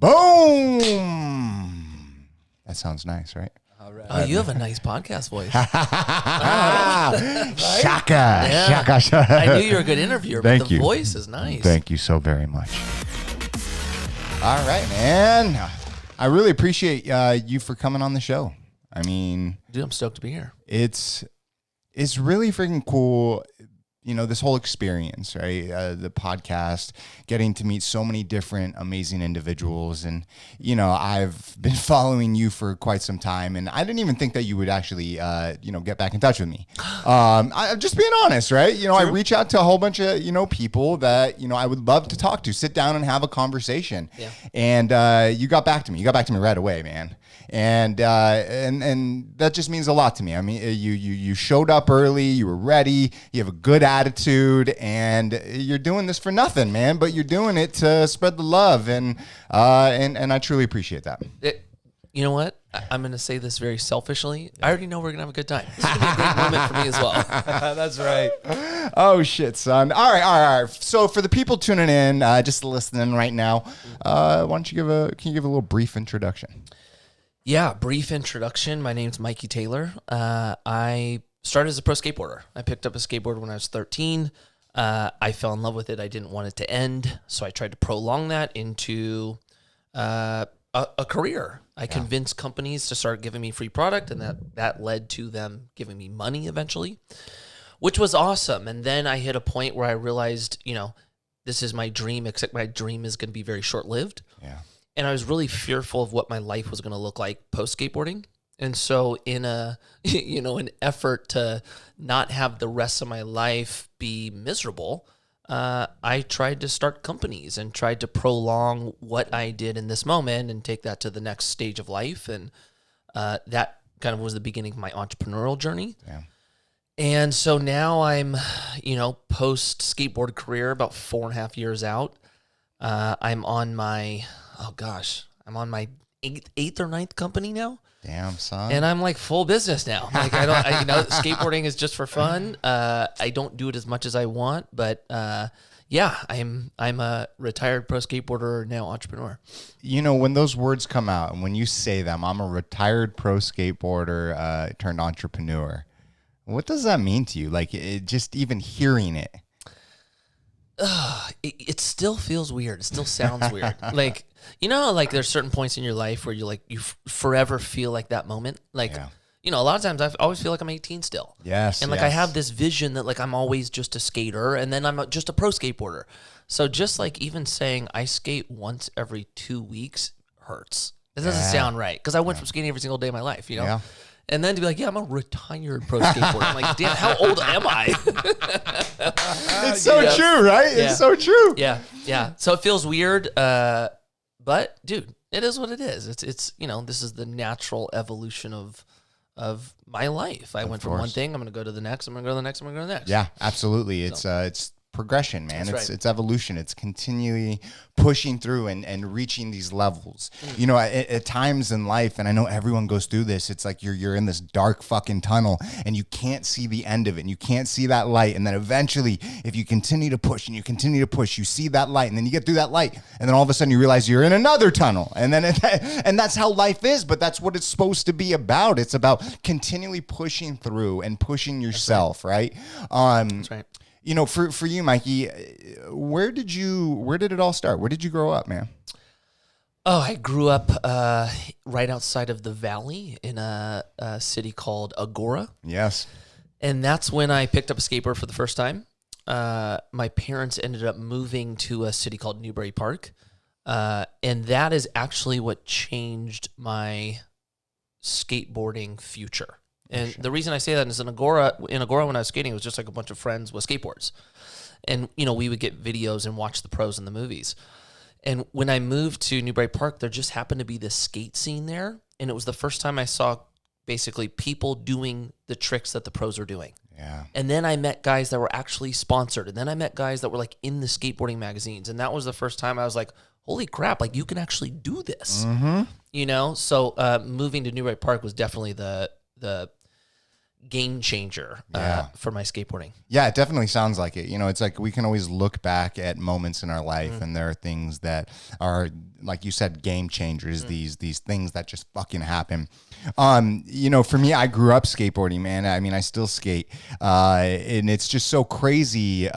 Boom. That sounds nice, right? All right. Oh, you have a nice podcast voice. Shaka, Yeah. shaka. I knew you were a good interviewer, but Thank the you. voice is nice. Thank you so very much. All right, man. I really appreciate you for coming on the show. I mean, Dude, I'm stoked to be here. it's really freaking cool. You know, this whole experience, right? The podcast, getting to meet so many different amazing individuals. And, you know, I've been following you for quite some time, and I didn't even think that you would actually, get back in touch with me. I'm just being honest, right? You know, True. I reach out to a whole bunch of, people that, I would love to talk to, sit down and have a conversation. Yeah. And you got back to me. You got back to me right away, man. And that just means a lot to me. I mean, you showed up early, you were ready, you have a good attitude, and you're doing this for nothing, man. But you're doing it to spread the love, and I truly appreciate that. You know what? I'm going to say this very selfishly. I already know we're going to have a good time. This is going to be a great moment for me as well. That's right. Oh shit, son! All right. So for the people tuning in, just listening right now, why don't you can you give a little brief introduction? Yeah, brief introduction. My name's Mikey Taylor. I started as a pro skateboarder. I picked up a skateboard when I was 13. I fell in love with it. I didn't want it to end, so I tried to prolong that into a career. I convinced companies to start giving me free product, and that led to them giving me money eventually, which was awesome. And then I hit a point where I realized, this is my dream, except my dream is going to be very short-lived. Yeah. And I was really fearful of what my life was going to look like post skateboarding. And so in an effort to not have the rest of my life be miserable, I tried to start companies and tried to prolong what I did in this moment and take that to the next stage of life. And that kind of was the beginning of my entrepreneurial journey. Yeah. And so now I'm, post skateboard career, about 4.5 years out. I'm on my eighth or ninth company now. Damn, son. And I'm like full business now. Like skateboarding is just for fun. I don't do it as much as I want, but I'm a retired pro skateboarder, now entrepreneur. When those words come out and when you say them, I'm a retired pro skateboarder turned entrepreneur. What does that mean to you? Like, just even hearing it. It still feels weird. It still sounds weird. Like, there's certain points in your life where you forever feel like that moment. Like, a lot of times I always feel like I'm 18 still. Yes. And I have this vision that I'm always just a skater and then I'm just a pro skateboarder. So just even saying I skate once every 2 weeks hurts. It doesn't sound right because I went from skating every single day of my life, Yeah. And then to be like, I'm a retired pro skateboarder. I'm like, damn, how old am I? It's so true, right? Yeah. It's so true. Yeah. So it feels weird, but dude, it is what it is. It's this is the natural evolution of my life. I went from one thing, I'm going to go to the next, I'm going to go to the next, I'm going to go to the next. Yeah, absolutely. It's progression, man. That's right. It's evolution. It's continually pushing through and reaching these levels. At times in life, and I know everyone goes through this, it's like you're in this dark fucking tunnel and you can't see the end of it and you can't see that light. And then eventually, if you continue to push and you continue to push, you see that light and then you get through that light and then all of a sudden you realize you're in another tunnel. And then and that's how life is, but that's what it's supposed to be about. It's about continually pushing through and pushing yourself, right? That's right. For you, Mikey, where did it all start? Where did you grow up, man? Oh, I grew up right outside of the Valley in a city called Agora. Yes. And that's when I picked up a skateboard for the first time. My parents ended up moving to a city called Newbury Park. And that is actually what changed my skateboarding future. And the reason I say that is in Agora when I was skating, it was just like a bunch of friends with skateboards. And, we would get videos and watch the pros in the movies. And when I moved to Newbury Park, there just happened to be this skate scene there. And it was the first time I saw basically people doing the tricks that the pros are doing. Yeah. And then I met guys that were actually sponsored. And then I met guys that were in the skateboarding magazines. And that was the first time I was like, holy crap, you can actually do this. Mm-hmm. So moving to Newbury Park was definitely the game changer for my skateboarding. Yeah, it definitely sounds like it. You know, it's like we can always look back at moments in our life and there are things that are, like you said, game changers, these things that just fucking happen. You know, for me, I grew up skateboarding, man. I mean, I still skate. And it's just so crazy,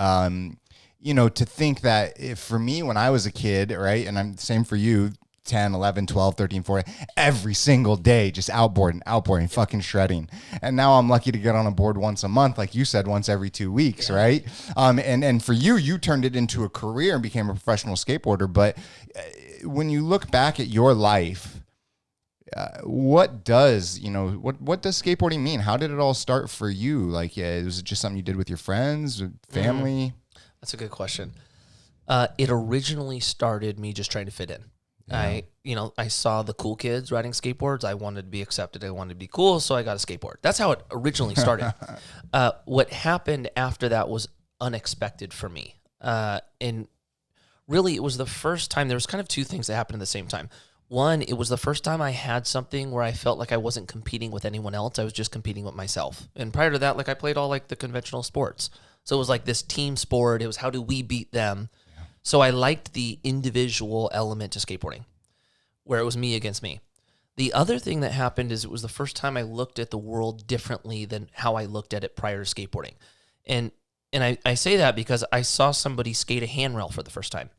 you know, to think that for me, when I was a kid, right, and I'm same for you, 10, 11, 12, 13, 14, every single day, just outboarding, fucking shredding. And now I'm lucky to get on a board once a month, like you said, once every 2 weeks, right? And for you turned it into a career and became a professional skateboarder. But when you look back at your life, what does skateboarding mean? How did it all start for you? Like, was it just something you did with your friends, family? That's a good question. It originally started me just trying to fit in. Yeah. I saw the cool kids riding skateboards. I wanted to be accepted. I wanted to be cool, so I got a skateboard. That's how it originally started. What happened after that was unexpected for me. And really, it was the first time. There was kind of two things that happened at the same time. One, it was the first time I had something where I felt like I wasn't competing with anyone else. I was just competing with myself. And prior to that, like I played all like the conventional sports. So it was like this team sport. It was how do we beat them? So I liked the individual element to skateboarding, where it was me against me. The other thing that happened is it was the first time I looked at the world differently than how I looked at it prior to skateboarding. And I say that because I saw somebody skate a handrail for the first time.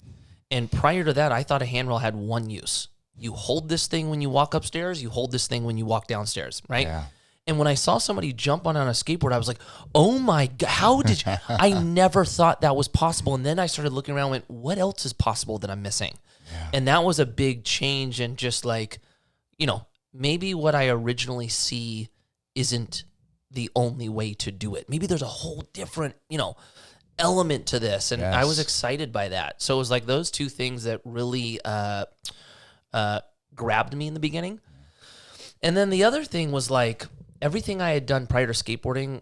And prior to that, I thought a handrail had one use. You hold this thing when you walk upstairs, you hold this thing when you walk downstairs, right? Yeah. And when I saw somebody jump on a skateboard, I was like, oh my God, how did you? I never thought that was possible. And then I started looking around and went, what else is possible that I'm missing? Yeah. And that was a big change. And just like, you know, maybe what I originally see isn't the only way to do it. Maybe there's a whole different, you know, element to this. And I was excited by that. So it was like those two things that really grabbed me in the beginning. And then the other thing was like, everything I had done prior to skateboarding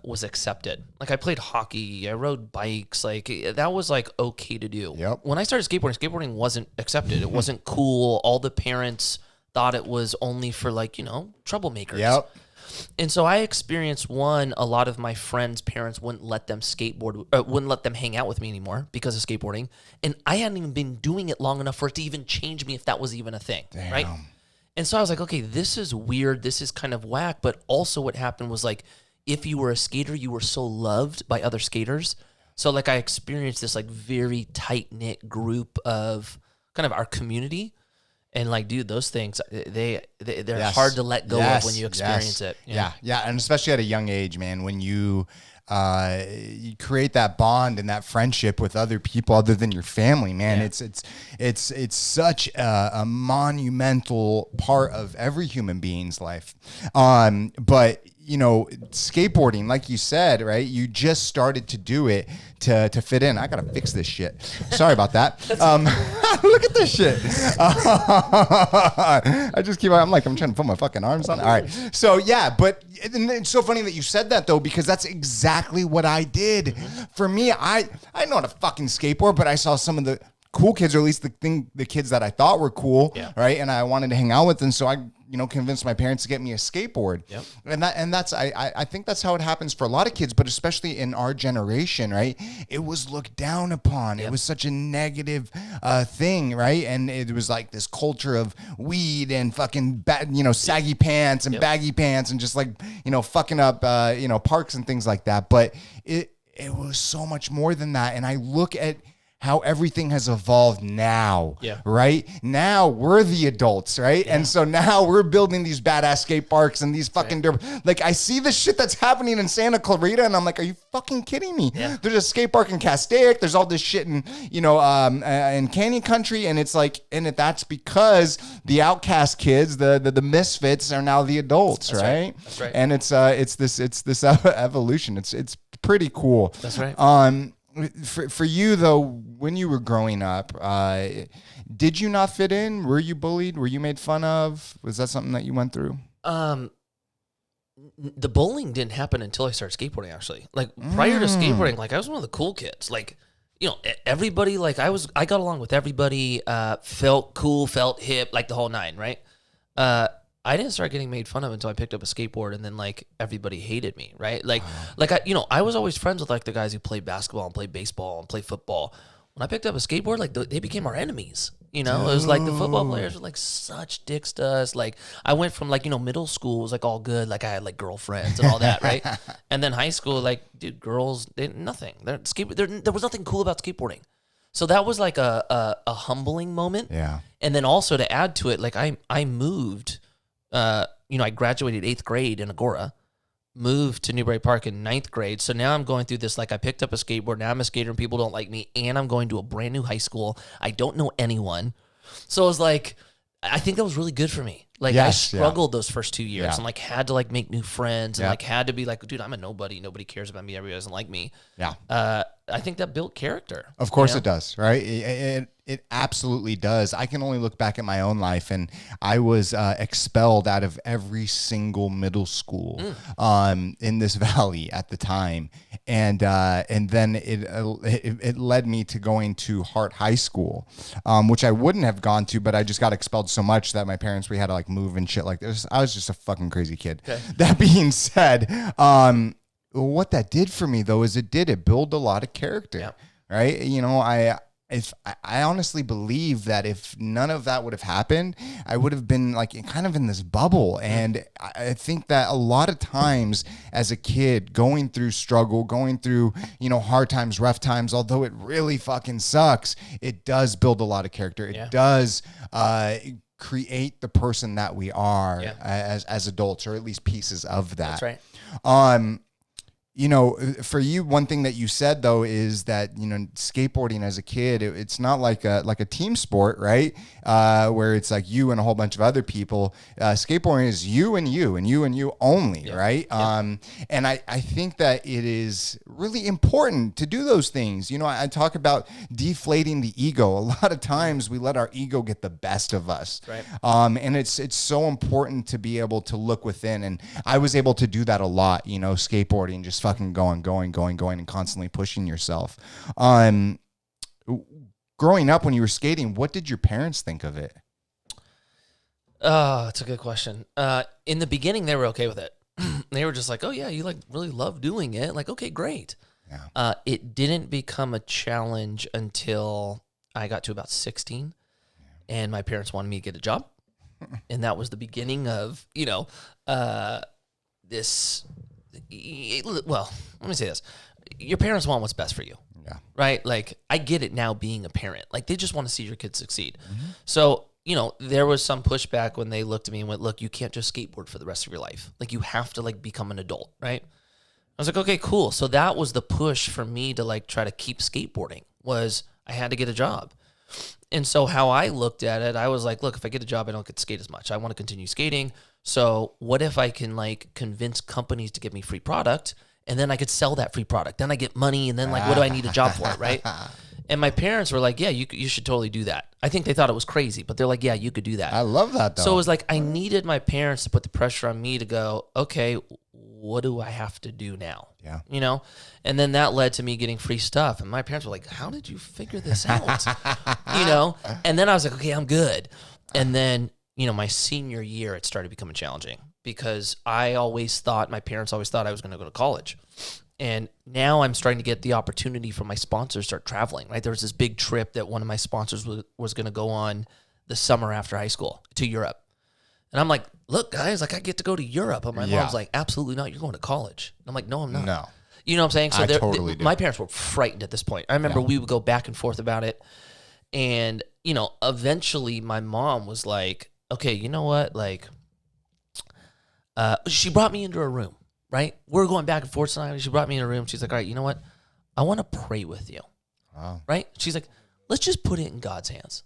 was accepted. Like I played hockey, I rode bikes, like that was like okay to do. Yep. When I started skateboarding wasn't accepted. It wasn't cool. All the parents thought it was only for like, you know, troublemakers. Yep. And so I experienced a lot of my friends' parents wouldn't let them wouldn't let them hang out with me anymore because of skateboarding. And I hadn't even been doing it long enough for it to even change me if that was even a thing. Damn. Right? And so I was like, okay, this is weird. This is kind of whack. But also what happened was like, if you were a skater, you were so loved by other skaters. So like I experienced this like very tight-knit group of kind of our community. And like, dude, those things, they're hard to let go of when you experience it. Yeah. And especially at a young age, man, when you create that bond and that friendship with other people other than your family, man. Yeah. It's such a monumental part of every human being's life. But you know, skateboarding, like you said, right? You just started to do it to fit in. I gotta fix this shit. Sorry about that. Look at this shit. I just keep. I'm trying to put my fucking arms on. All right. So yeah, but it's so funny that you said that though, because that's exactly what I did. Mm-hmm. For me, I know how to fucking skateboard, but I saw some of the cool kids, or at least the kids that I thought were cool, right? And I wanted to hang out with them, so I convinced my parents to get me a skateboard. Yep. And that's I think that's how it happens for a lot of kids, but especially in our generation, right? It was looked down upon. Yep. It was such a negative thing, right? And it was like this culture of weed and fucking saggy pants and baggy pants and just like fucking up parks and things like that. But it was so much more than that. And I look at how everything has evolved now, right? Now we're the adults, right? Yeah. And so now we're building these badass skate parks and these fucking like I see the shit that's happening in Santa Clarita and I'm like, are you fucking kidding me? Yeah. There's a skate park in Castaic. There's all this shit in, in Canyon Country. And it's like, that's because the outcast kids, the misfits are now the adults, right? That's right. And it's this evolution. It's pretty cool. That's right. For you though, when you were growing up, did you not fit in? Were you bullied? Were you made fun of? Was that something that you went through? The bullying didn't happen until I started skateboarding, actually. Like prior to skateboarding, like I was one of the cool kids. Like, everybody, like I got along with everybody, felt cool, felt hip, like the whole nine, right? I didn't start getting made fun of until I picked up a skateboard, and then like everybody hated me, right? Like I was always friends with like the guys who played basketball and played baseball and played football. When I picked up a skateboard, like they became our enemies. You know, it was like the football players were like such dicks to us. Like I went from like, middle school was like all good. Like I had like girlfriends and all that, right? And then high school, like, dude, girls, nothing. There was nothing cool about skateboarding. So that was like a humbling moment. Yeah. And then also to add to it, like I moved, I graduated 8th grade in Agora, moved to Newbury Park in 9th grade. So now I'm going through this, like I picked up a skateboard. Now I'm a skater and people don't like me. And I'm going to a brand new high school. I don't know anyone. So I was like, I think that was really good for me. Like I struggled those first 2 years and like had to like make new friends and like had to be like, dude, I'm a nobody. Nobody cares about me. Everybody doesn't like me. Yeah. I think that built character. Of course it does, right? It absolutely does. I can only look back at my own life, and I was expelled out of every single middle school in this valley at the time, and then it led me to going to Hart High School, which I wouldn't have gone to, but I just got expelled so much that my parents, we had to like move and shit like this. I was just a fucking crazy kid. Okay. That being said, what that did for me though is it built a lot of character, right? I honestly believe that if none of that would have happened, I would have been like kind of in this bubble. And I think that a lot of times as a kid going through struggle, going through, hard times, rough times, although it really fucking sucks, it does build a lot of character. It does, create the person that we are as adults, or at least pieces of that. That's right. For you, one thing that you said though is that skateboarding as a kid, it's not like a team sport, right? Where it's like you and a whole bunch of other people. Skateboarding is you and you and you and you only, right? And I think that it is really important to do those things. I talk about deflating the ego. A lot of times we let our ego get the best of us, right? And it's so important to be able to look within. And I was able to do that a lot. Skateboarding, just fucking going and constantly pushing yourself. Growing up when you were skating, what did your parents think of it? That's a good question. In the beginning, they were okay with it. They were just like, oh yeah, you like really love doing it. Like, okay, great. Yeah. It didn't become a challenge until I got to about 16 and my parents wanted me to get a job. And that was the beginning of, this. Well, let me say this. Your parents want what's best for you. Yeah. Right? Like, I get it now being a parent. Like, they just want to see your kids succeed. Mm-hmm. So, there was some pushback when they looked at me and went, look, you can't just skateboard for the rest of your life. Like, you have to, like, become an adult, right? I was like, okay, cool. So that was the push for me to, like, try to keep skateboarding, was I had to get a job. And so how I looked at it, I was like, look, if I get a job, I don't get to skate as much. I want to continue skating. So what if I can like convince companies to give me free product, and then I could sell that free product? Then I get money, and then like, what do I need a job for, right? And my parents were like, yeah, you should totally do that. I think they thought it was crazy, but they're like, yeah, you could do that. I love that though. So it was like, I needed my parents to put the pressure on me to go, okay, what do I have to do now? Yeah. And then that led to me getting free stuff. And my parents were like, how did you figure this out? And then I was like, okay, I'm good. And then, my senior year, it started becoming challenging because my parents always thought I was going to go to college. And now I'm starting to get the opportunity for my sponsors to start traveling, right? There was this big trip that one of my sponsors was going to go on the summer after high school to Europe. And I'm like, look, guys, like I get to go to Europe. And my mom's like, absolutely not. You're going to college. And I'm like, no, I'm not. No. You know what I'm saying? So I totally do. My parents were frightened at this point. I remember we would go back and forth about it. And, eventually my mom was like, okay, you know what? Like, she brought me into her room, right? We're going back and forth tonight. She brought me in her room. She's like, all right, you know what? I want to pray with you. Wow. Right? She's like, let's just put it in God's hands.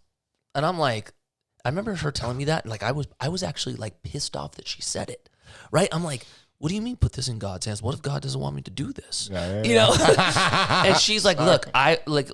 And I'm like, I remember her telling me that, and like I was actually like pissed off that she said it, right? I'm like, what do you mean put this in God's hands? What if God doesn't want me to do this? And she's like, look,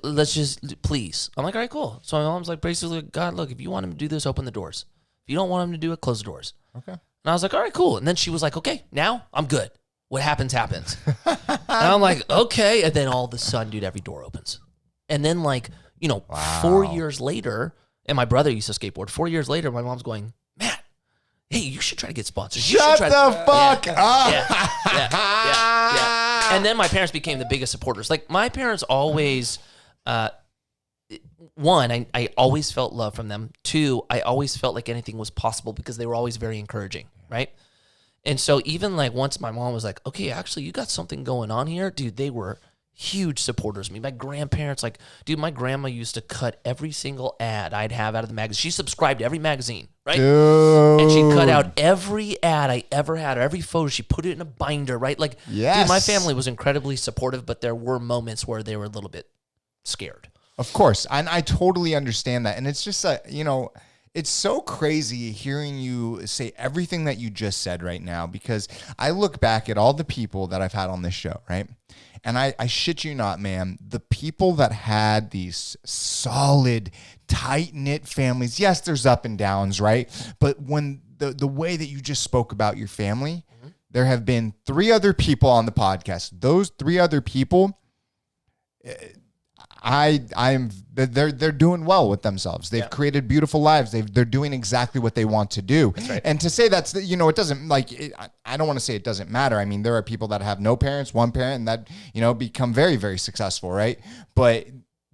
let's just, please. I'm like, all right, cool. So my mom's like, basically, God, look, if you want him to do this, open the doors. If you don't want him to do it, close the doors. Okay. And I was like, all right, cool. And then she was like, okay, now I'm good. What happens, happens. And I'm like, okay. And then all of a sudden, dude, every door opens. And then 4 years later, and my brother used to skateboard. 4 years later, my mom's going, Matt, hey, you should try to get sponsors. Shut the fuck up. Yeah. And then my parents became the biggest supporters. Like my parents always, one, I always felt love from them. Two, I always felt like anything was possible because they were always very encouraging, right? And so even like once my mom was like, okay, actually you got something going on here, dude, they were huge supporters of me. My grandparents, like, dude, my grandma used to cut every single ad I'd have out of the magazine. She subscribed to every magazine, right? Dude. And she cut out every ad I ever had, or every photo. She put it in a binder, right? Like, dude, my family was incredibly supportive, but there were moments where they were a little bit scared. Of course. And I totally understand that. And it's just, it's so crazy hearing you say everything that you just said right now, because I look back at all the people that I've had on this show, right? And I shit you not, man, the people that had these solid, tight-knit families, yes, there's up and downs, right? But when the way that you just spoke about your family, there have been 3 other people on the podcast. Those 3 other people, they're doing well with themselves. They've created beautiful lives. They're doing exactly what they want to do. That's right. And to say that's, it doesn't I don't want to say it doesn't matter. I mean, there are people that have no parents, one parent, and that, become very, very successful, right? But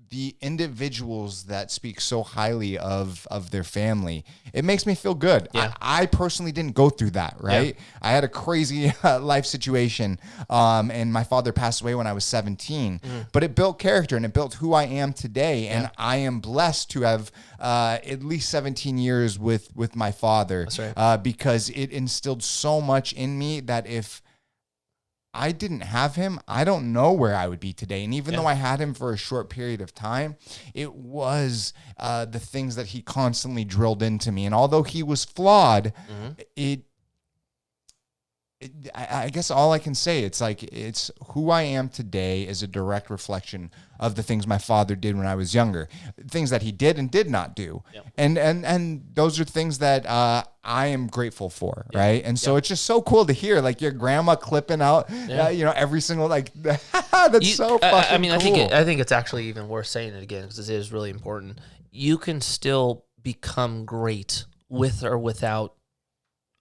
the individuals that speak so highly of their family, it makes me feel good. Yeah. I personally didn't go through that, right? Yeah. I had a crazy life situation, and my father passed away when I was 17, but it built character and it built who I am today. And I am blessed to have at least 17 years with my father. That's right. Because it instilled so much in me that if I didn't have him, I don't know where I would be today. And even though I had him for a short period of time, it was the things that he constantly drilled into me. And although he was flawed, I guess all I can say, it's who I am today is a direct reflection of the things my father did when I was younger, things that he did and did not do. Yep. And those are things that I am grateful for, right? And so it's just so cool to hear, like, your grandma clipping out, every single, that's so fucking cool. I think it's actually even worth saying it again, because it is really important. You can still become great with or without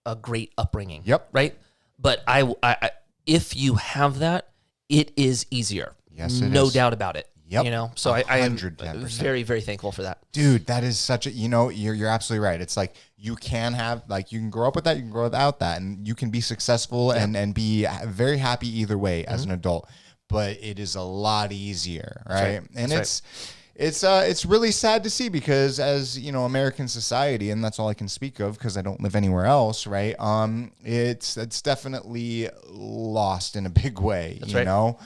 a great upbringing. Yep. Right? But I if you have that, it is easier. Yes, it no is. doubt about it. Yep. So I am 110%. very, very thankful for that. Dude, that is such a, you're absolutely right. It's like you can have, you can grow up with that, you can grow without that, and you can be successful and be very happy either way as an adult. But it is a lot easier, right? And it's really sad to see, because as American society, and that's all I can speak of because I don't live anywhere else, right? It's definitely lost in a big way, so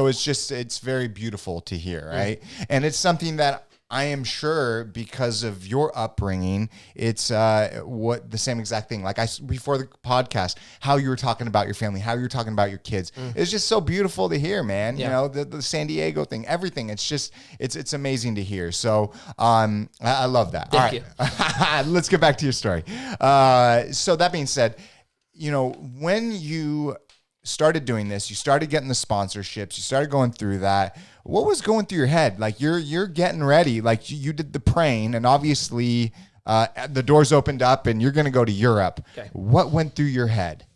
it's very beautiful to hear, right? And it's something that I am sure, because of your upbringing, it's the same exact thing. Like before the podcast, how you were talking about your family, how you were talking about your kids. It's just so beautiful to hear, man. Yeah. The San Diego thing, everything. It's just it's amazing to hear. So I love that. Thank you. Let's get back to your story. So that being said, when you started doing this, you started getting the sponsorships, you started going through that. What was going through your head? Like you're getting ready, like you did the praying, and obviously the doors opened up and you're going to go to Europe. Okay. What went through your head?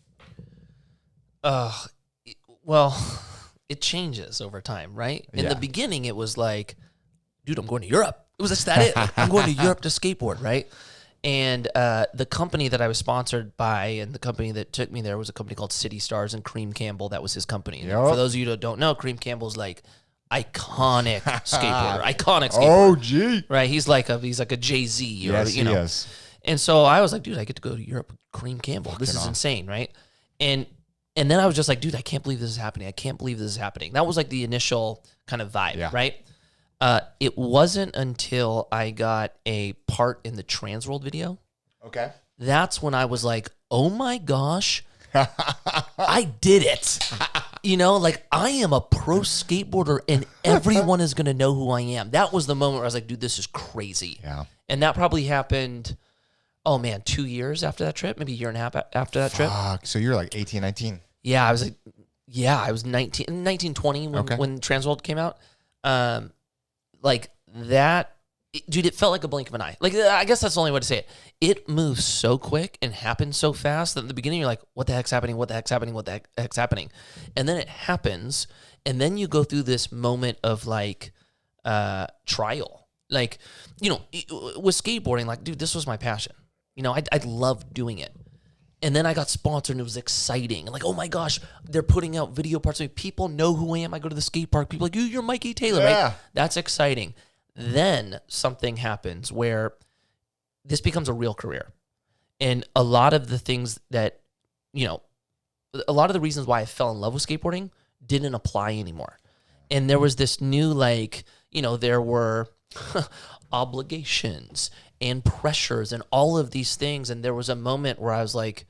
Well, it changes over time, right? In the beginning, it was like, dude, I'm going to Europe. It was just that it. Like, I'm going to Europe to skateboard, right? And the company that I was sponsored by and the company that took me there was a company called City Stars, and Cream Campbell, that was his company. Yep. For those of you that don't know, Cream Campbell's like iconic skateboarder. OG. Right? He's like a Jay-Z. Yes, he is. And so I was like, dude, I get to go to Europe with Cream Campbell. This is insane, right? And then I was just like, dude, I can't believe this is happening. I can't believe this is happening. That was like the initial kind of vibe, right? It wasn't until I got a part in the Transworld video. Okay. That's when I was like, oh my gosh, I did it. I am a pro skateboarder and everyone is going to know who I am. That was the moment where I was like, dude, this is crazy. Yeah. And that probably happened, 2 years after that trip, maybe a year and a half after that trip. So you're like 18, 19. Yeah, I was 19, 20 when Transworld came out. Like that dude, it felt like a blink of an eye. Like, I guess that's the only way to say it. It moves so quick and happens so fast that in the beginning you're like, what the heck's happening? What the heck's happening? What the heck's happening? And then it happens, and then you go through this moment of like trial. Like, you know, with skateboarding, like, dude, this was my passion. You know, I loved doing it. And then I got sponsored and it was exciting. And like, oh my gosh, they're putting out video parts of me. People know who I am. I go to the skate park. People are like, you're Mikey Taylor, right? That's exciting. Then something happens where this becomes a real career. And a lot of the things that, you know, a lot of the reasons why I fell in love with skateboarding didn't apply anymore. And there was this new, like, you know, there were obligations and pressures and all of these things. And there was a moment where I was like,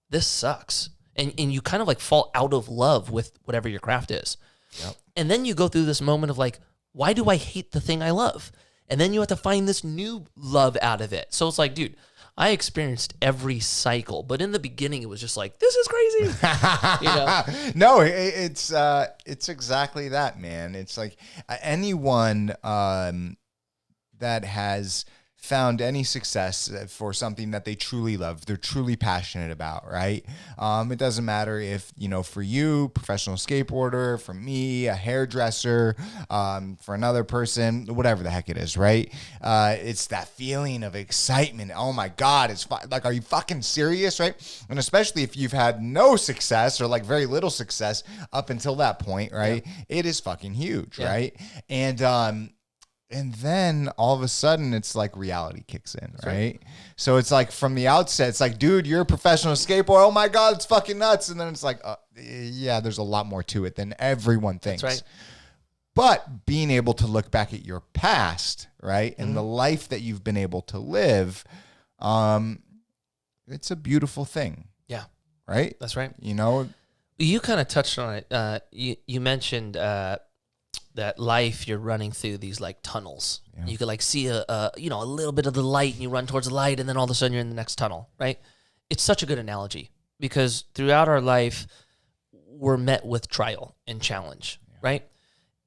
this sucks. And you kind of like fall out of love with whatever your craft is. Yep. And then you go through this moment of like, why do I hate the thing I love? And then you have to find this new love out of it. So it's like, dude, I experienced every cycle, but in the beginning it was just like, this is crazy. You know? No, it's exactly that, man. It's like anyone that has found any success for something that they truly love, they're truly passionate about, right? It doesn't matter if, you know, for you, professional skateboarder, for me, a hairdresser, for another person, whatever the heck it is, right? It's that feeling of excitement. Oh my God, it's like, are you fucking serious, right? And especially if you've had no success or like very little success up until that point, right? Yeah. It is fucking huge, right? And then all of a sudden it's like reality kicks in, right? So it's like from the outset, it's like, dude, you're a professional skateboarder. Oh my God, it's fucking nuts. And then it's like, yeah, there's a lot more to it than everyone thinks. That's right. But being able to look back at your past, right? And the life that you've been able to live, it's a beautiful thing. Yeah. Right? That's right. You know? You kind of touched on it. You mentioned that life, you're running through these like tunnels. Yeah. You could like see a little bit of the light, and you run towards the light, and then all of a sudden you're in the next tunnel, right? It's such a good analogy because throughout our life, we're met with trial and challenge, right?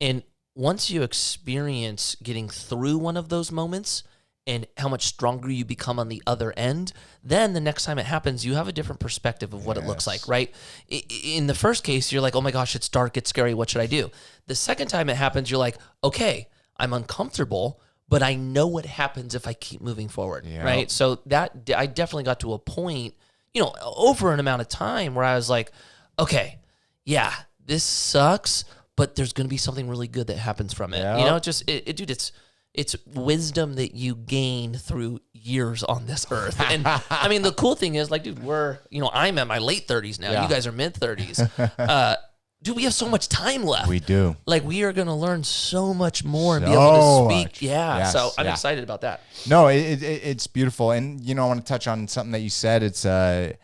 And once you experience getting through one of those moments and how much stronger you become on the other end, then the next time it happens, you have a different perspective of what it looks like, right? In the first case, you're like, oh my gosh, it's dark, it's scary, what should I do? The second time it happens, you're like, okay, I'm uncomfortable, but I know what happens if I keep moving forward, right? So that I definitely got to a point, you know, over an amount of time where I was like, okay, yeah, this sucks, but there's going to be something really good that happens from it. You know, dude, it's wisdom that you gain through years on this earth. And I mean, the cool thing is like, dude, I'm at my late 30s now. Yeah. You guys are mid 30s. Dude, we have so much time left. We do. Like, we are going to learn so much more and be able to speak. Much. Yeah. Yes, so I'm excited about that. No, it's beautiful. And, you know, I want to touch on something that you said. It's the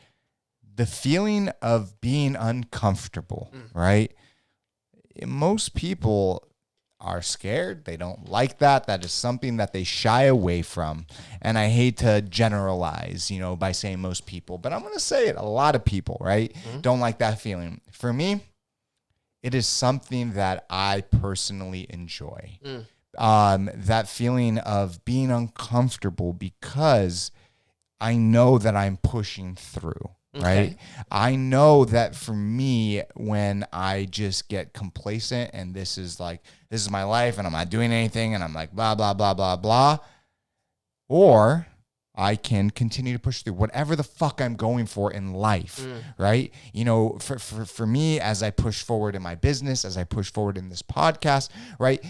feeling of being uncomfortable, right? Most people are scared. They don't like that. That is something that they shy away from. And I hate to generalize, you know, by saying most people, but I'm going to say it. A lot of people, right, don't like that feeling. For me, it is something that I personally enjoy. That feeling of being uncomfortable because I know that I'm pushing through. Right. I know that for me, when I just get complacent and this is my life and I'm not doing anything and I'm like, blah, blah, blah, blah, blah. Or I can continue to push through whatever the fuck I'm going for in life. Right. You know, for me, as I push forward in my business, as I push forward in this podcast, right,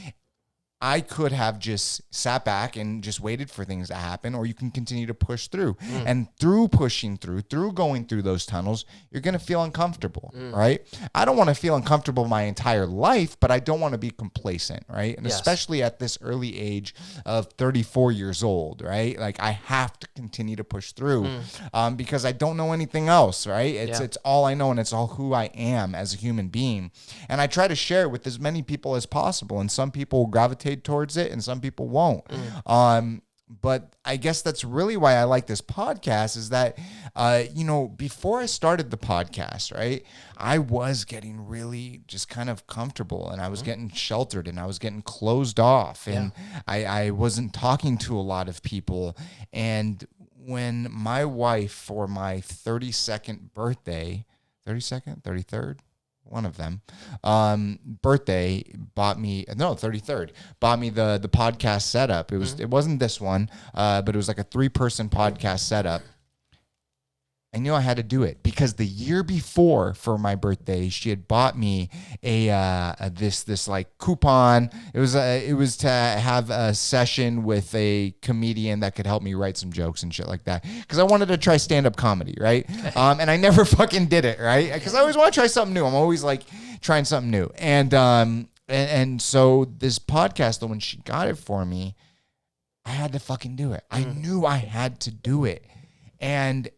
I could have just sat back and just waited for things to happen, or you can continue to push through. And through pushing through going through those tunnels, you're going to feel uncomfortable, right? I don't want to feel uncomfortable my entire life, but I don't want to be complacent, right? And especially at this early age of 34 years old, right? Like, I have to continue to push through because I don't know anything else, right? It's all I know, and it's all who I am as a human being. And I try to share it with as many people as possible, and some people will gravitate towards it and some people won't. But I guess that's really why I like this podcast is that, before I started the podcast, right, I was getting really just kind of comfortable and I was getting sheltered and I was getting closed off and I wasn't talking to a lot of people. And when my wife, for my 32nd birthday, 32nd, 33rd, one of them, birthday, bought me, no, 33rd, bought me the podcast setup. It wasn't this one, but it was like a 3-person podcast setup. I knew I had to do it because the year before for my birthday, she had bought me this like coupon. It was to have a session with a comedian that could help me write some jokes and shit like that. Because I wanted to try stand-up comedy, right? And I never fucking did it, right? Because I always want to try something new. I'm always like trying something new. And so this podcast, though, when she got it for me, I had to fucking do it. I knew I had to do it. And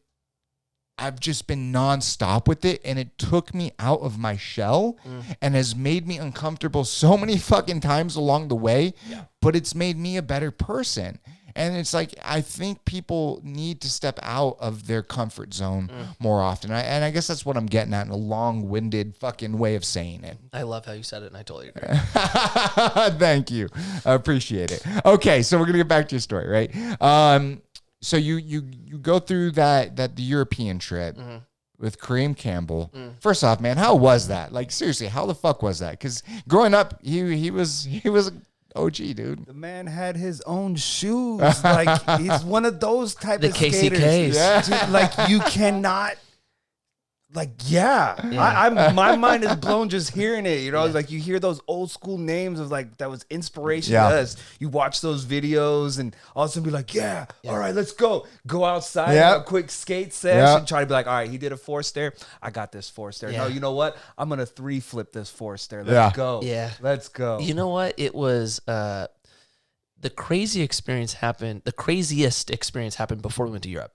I've just been nonstop with it, and it took me out of my shell and has made me uncomfortable so many fucking times along the way, but it's made me a better person. And it's like, I think people need to step out of their comfort zone more often. And I guess that's what I'm getting at in a long-winded fucking way of saying it. I love how you said it, and I totally agree. Thank you. I appreciate it. Okay, so we're going to get back to your story, right? So you go through the European trip with Kareem Campbell. First off, man, how was that? Like, seriously, how the fuck was that? Because growing up, he was an OG, dude. The man had his own shoes. Like, he's one of those type of skaters. KCKs. Yeah. Dude, like, you cannot. Like, my mind is blown just hearing it. You know, like you hear those old school names of like that was inspiration to us. You watch those videos and all of a sudden be like, all right, let's go outside, have a quick skate session, try to be like, all right, he did a 4-stair, I got this 4-stair. No, you know what? I'm gonna 3-flip this 4-stair. Let's go. Yeah, let's go. You know what? It was the craziest experience happened before we went to Europe,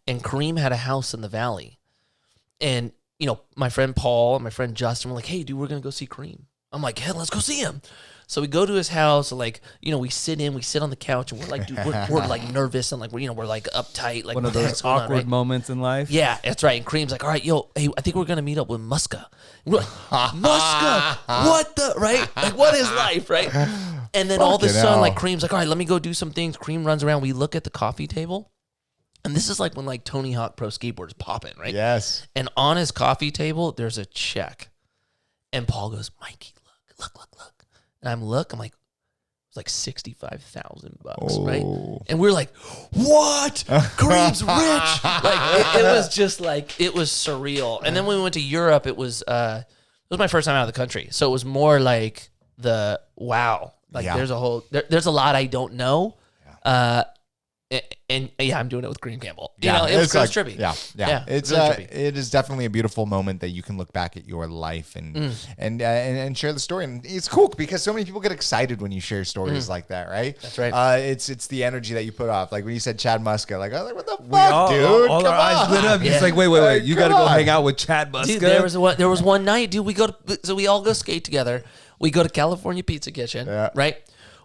and Kareem had a house in the Valley. And, my friend Paul and my friend Justin were like, hey, dude, we're going to go see Kareem. I'm like, hey, let's go see him. So we go to his house, and like, we sit on the couch, and we're like, dude, we're like nervous, and like, we're like uptight. Like, one of those awkward moments in life. Yeah, that's right. And Kareem's like, all right, hey, I think we're going to meet up with Muska. And we're like, Muska? What the, right? Like, what is life, right? And then all of a sudden, like, Kareem's like, all right, let me go do some things. Kareem runs around. We look at the coffee table. And this is like when like Tony Hawk Pro Skateboard is popping, right? Yes. And on his coffee table, there's a check. And Paul goes, Mikey, look. And I'm like, it's like $65,000, right? And we're like, what? Kareem's rich. Like it was just like, it was surreal. And then when we went to Europe, it was my first time out of the country. So it was more like the wow. Like there's a lot I don't know. And I'm doing it with Kareem Campbell. You know, it was like, trippy. Yeah. It's really it is definitely a beautiful moment that you can look back at your life and share the story. And it's cool because so many people get excited when you share stories like that, right? That's right. It's the energy that you put off. Like when you said Chad Muska, like I was like, what the fuck, dude? All our eyes lit up. It's like, wait, you got to go hang out with Chad Muska. Dude, there was one night, dude. We all go skate together. We go to California Pizza Kitchen, right?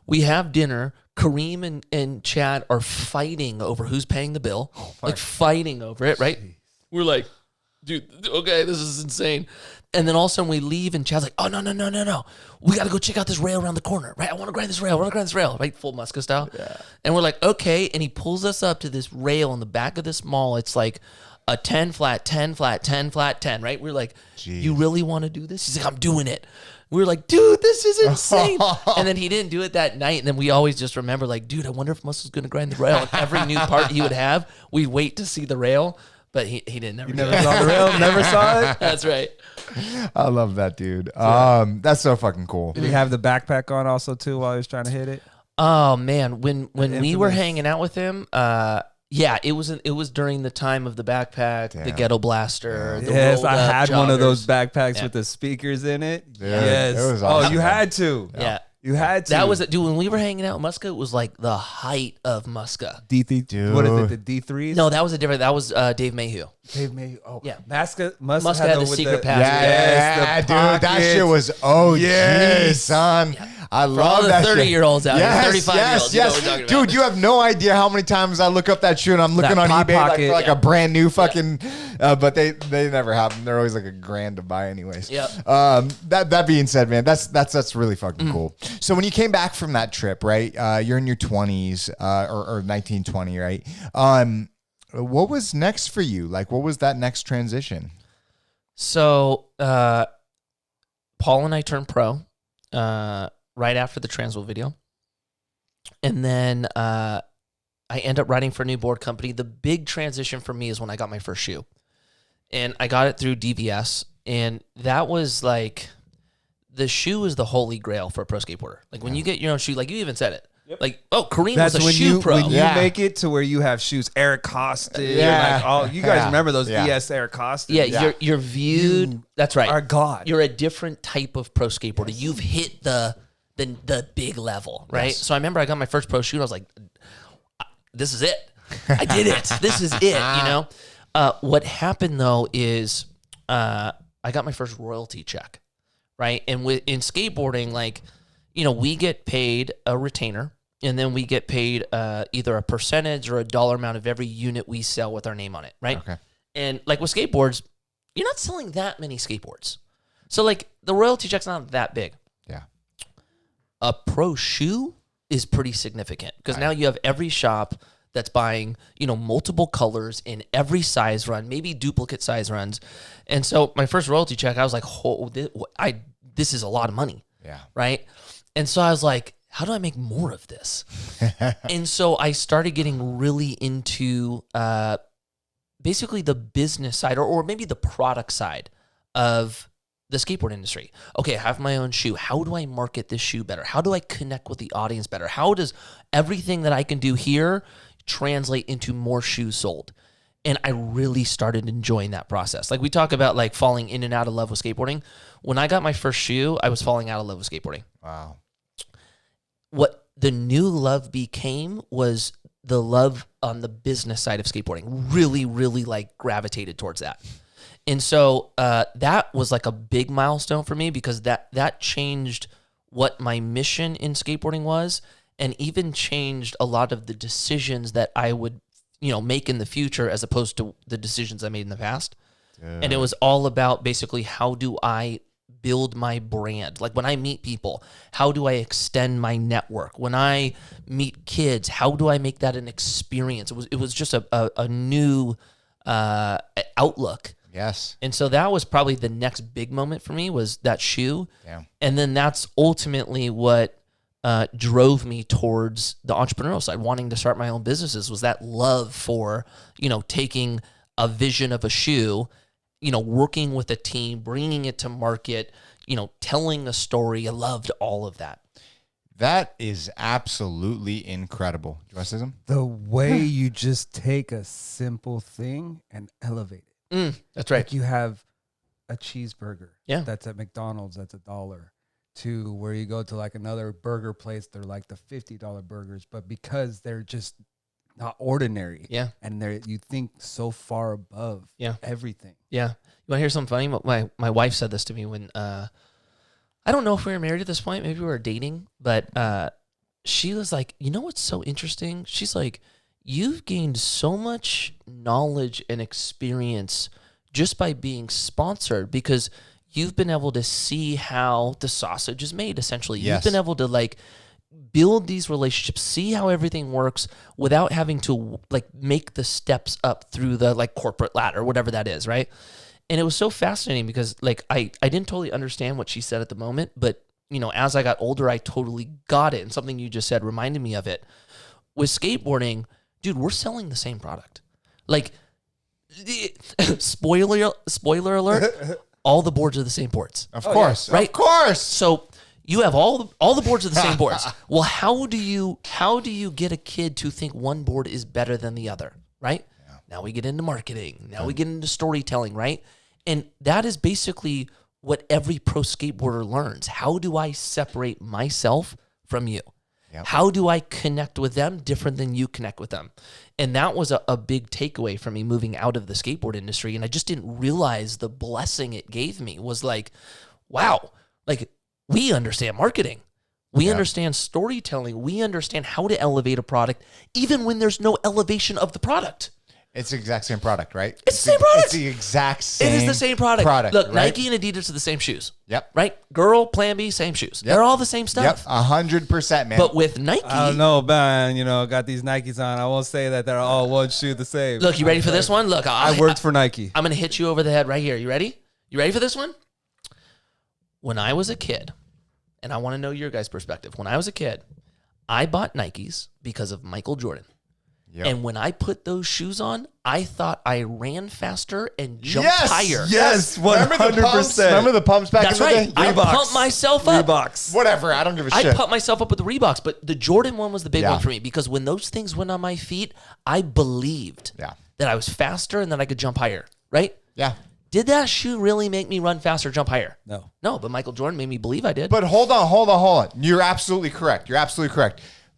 We have dinner. Kareem and Chad are fighting over who's paying the bill, fighting over it, right? Jeez. We're like, dude, okay, this is insane. And then all of a sudden we leave, and Chad's like, oh, no. We got to go check out this rail around the corner, right? I want to grind this rail, right? Full Muska style. Yeah. And we're like, okay. And he pulls us up to this rail in the back of this mall. It's like a 10 flat, 10 flat, 10 flat, 10, right? We're like, jeez. You really want to do this? He's like, I'm doing it. We were like, dude, this is insane. And then he didn't do it that night. And then we always just remember, like, dude, I wonder if Muscle's going to grind the rail. And every new part he would have, we'd wait to see the rail. But he didn't never saw the rail, never saw it. That's right. I love that, dude. That's so fucking cool. Did he have the backpack on also, too, while he was trying to hit it? Oh, man. When we were hanging out with him, it was during the time of the backpack, the Ghetto Blaster. The yes, I had joggers. One of those backpacks with the speakers in it. Yeah. Yes. It was awesome. Oh, you had to. Yeah. You had to. That was it. Dude, when we were hanging out with Muska, it was like the height of Muska. D3, dude. What is it, the D3s? No, that was Dave Mayhew. Dave Mayhew. Oh, yeah. Muska had the secret password. Yeah, dude, that shit was OG, son. Yeah. I For all love the that 30-year-olds out here, Yes, 35-year-olds, you know what we're talking about. Dude, you have no idea how many times I look up that shoe and I'm looking That on Hot eBay Pocket. for a brand new fucking, but they never have them. They're always like $1,000 to buy anyways. Yep. That being said, man, that's really fucking cool. So when you came back from that trip, right, you're in your 20s, or 19, 20, right? What was next for you? Like, what was that next transition? So, Paul and I turned pro right after the Transworld video. And then I end up writing for a new board company. The big transition for me is when I got my first shoe. And I got it through DVS. And that was like, the shoe is the holy grail for a pro skateboarder. Like, when you get your own shoe, like you even said it. Like, oh, Kareem That's was a when shoe pro. when you make it to where you have shoes, Eric Costa. Like, you guys remember those ES Eric Costa? Yeah, you're viewed. That's right. Our God. You're a different type of pro skateboarder. You've hit the big level, right? Yes. So I remember I got my first pro shoe and I was like, this is it. I did it. This is it, you know? What happened though is I got my first royalty check, right? And in skateboarding, like, you know, we get paid a retainer. And then we get paid either a percentage or a dollar amount of every unit we sell with our name on it, right? Okay. And like with skateboards, you're not selling that many skateboards. So like the royalty check's not that big. Yeah. A pro shoe is pretty significant because now you have every shop that's buying, you know, multiple colors in every size run, maybe duplicate size runs. And so my first royalty check, I was like, this is a lot of money. Yeah. Right. And so I was like, how do I make more of this? And so I started getting really into basically the business side or maybe the product side of the skateboard industry. Okay, I have my own shoe. How do I market this shoe better? How do I connect with the audience better? How does everything that I can do here translate into more shoes sold? And I really started enjoying that process. Like we talk about like falling in and out of love with skateboarding. When I got my first shoe, I was falling out of love with skateboarding. Wow. What the new love became was the love on the business side of skateboarding. Really, really like gravitated towards that. And so that was like a big milestone for me because that changed what my mission in skateboarding was and even changed a lot of the decisions that I would, you know, make in the future as opposed to the decisions I made in the past. And it was all about basically how do I build my brand? Like when I meet people, how do I extend my network? When I meet kids, how do I make that an experience? It was just a new outlook. Yes. And so that was probably the next big moment for me was that shoe. Yeah. And then that's ultimately what drove me towards the entrepreneurial side, wanting to start my own businesses was that love for, you know, taking a vision of a shoe, you know, working with a team, bringing it to market, you know, telling a story. I loved all of that. That is absolutely incredible. Do you want to say something? The way you just take a simple thing and elevate it. That's right. Like you have a cheeseburger. Yeah. That's at McDonald's. That's $1. To where you go to like another burger place, they're like the $50 burgers, but because they're just not ordinary. Yeah. And you think so far above everything. Yeah. You want to hear something funny? My wife said this to me when, I don't know if we were married at this point. Maybe we were dating, but she was like, you know what's so interesting? She's like, you've gained so much knowledge and experience just by being sponsored because you've been able to see how the sausage is made, essentially. Yes. You've been able to like build these relationships, see how everything works without having to like make the steps up through the like corporate ladder, whatever that is, right? And it was so fascinating because like I didn't totally understand what she said at the moment, but you know, as I got older, I totally got it. And something you just said reminded me of it. With skateboarding, dude, we're selling the same product. Like, spoiler alert, all the boards are the same boards. Of course. Yeah. Right? Of course. So you have all the boards are the same boards. Well, how do you get a kid to think one board is better than the other, right? Yeah. Now we get into marketing. Now we get into storytelling, right? And that is basically what every pro skateboarder learns. How do I separate myself from you? Yep. How do I connect with them different than you connect with them? And that was a big takeaway for me moving out of the skateboard industry. And I just didn't realize the blessing it gave me was like, wow, like we understand marketing. We understand storytelling. We understand how to elevate a product, even when there's no elevation of the product. It's the exact same product, right? It's the same product. It's the exact same It is the same product. Look, right? Nike and Adidas are the same shoes. Yep. Right? Girl, Plan B, same shoes. They're all the same stuff. Yep, 100%, man. But with Nike... I don't know, man. You know, got these Nikes on. I won't say that they're all one shoe the same. Look, you ready for this one? Look, I worked for Nike. I'm going to hit you over the head right here. You ready? You ready for this one? When I was a kid, and I want to know your guys' perspective. When I was a kid, I bought Nikes because of Michael Jordan. Yep. And when I put those shoes on, I thought I ran faster and jumped higher. Yes, 100%. Remember the pumps back That's in the right. day? I pumped myself up. Reeboks. Whatever, I don't give a shit. I pumped myself up with the Reeboks, but the Jordan one was the big Yeah. one for me because when those things went on my feet, I believed that I was faster and that I could jump higher, right? Yeah. Did that shoe really make me run faster, jump higher? No. No, but Michael Jordan made me believe I did. But hold on. You're absolutely correct.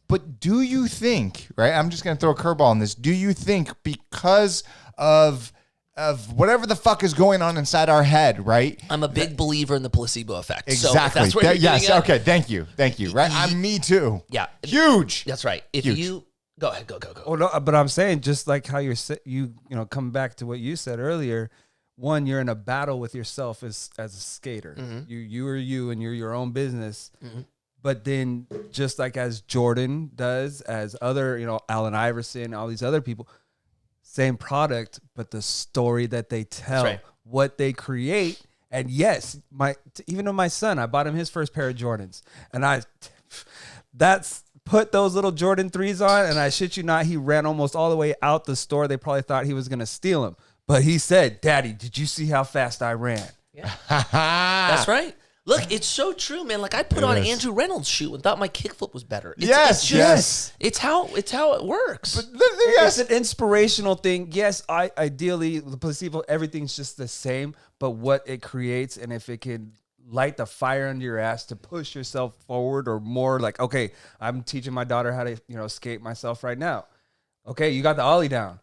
But do you think, right? I'm just going to throw a curveball on this. Do you think because of whatever the fuck is going on inside our head, right? I'm a big believer in the placebo effect. Exactly. So if that's what you're yes. getting at, Okay. Thank you. Right. Me too. Yeah. Huge. That's right. If Huge. you go ahead, go. Oh no, but I'm saying just like how you come back to what you said earlier. One, you're in a battle with yourself as a skater. Mm-hmm. You are you, and you're your own business. Mm-hmm. But then, just like as Jordan does, as other, Allen Iverson, all these other people, same product, but the story that they tell, right. what they create. And yes, even to my son, I bought him his first pair of Jordans, and that's put those little Jordan 3s on, and I shit you not, he ran almost all the way out the store. They probably thought he was going to steal them. But he said, "Daddy, did you see how fast I ran?" Yeah. That's right. Look, it's so true, man. Like I put on Andrew Reynolds' shoe and thought my kickflip was better. Yes. It's how it works. But it's an inspirational thing. Yes, ideally the placebo, everything's just the same, but what it creates and if it can light the fire under your ass to push yourself forward or more like, okay, I'm teaching my daughter how to, skate myself right now. Okay, you got the ollie down.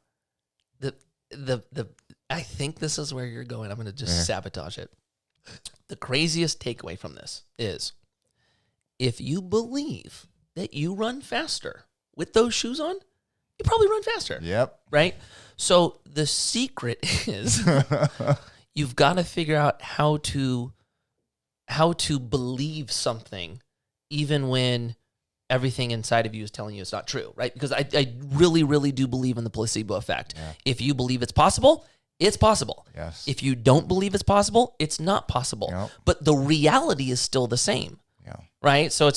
I think this is where you're going. I'm going to just sabotage it. The craziest takeaway from this is if you believe that you run faster with those shoes on, you probably run faster. Yep. Right? So the secret is you've got to figure out how to believe something even when everything inside of you is telling you it's not true, right? Because I really, really do believe in the placebo effect. Yeah. If you believe it's possible, it's possible. Yes. If you don't believe it's possible, it's not possible. Yep. But the reality is still the same. Yeah. Right? So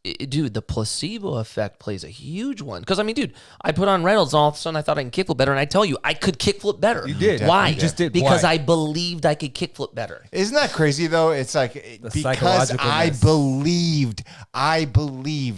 dude, the placebo effect plays a huge one. Because, dude, I put on Reynolds and all of a sudden I thought I can kickflip better, and I tell you, I could kickflip better. You did. Why? You just did. Because Why? I believed I could kickflip better. Isn't that crazy, though? It's like, because I believed,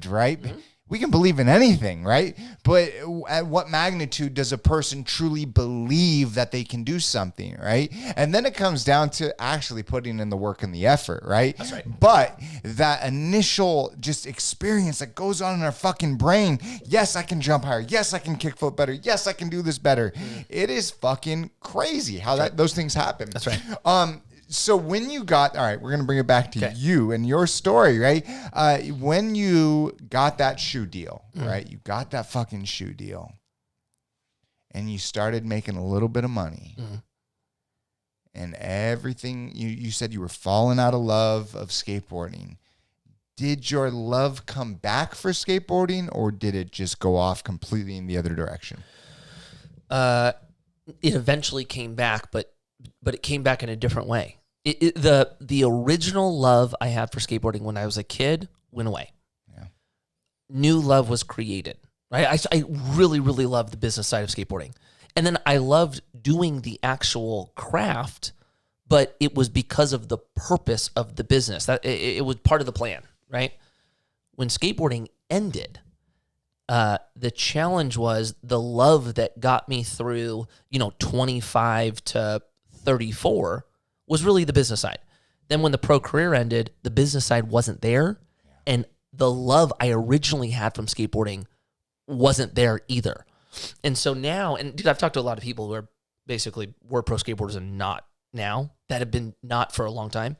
right? Mm-hmm. We can believe in anything, right? But at what magnitude does a person truly believe that they can do something, right? And then it comes down to actually putting in the work and the effort, right? That's right. But that initial just experience that goes on in our fucking brain, yes, I can jump higher. Yes, I can kickflip better. Yes, I can do this better. Mm-hmm. It is fucking crazy how those things happen. That's right. So when you got, all right, we're going to bring it back to you and your story, right? When you got that shoe deal, right? You got that fucking shoe deal and you started making a little bit of money and everything, you said you were falling out of love of skateboarding. Did your love come back for skateboarding or did it just go off completely in the other direction? It eventually came back, but it came back in a different way. The original love I had for skateboarding when I was a kid went away. Yeah. New love was created. Right? I really, really loved the business side of skateboarding. And then I loved doing the actual craft, but it was because of the purpose of the business. That it was part of the plan, right? When skateboarding ended, the challenge was the love that got me through, 25 to 34 was really the business side. Then when the pro career ended, the business side wasn't there. And the love I originally had from skateboarding wasn't there either. And so now, and dude, I've talked to a lot of people who were pro skateboarders and not now, that have been not for a long time.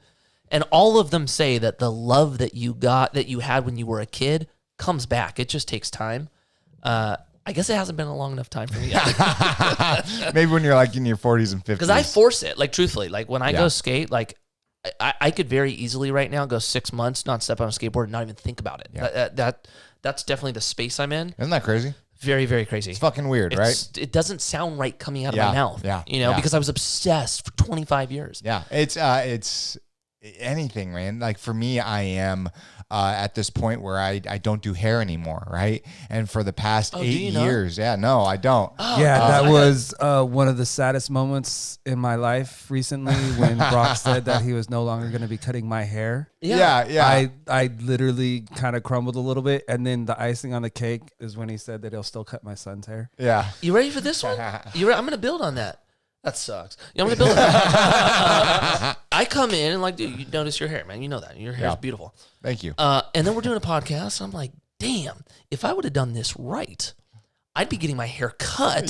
And all of them say that the love that you had when you were a kid comes back. It just takes time. I guess it hasn't been a long enough time for me yet. Maybe when you're like in your 40s and 50s. Because I force it, like truthfully. Like when I go skate, like I could very easily right now go 6 months, not step on a skateboard, and not even think about it. Yeah. That's definitely the space I'm in. Isn't that crazy? Very, very crazy. It's fucking weird, right? It doesn't sound right coming out of my mouth. Yeah. Because I was obsessed for 25 years. Yeah. It's anything, man. Like for me, I am at this point where I don't do hair anymore, right? And for the past 8 years, no, I don't. That was one of the saddest moments in my life recently when Brock said that he was no longer going to be cutting my hair. Yeah. I literally kind of crumbled a little bit, and then the icing on the cake is when he said that he'll still cut my son's hair. Yeah. You ready for this one? I'm going to build on that. That sucks. I'm going to build on that. I come in and like, dude, you notice your hair, man. You know that. Your hair is beautiful. Thank you. And then we're doing a podcast. I'm like, damn, if I would have done this right, I'd be getting my hair cut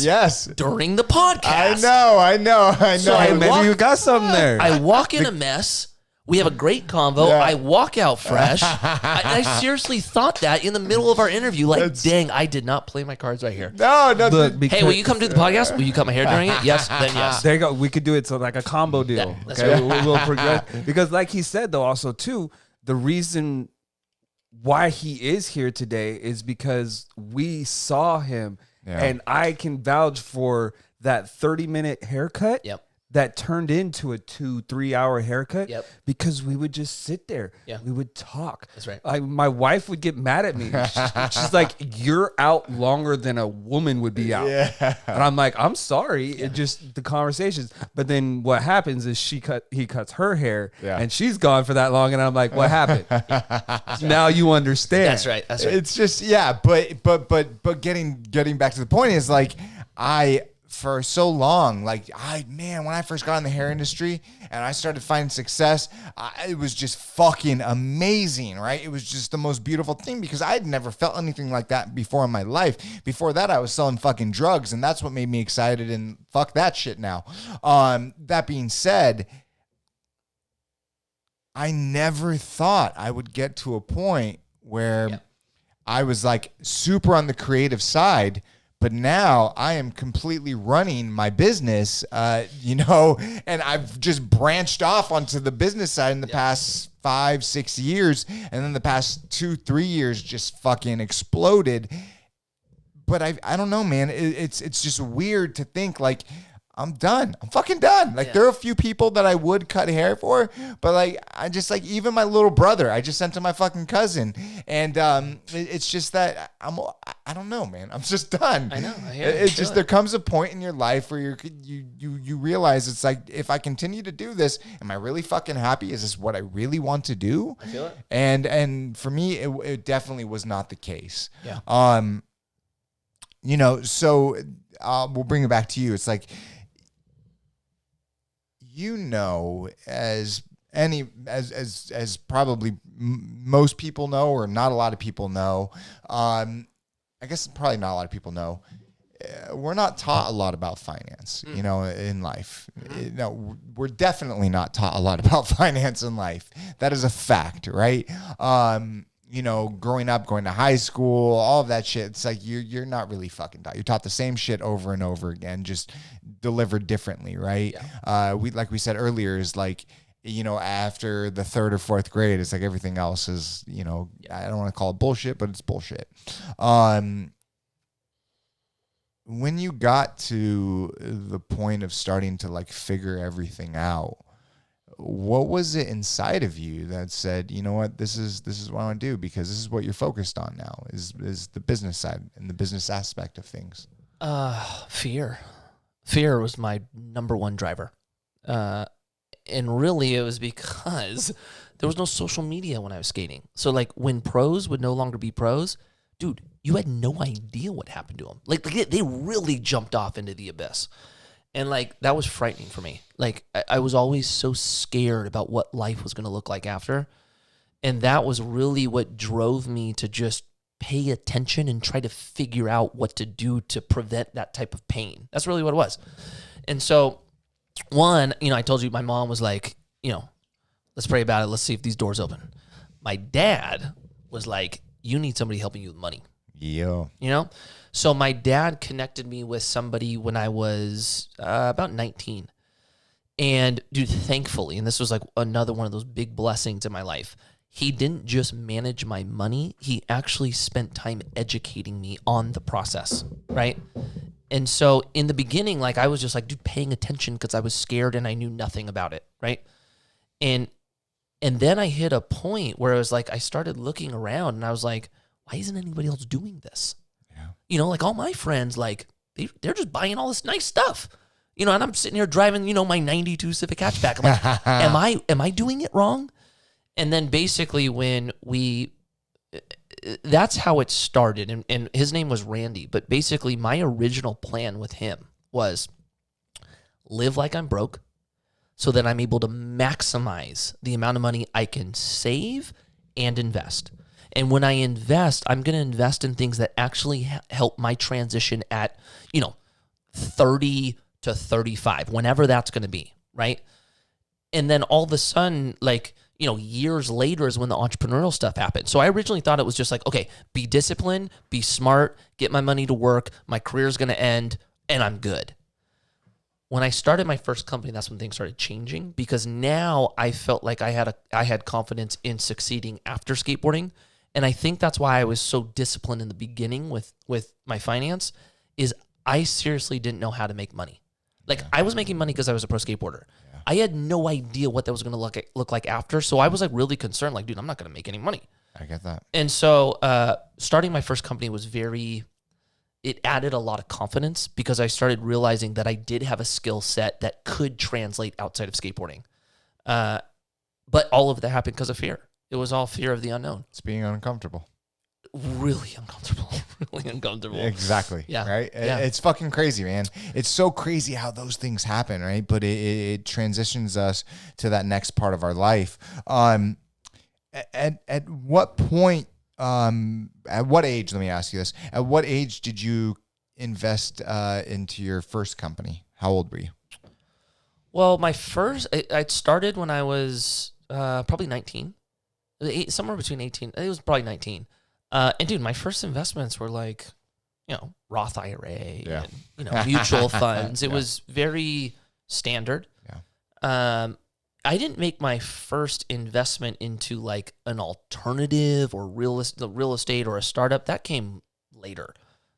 during the podcast. I know. So maybe you got something there. I walk in a mess. We have a great convo. Yeah. I walk out fresh. I seriously thought that in the middle of our interview. Like, dang, I did not play my cards right here. No. Look, Hey, will you come do the podcast? Will you cut my hair during it? Yes, then yes. There you go. We could do it so like a combo deal. That's Okay, right. we'll progress because, like he said, though, also too, the reason why he is here today is because we saw him, and I can vouch for that 30-minute haircut. Yep. That turned into a 2-3 hour haircut because we would just sit there. Yeah. We would talk. That's right. My wife would get mad at me. She's like, you're out longer than a woman would be out. Yeah. And I'm like, I'm sorry. It just the conversations. But then what happens is he cuts her hair and she's gone for that long. And I'm like, what happened? Now you understand. That's right. That's right. It's just, but getting back to the point is like, for so long, like when I first got in the hair industry and I started finding success, it was just fucking amazing, right? It was just the most beautiful thing because I had never felt anything like that before in my life. Before that, I was selling fucking drugs, and that's what made me excited, and fuck that shit now. That being said, I never thought I would get to a point where I was like super on the creative side. But now I am completely running my business, and I've just branched off onto the business side in the past 5-6 years. And then the past 2-3 years just fucking exploded. But I don't know, man. It's just weird to think like, I'm done. I'm fucking done. Like there are a few people that I would cut hair for, but like I just like even my little brother, I just sent to my fucking cousin, and it's just that I don't know, man. I'm just done. I know. It's just there comes a point in your life where you realize it's like if I continue to do this, am I really fucking happy? Is this what I really want to do? I feel it. And for me, it definitely was not the case. Yeah. So we'll bring it back to you. It's like. As probably most people know, or not a lot of people know, I guess probably not a lot of people know, we're not taught a lot about finance, in life. No, we're definitely not taught a lot about finance in life. That is a fact, right? Growing up, going to high school, all of that shit, it's like you're not really fucking taught. You're taught the same shit over and over again, just delivered differently, right? Yeah. Like we said earlier, is like, after the 3rd or 4th grade, it's like everything else is, I don't want to call it bullshit, but it's bullshit. When you got to the point of starting to like figure everything out, what was it inside of you that said, you know what, this is what I want to do, because this is what you're focused on now, is the business side and the business aspect of things? Fear. Fear was my number one driver. And really it was because there was no social media when I was skating. So like when pros would no longer be pros, dude, you had no idea what happened to them. Like they really jumped off into the abyss. And like, that was frightening for me. Like I was always so scared about what life was going to look like after. And that was really what drove me to just pay attention and try to figure out what to do to prevent that type of pain. That's really what it was. And so one, I told you my mom was like, Let's pray about it. Let's see if these doors open. My dad was like, you need somebody helping you with money. Yeah. You know? So my dad connected me with somebody when I was about 19. And dude, thankfully, and this was like another one of those big blessings in my life, he didn't just manage my money. He actually spent time educating me on the process, right? And so in the beginning, like I was just like, dude, paying attention because I was scared and I knew nothing about it, right? And then I hit a point where I was like, I started looking around and I was like, why isn't anybody else doing this? Yeah. You know, like all my friends, like they're just buying all this nice stuff. You know, and I'm sitting here driving, you know, my 92 Civic hatchback. I'm like, am I doing it wrong? And then basically that's how it started. And his name was Randy. But basically my original plan with him was live like I'm broke so that I'm able to maximize the amount of money I can save and invest. And when I invest, I'm going to invest in things that actually help my transition at, 30 to 35, whenever that's going to be, right? And then all of a sudden, like, years later is when the entrepreneurial stuff happened. So I originally thought it was just like, okay, be disciplined, be smart, get my money to work, my career's going to end, and I'm good. When I started my first company, that's when things started changing, because now I felt like I had confidence in succeeding after skateboarding. And I think that's why I was so disciplined in the beginning with my finance, is I seriously didn't know how to make money. Like, I was making money because I was a pro skateboarder. Yeah. I had no idea what that was going to look like after. So I was like really concerned, like, dude, I'm not going to make any money. I get that. And so starting my first company was it added a lot of confidence, because I started realizing that I did have a skill set that could translate outside of skateboarding. But all of that happened because of fear. It was all fear of the unknown. It's being uncomfortable. Really uncomfortable. Really uncomfortable. Exactly. Yeah. Right? Yeah. It's fucking crazy, man. It's so crazy how those things happen, right? But it transitions us to that next part of our life. At what point, at what age, let me ask you this, at what age did you invest into your first company? How old were you? Well, I started when I was probably 19. Somewhere between 18. It was probably 19. And dude, my first investments were like, Roth IRA and, mutual funds. It was very standard. Yeah. I didn't make my first investment into like an alternative or real estate or a startup. That came later.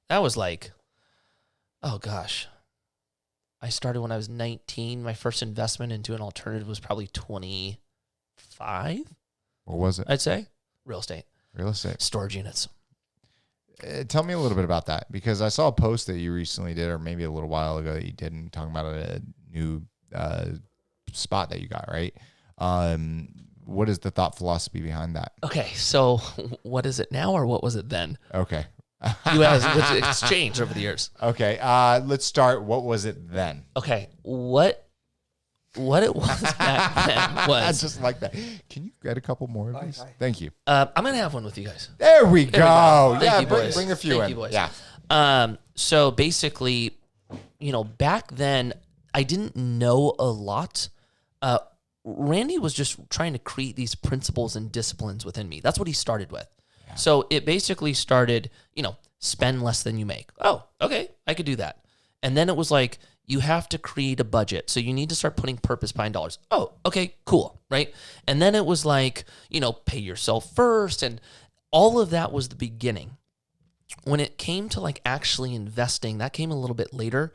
That was like, oh gosh. I started when I was 19. My first investment into an alternative was probably 25. What was it? I'd say real estate. Real estate. Storage units. Tell me a little bit about that, because I saw a post that you recently did, or maybe a little while ago, that you did, talking about a new spot that you got, right? What is the thought philosophy behind that? Okay, so what is it now, or what was it then? Okay. It's changed over the years. Okay, let's start. What was it then? Okay, what it was back then was... I just like that. Can you get a couple more of these? Thank you. I'm going to have one with you guys. There we go. Thank you, bring, boys. bring a few Thank in. you, boys. Yeah. So basically, back then, I didn't know a lot. Randy was just trying to create these principles and disciplines within me. That's what he started with. Yeah. So it basically started, spend less than you make. Oh, okay, I could do that. And then it was like, you have to create a budget. So you need to start putting purpose behind dollars. Oh, okay, cool, right? And then it was like, pay yourself first. And all of that was the beginning. When it came to like actually investing, that came a little bit later.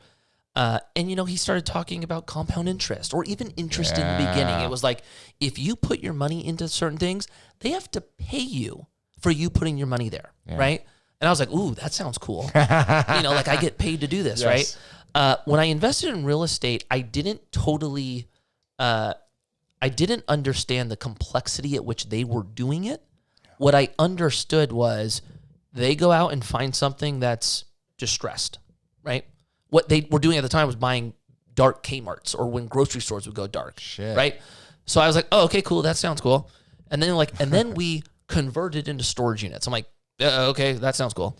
And he started talking about compound interest, or even interest in the beginning. It was like, if you put your money into certain things, they have to pay you for you putting your money there, right? And I was like, ooh, that sounds cool. Like I get paid to do this, right? When I invested in real estate, I didn't understand the complexity at which they were doing it. What I understood was they go out and find something that's distressed, right? What they were doing at the time was buying dark Kmarts, or when grocery stores would go dark, right? So I was like, oh, okay, cool. That sounds cool. And then we converted into storage units. I'm like, okay, that sounds cool.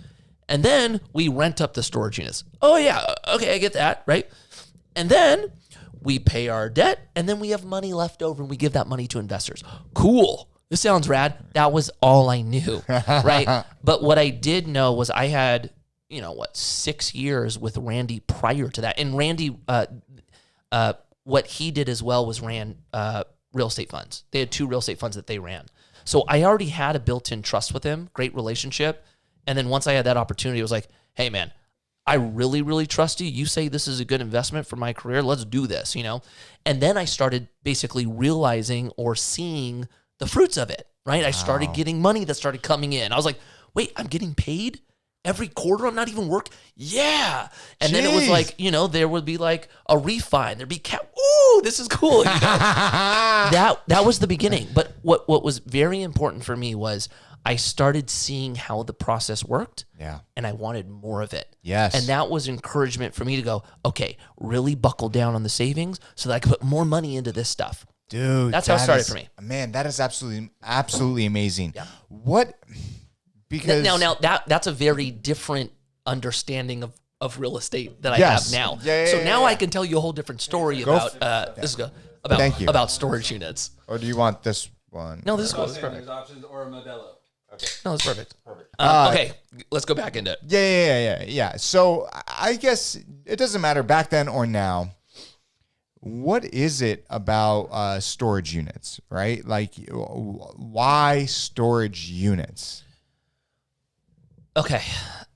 And then we rent up the storage units. Oh yeah, okay, I get that, right? And then we pay our debt, and then we have money left over, and we give that money to investors. Cool. This sounds rad. That was all I knew, right? But what I did know was I had, 6 years with Randy prior to that. And Randy, what he did as well was ran real estate funds. They had 2 real estate funds that they ran. So I already had a built-in trust with him, great relationship. And then once I had that opportunity, I was like, hey, man, I really, really trust you. You say this is a good investment for my career. Let's do this, And then I started basically realizing or seeing the fruits of it, right? I started getting money that started coming in. I was like, wait, I'm getting paid every quarter? I'm not even working? Yeah. And then it was like, there would be like a refi. There'd be ooh, this is cool. That was the beginning. But what was very important for me was I started seeing how the process worked. Yeah. And I wanted more of it. Yes. And that was encouragement for me to go, okay, really buckle down on the savings so that I could put more money into this stuff. Dude, that's how it started for me. Man, that is absolutely amazing. Yeah. What? Because now that's a very different understanding of real estate that I have now. So now I can tell you a whole different story about storage units. Or do you want this one? No, this is cool. This is perfect. There's options or a Modelo. Okay. No, it's perfect. Okay, let's go back into it. Yeah. So I guess it doesn't matter back then or now. What is it about storage units, right? Like, why storage units? Okay.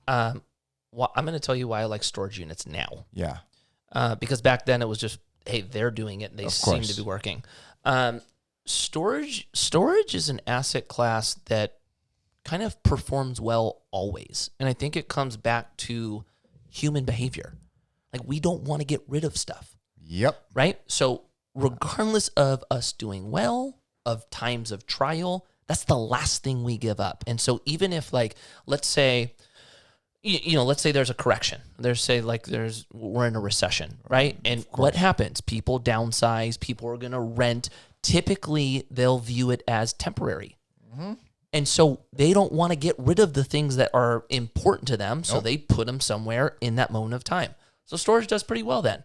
Well, I'm going to tell you why I like storage units now. Yeah. Because back then it was just, hey, they're doing it and they seem to be working. Storage is an asset class that kind of performs well always. And I think it comes back to human behavior. Like, we don't want to get rid of stuff. Yep. Right? So regardless of us doing well, of times of trial, that's the last thing we give up. And so even if, like, let's say, let's say there's a correction. We're in a recession, right? And what happens? People downsize. People are going to rent. Typically, they'll view it as temporary. Mm-hmm. And so they don't want to get rid of the things that are important to them. So they put them somewhere in that moment of time. So storage does pretty well then.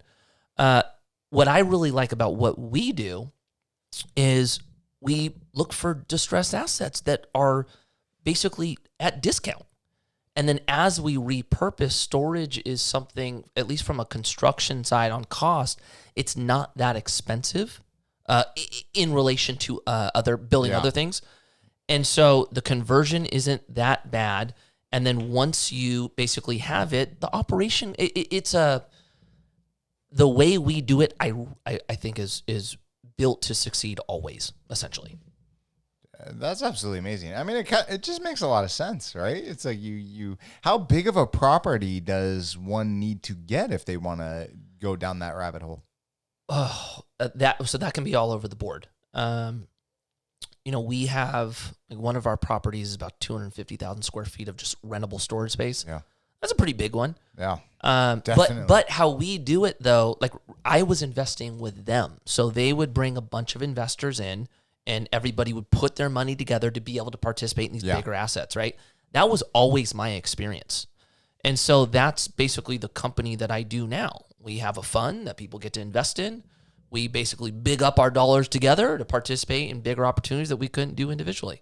What I really like about what we do is we look for distressed assets that are basically at discount. And then as we repurpose, storage is something, at least from a construction side on cost, it's not that expensive in relation to other things. And so the conversion isn't that bad. And then once you basically have it, the operation, the way we do it, I think is built to succeed always, essentially. That's absolutely amazing. I mean, it just makes a lot of sense, right? It's like how big of a property does one need to get if they want to go down that rabbit hole? Oh, that can be all over the board. We have, like, one of our properties is about 250,000 square feet of just rentable storage space. Yeah. That's a pretty big one. Yeah. Definitely. But how we do it, though, like, I was investing with them. So they would bring a bunch of investors in, and everybody would put their money together to be able to participate in these bigger assets, right? That was always my experience. And so that's basically the company that I do now. We have a fund that people get to invest in. We basically big up our dollars together to participate in bigger opportunities that we couldn't do individually.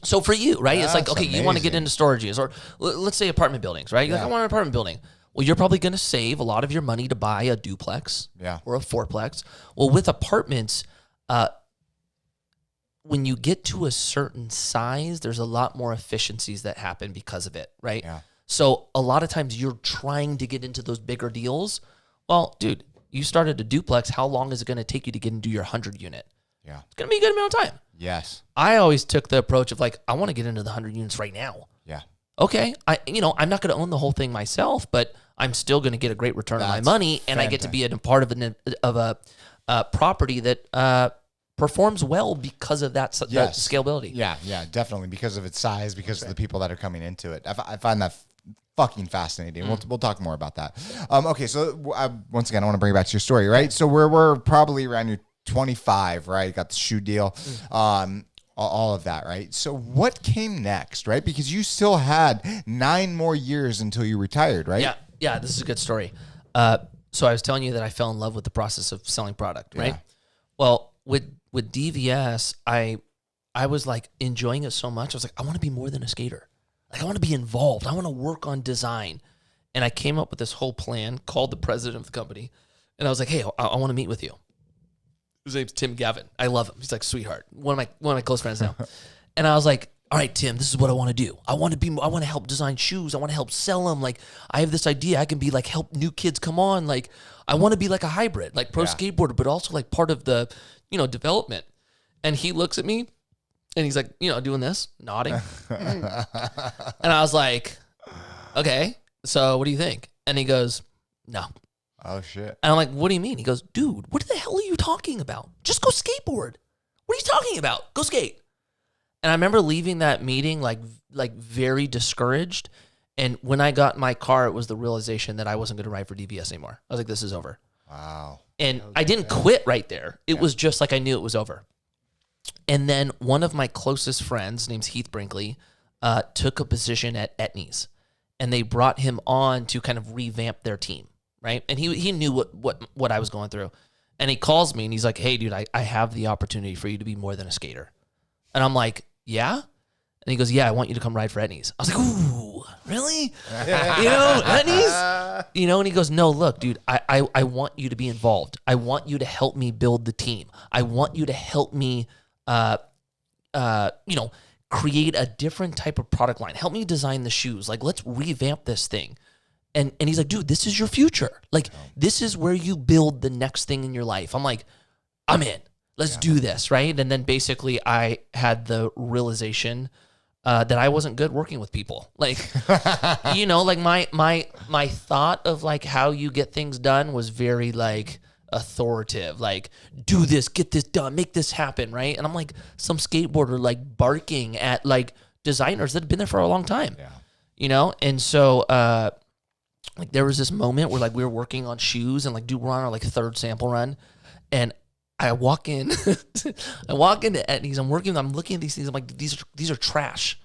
So for you, right, it's like, okay, you want to get into storages, or let's say apartment buildings, right? You're like, I want an apartment building. Well, you're probably going to save a lot of your money to buy a duplex or a fourplex. Well, with apartments, when you get to a certain size, there's a lot more efficiencies that happen because of it, right? Yeah. So a lot of times you're trying to get into those bigger deals. Well, dude, you started a duplex. How long is it going to take you to get into your 100 unit? Yeah. It's going to be a good amount of time. Yes. I always took the approach of, like, I want to get into the 100 units right now. Yeah. Okay. I'm not going to own the whole thing myself, but I'm still going to get a great return on my money, and I get to be a part of a property that performs well because of that scalability. Yeah, definitely, because of its size, because of the people that are coming into it. I find that fucking fascinating. We'll talk more about that. Okay, so once again, I want to bring it back to your story, right? So we're probably around your 25, right? Got the shoe deal, all of that, right? So what came next, right? Because you still had 9 more years until you retired, right? Yeah, this is a good story. So I was telling you that I fell in love with the process of selling product, right? Yeah. Well, with DVS, I was like enjoying it so much. I was like, I want to be more than a skater. Like I want to be involved. I want to work on design. And I came up with this whole plan, called the president of the company. And I was like, hey, I want to meet with you. His name's Tim Gavin. I love him. He's like sweetheart. One of my close friends now. And I was like, all right, Tim, this is what I want to do. I want to help design shoes. I want to help sell them. Like I have this idea. I can be like, help new kids come on. Like I want to be like a hybrid, like pro skateboarder, but also like part of the, development. And he looks at me and he's like, doing this, nodding. And I was like, okay, so what do you think? And he goes, no. Oh, shit. And I'm like, what do you mean? He goes, dude, what the hell are you talking about? Just go skateboard. What are you talking about? Go skate. And I remember leaving that meeting like very discouraged. And when I got in my car, it was the realization that I wasn't going to ride for DVS anymore. I was like, this is over. Wow. And I didn't quit right there. It was just like I knew it was over. And then one of my closest friends, named Heath Brinkley, took a position at Etnies. And they brought him on to kind of revamp their team, right? And he knew what I was going through. And he calls me and he's like, hey, dude, I have the opportunity for you to be more than a skater. And I'm like, yeah? And he goes, yeah, I want you to come ride for Etnies. I was like, ooh, really? Etnies? And he goes, no, look, dude, I want you to be involved. I want you to help me build the team. I want you to help me, create a different type of product line. Help me design the shoes. Like, let's revamp this thing. And he's like, dude, this is your future. Like, this is where you build the next thing in your life. I'm like, I'm in. Let's do this, right? And then basically I had the realization that I wasn't good working with people. Like, like my thought of like how you get things done was very like authoritative. Like, do this, get this done, make this happen, right? And I'm like some skateboarder like barking at like designers that have been there for a long time. Yeah. And so like there was this moment where like we were working on shoes and like dude, we're on our like third sample run, and I walk in, into Etnies. I'm looking at these things. I'm like, these are trash.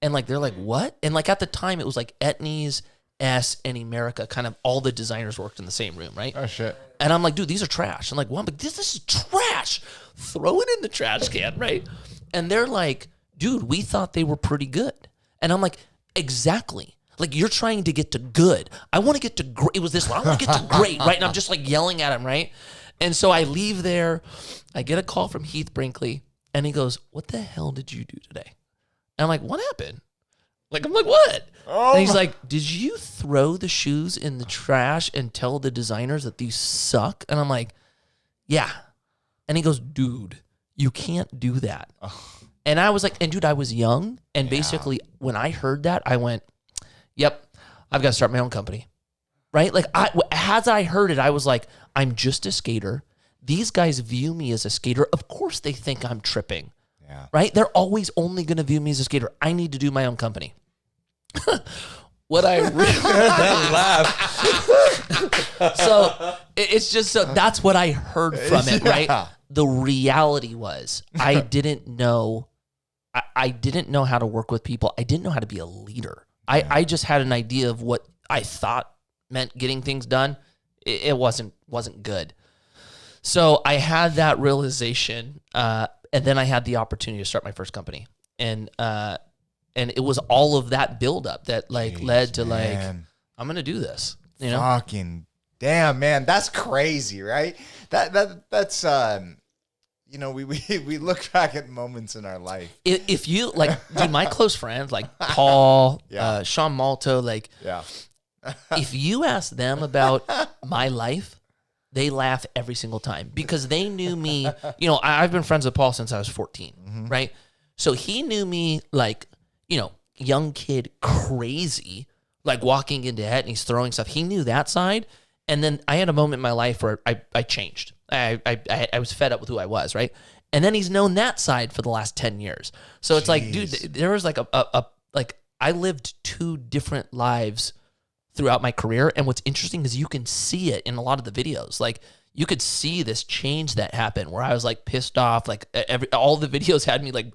And like, they're like, what? And like at the time it was like Etnies, S, and America, kind of all the designers worked in the same room, right? Oh, shit. And I'm like, dude, these are trash. I'm like, well, but this is trash. Throw it in the trash can, right? And they're like, dude, we thought they were pretty good. And I'm like, exactly. Like, you're trying to get to good. I want to get to great. It was this one. I want to get to great, right? And I'm just like yelling at him, right? And so I leave there. I get a call from Heath Brinkley, and he goes, what the hell did you do today? And I'm like, what happened? Like, I'm like, what? And he's like, did you throw the shoes in the trash and tell the designers that these suck? And I'm like, yeah. And he goes, dude, you can't do that. And I was like, and dude, I was young. And basically, when I heard that, I went, yep, I've got to start my own company. Right? Like, as I heard it, I was like, I'm just a skater. These guys view me as a skater. Of course they think I'm tripping. Yeah. Right? They're always only going to view me as a skater. I need to do my own company. What I really laugh. So it's just that's what I heard from it, right? The reality was I didn't know how to work with people. I didn't know how to be a leader. I just had an idea of what I thought meant getting things done. It wasn't good. So I had that realization, and then I had the opportunity to start my first company, and it was all of that buildup that like led to like, I'm gonna do this. Fucking damn, man, that's crazy, right? That's we look back at moments in our life. If you like, dude, my close friends like Paul, Sean Malto, like, if you ask them about my life, they laugh every single time because they knew me. I've been friends with Paul since I was 14, right? So he knew me like, young kid, crazy, like walking into Etnies, throwing stuff. He knew that side. And then I had a moment in my life where I changed. I was fed up with who I was, right? And then he's known that side for the last 10 years. So it's like, dude, there was like I lived two different lives throughout my career. And what's interesting is you can see it in a lot of the videos. Like, you could see this change that happened where I was like pissed off. Like all the videos had me like,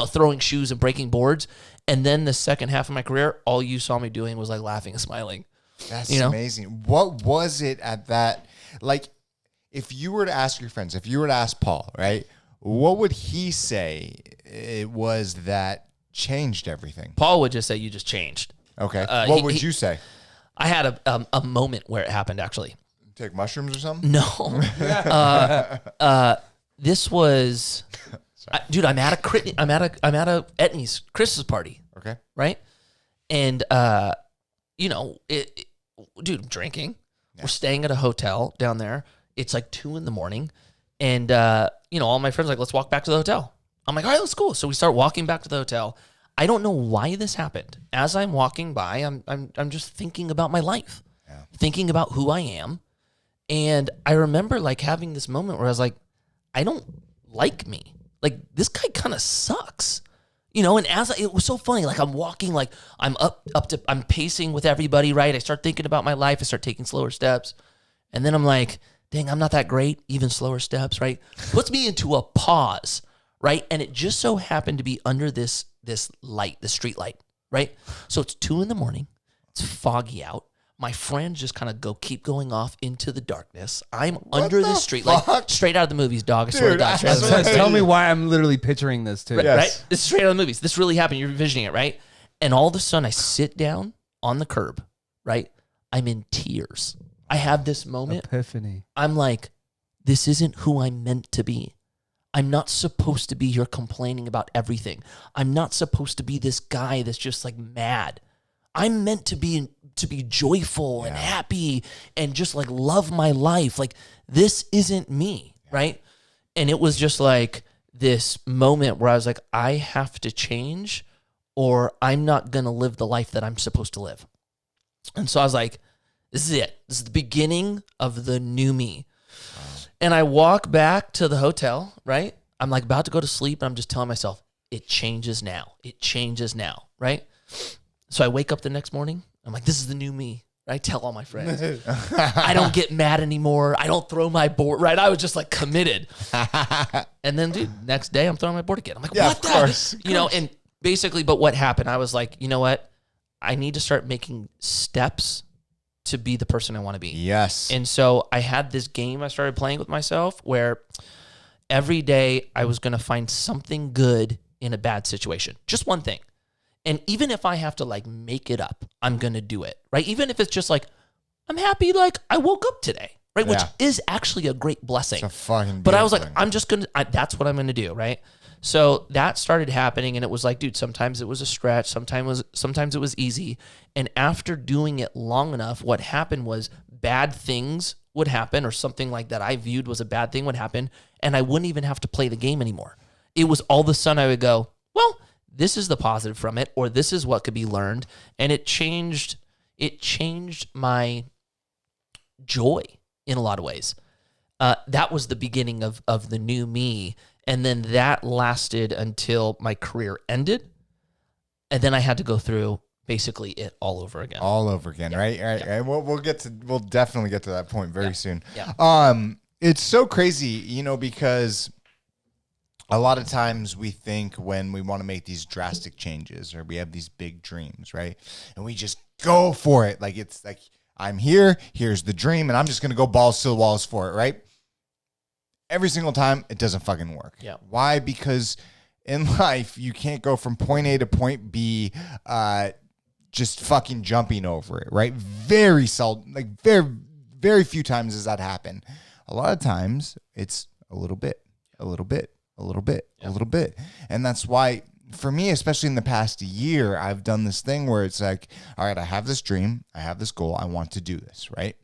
throwing shoes and breaking boards. And then the second half of my career, all you saw me doing was like laughing and smiling. That's you know? amazing. What was it at that, like, if you were to ask your friends, if you were to ask Paul, right, what would he say it was that changed everything? Paul would just say, you just changed. Okay. What would you say? I had a moment where it happened, actually. Take mushrooms or something? No. This was, dude, I'm at a Etnies Christmas party. Okay. Right. And, you know, dude, I'm drinking. Yeah. We're staying at a hotel down there. It's like 2 a.m. And, you know, all my friends are like, let's walk back to the hotel. I'm like, all right, let's go. So we start walking back to the hotel. I don't know why this happened. As I'm walking by, I'm just thinking about my life, thinking about who I am. And I remember like having this moment where I was like, I don't like me. Like, this guy kind of sucks, you know? And it was so funny. Like, I'm walking, like I'm I'm pacing with everybody, right? I start thinking about my life. I start taking slower steps. And then I'm like, dang, I'm not that great. Even slower steps, right? Puts me into a pause, right? And it just so happened to be under this light, the street light, right? So it's 2 a.m. It's foggy out. My friends just kind of keep going off into the darkness. I'm under the street light, straight out of the movies, dog. I swear to God. Tell me why I'm literally picturing this too. Right, right? It's straight out of the movies. This really happened. You're envisioning it, right? And all of a sudden, I sit down on the curb, right? I'm in tears. I have this moment. Epiphany. I'm like, this isn't who I'm meant to be. I'm not supposed to be here complaining about everything. I'm not supposed to be this guy that's just like mad. I'm meant to be joyful and happy and just like love my life. Like, this isn't me, right? And it was just like this moment where I was like, I have to change or I'm not going to live the life that I'm supposed to live. And so I was like, this is it. This is the beginning of the new me. Wow. And I walk back to the hotel, right? I'm like about to go to sleep, and I'm just telling myself, it changes now. It changes now, right? So I wake up the next morning. I'm like, this is the new me. I tell all my friends. I don't get mad anymore. I don't throw my board, right? I was just like committed. And then, dude, next day I'm throwing my board again. I'm like, what the? Course. You know, and basically, but what happened? I was like, you know what? I need to start making steps to be the person I want to be. Yes. And so I had this game I started playing with myself where every day I was going to find something good in a bad situation. Just one thing. And even if I have to like make it up, I'm going to do it, right? Even if it's just like, I'm happy like I woke up today, right? Which is actually a great blessing. It's a fucking but I was like, thing. I'm just going to, that's what I'm going to do, right? So that started happening, and it was like, dude, sometimes it was a stretch, sometimes it was easy. And after doing it long enough, what happened was bad things would happen, or something like that I viewed was a bad thing would happen, and I wouldn't even have to play the game anymore. It was all of a sudden I would go, well, this is the positive from it, or this is what could be learned. And it changed my joy in a lot of ways. That was the beginning of the new me. And then that lasted until my career ended. And then I had to go through basically it all over again. All over again, right? Right. Yeah. We'll definitely get to that point very soon. Yeah. It's so crazy, you know, because a lot of times we think when we want to make these drastic changes or we have these big dreams, right? And we just go for it. Like, it's like, I'm here's the dream, and I'm just going to go balls to the walls for it, right? Every single time, it doesn't fucking work. Yeah. Why? Because in life, you can't go from point A to point B just fucking jumping over it, right? Very seldom, like very, very few times does that happen. A lot of times, it's a little bit, a little bit, a little bit, a little bit. And that's why, for me, especially in the past year, I've done this thing where it's like, all right, I have this dream, I have this goal, I want to do this, right?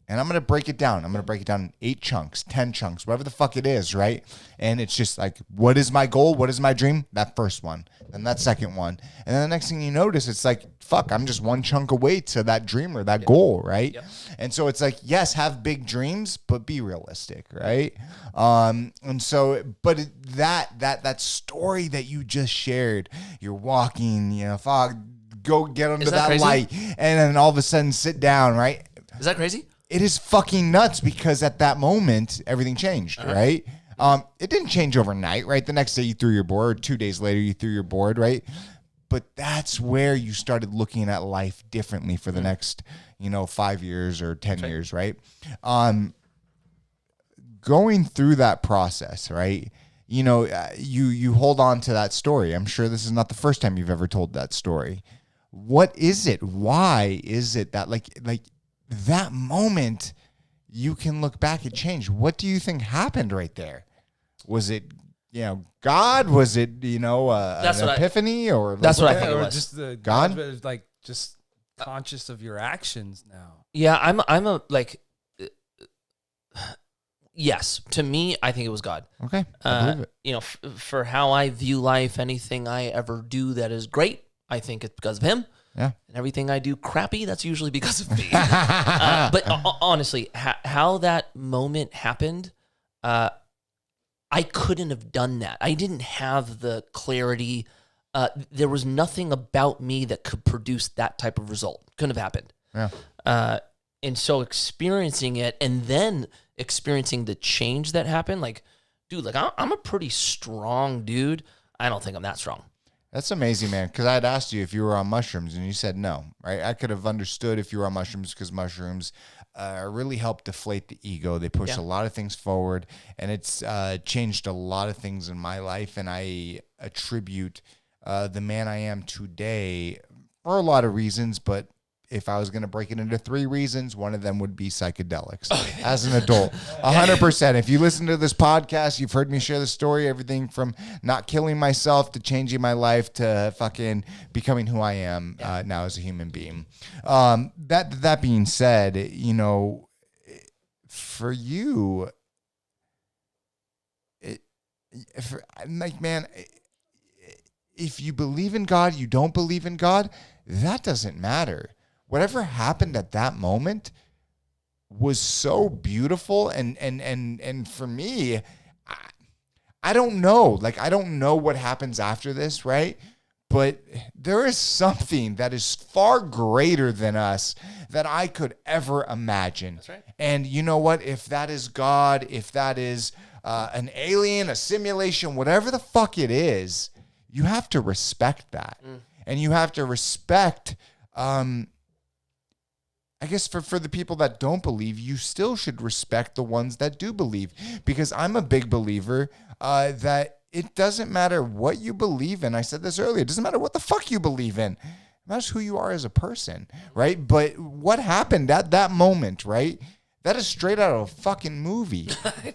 And I'm going to break it down. I'm going to break it down in 8 chunks, 10 chunks, whatever the fuck it is, right? And it's just like, what is my goal? What is my dream? That first one. Then that second one. And then the next thing you notice, it's like, fuck, I'm just one chunk away to that dream or that goal, right? Yep. And so it's like, yes, have big dreams, but be realistic, right? And so, but that story that you just shared, you're walking, you know, fuck, go get under that crazy? light, and then all of a sudden sit down, right? Is that crazy? It is fucking nuts, because at that moment, everything changed, right? It didn't change overnight, right? The next day you threw your board, or 2 days later you threw your board, right? But that's where you started looking at life differently for the next, 5 years or 10 years, right? Going through that process, right? You hold on to that story. I'm sure this is not the first time you've ever told that story. What is it? Why is it that like that moment you can look back and change? What do you think happened right there? Was it, God? Was it, an epiphany? That's what I think it was. Just the God? Like just conscious of your actions now. Yeah, I'm a yes, to me, I think it was God. Okay, I believe it. For how I view life, anything I ever do that is great, I think it's because of him. Yeah. And everything I do crappy, that's usually because of me. But honestly, how that moment happened, I couldn't have done that. I didn't have the clarity. There was nothing about me that could produce that type of result. Couldn't have happened. Yeah. And so experiencing it and then experiencing the change that happened, like, dude, like I'm a pretty strong dude. I don't think I'm that strong. That's amazing, man, because I had asked you if you were on mushrooms, and you said no, right? I could have understood if you were on mushrooms because mushrooms really help deflate the ego. They push a lot of things forward, and it's changed a lot of things in my life, and I attribute the man I am today for a lot of reasons, but if I was going to break it into 3 reasons, one of them would be psychedelics. As an adult, 100%. If you listen to this podcast, you've heard me share the story, everything from not killing myself to changing my life to fucking becoming who I am now as a human being. That being said, for you, man, if you believe in God, you don't believe in God, that doesn't matter. Whatever happened at that moment was so beautiful, and for me, I don't know. Like, I don't know what happens after this, right? But there is something that is far greater than us that I could ever imagine. That's right. And you know what? If that is God, if that is an alien, a simulation, whatever the fuck it is, you have to respect that. And you have to respect... I guess for the people that don't believe, you still should respect the ones that do believe, because I'm a big believer that it doesn't matter what you believe in. I said this earlier. It doesn't matter what the fuck you believe in. It matters who you are as a person, right? But what happened at that moment, right? That is straight out of a fucking movie.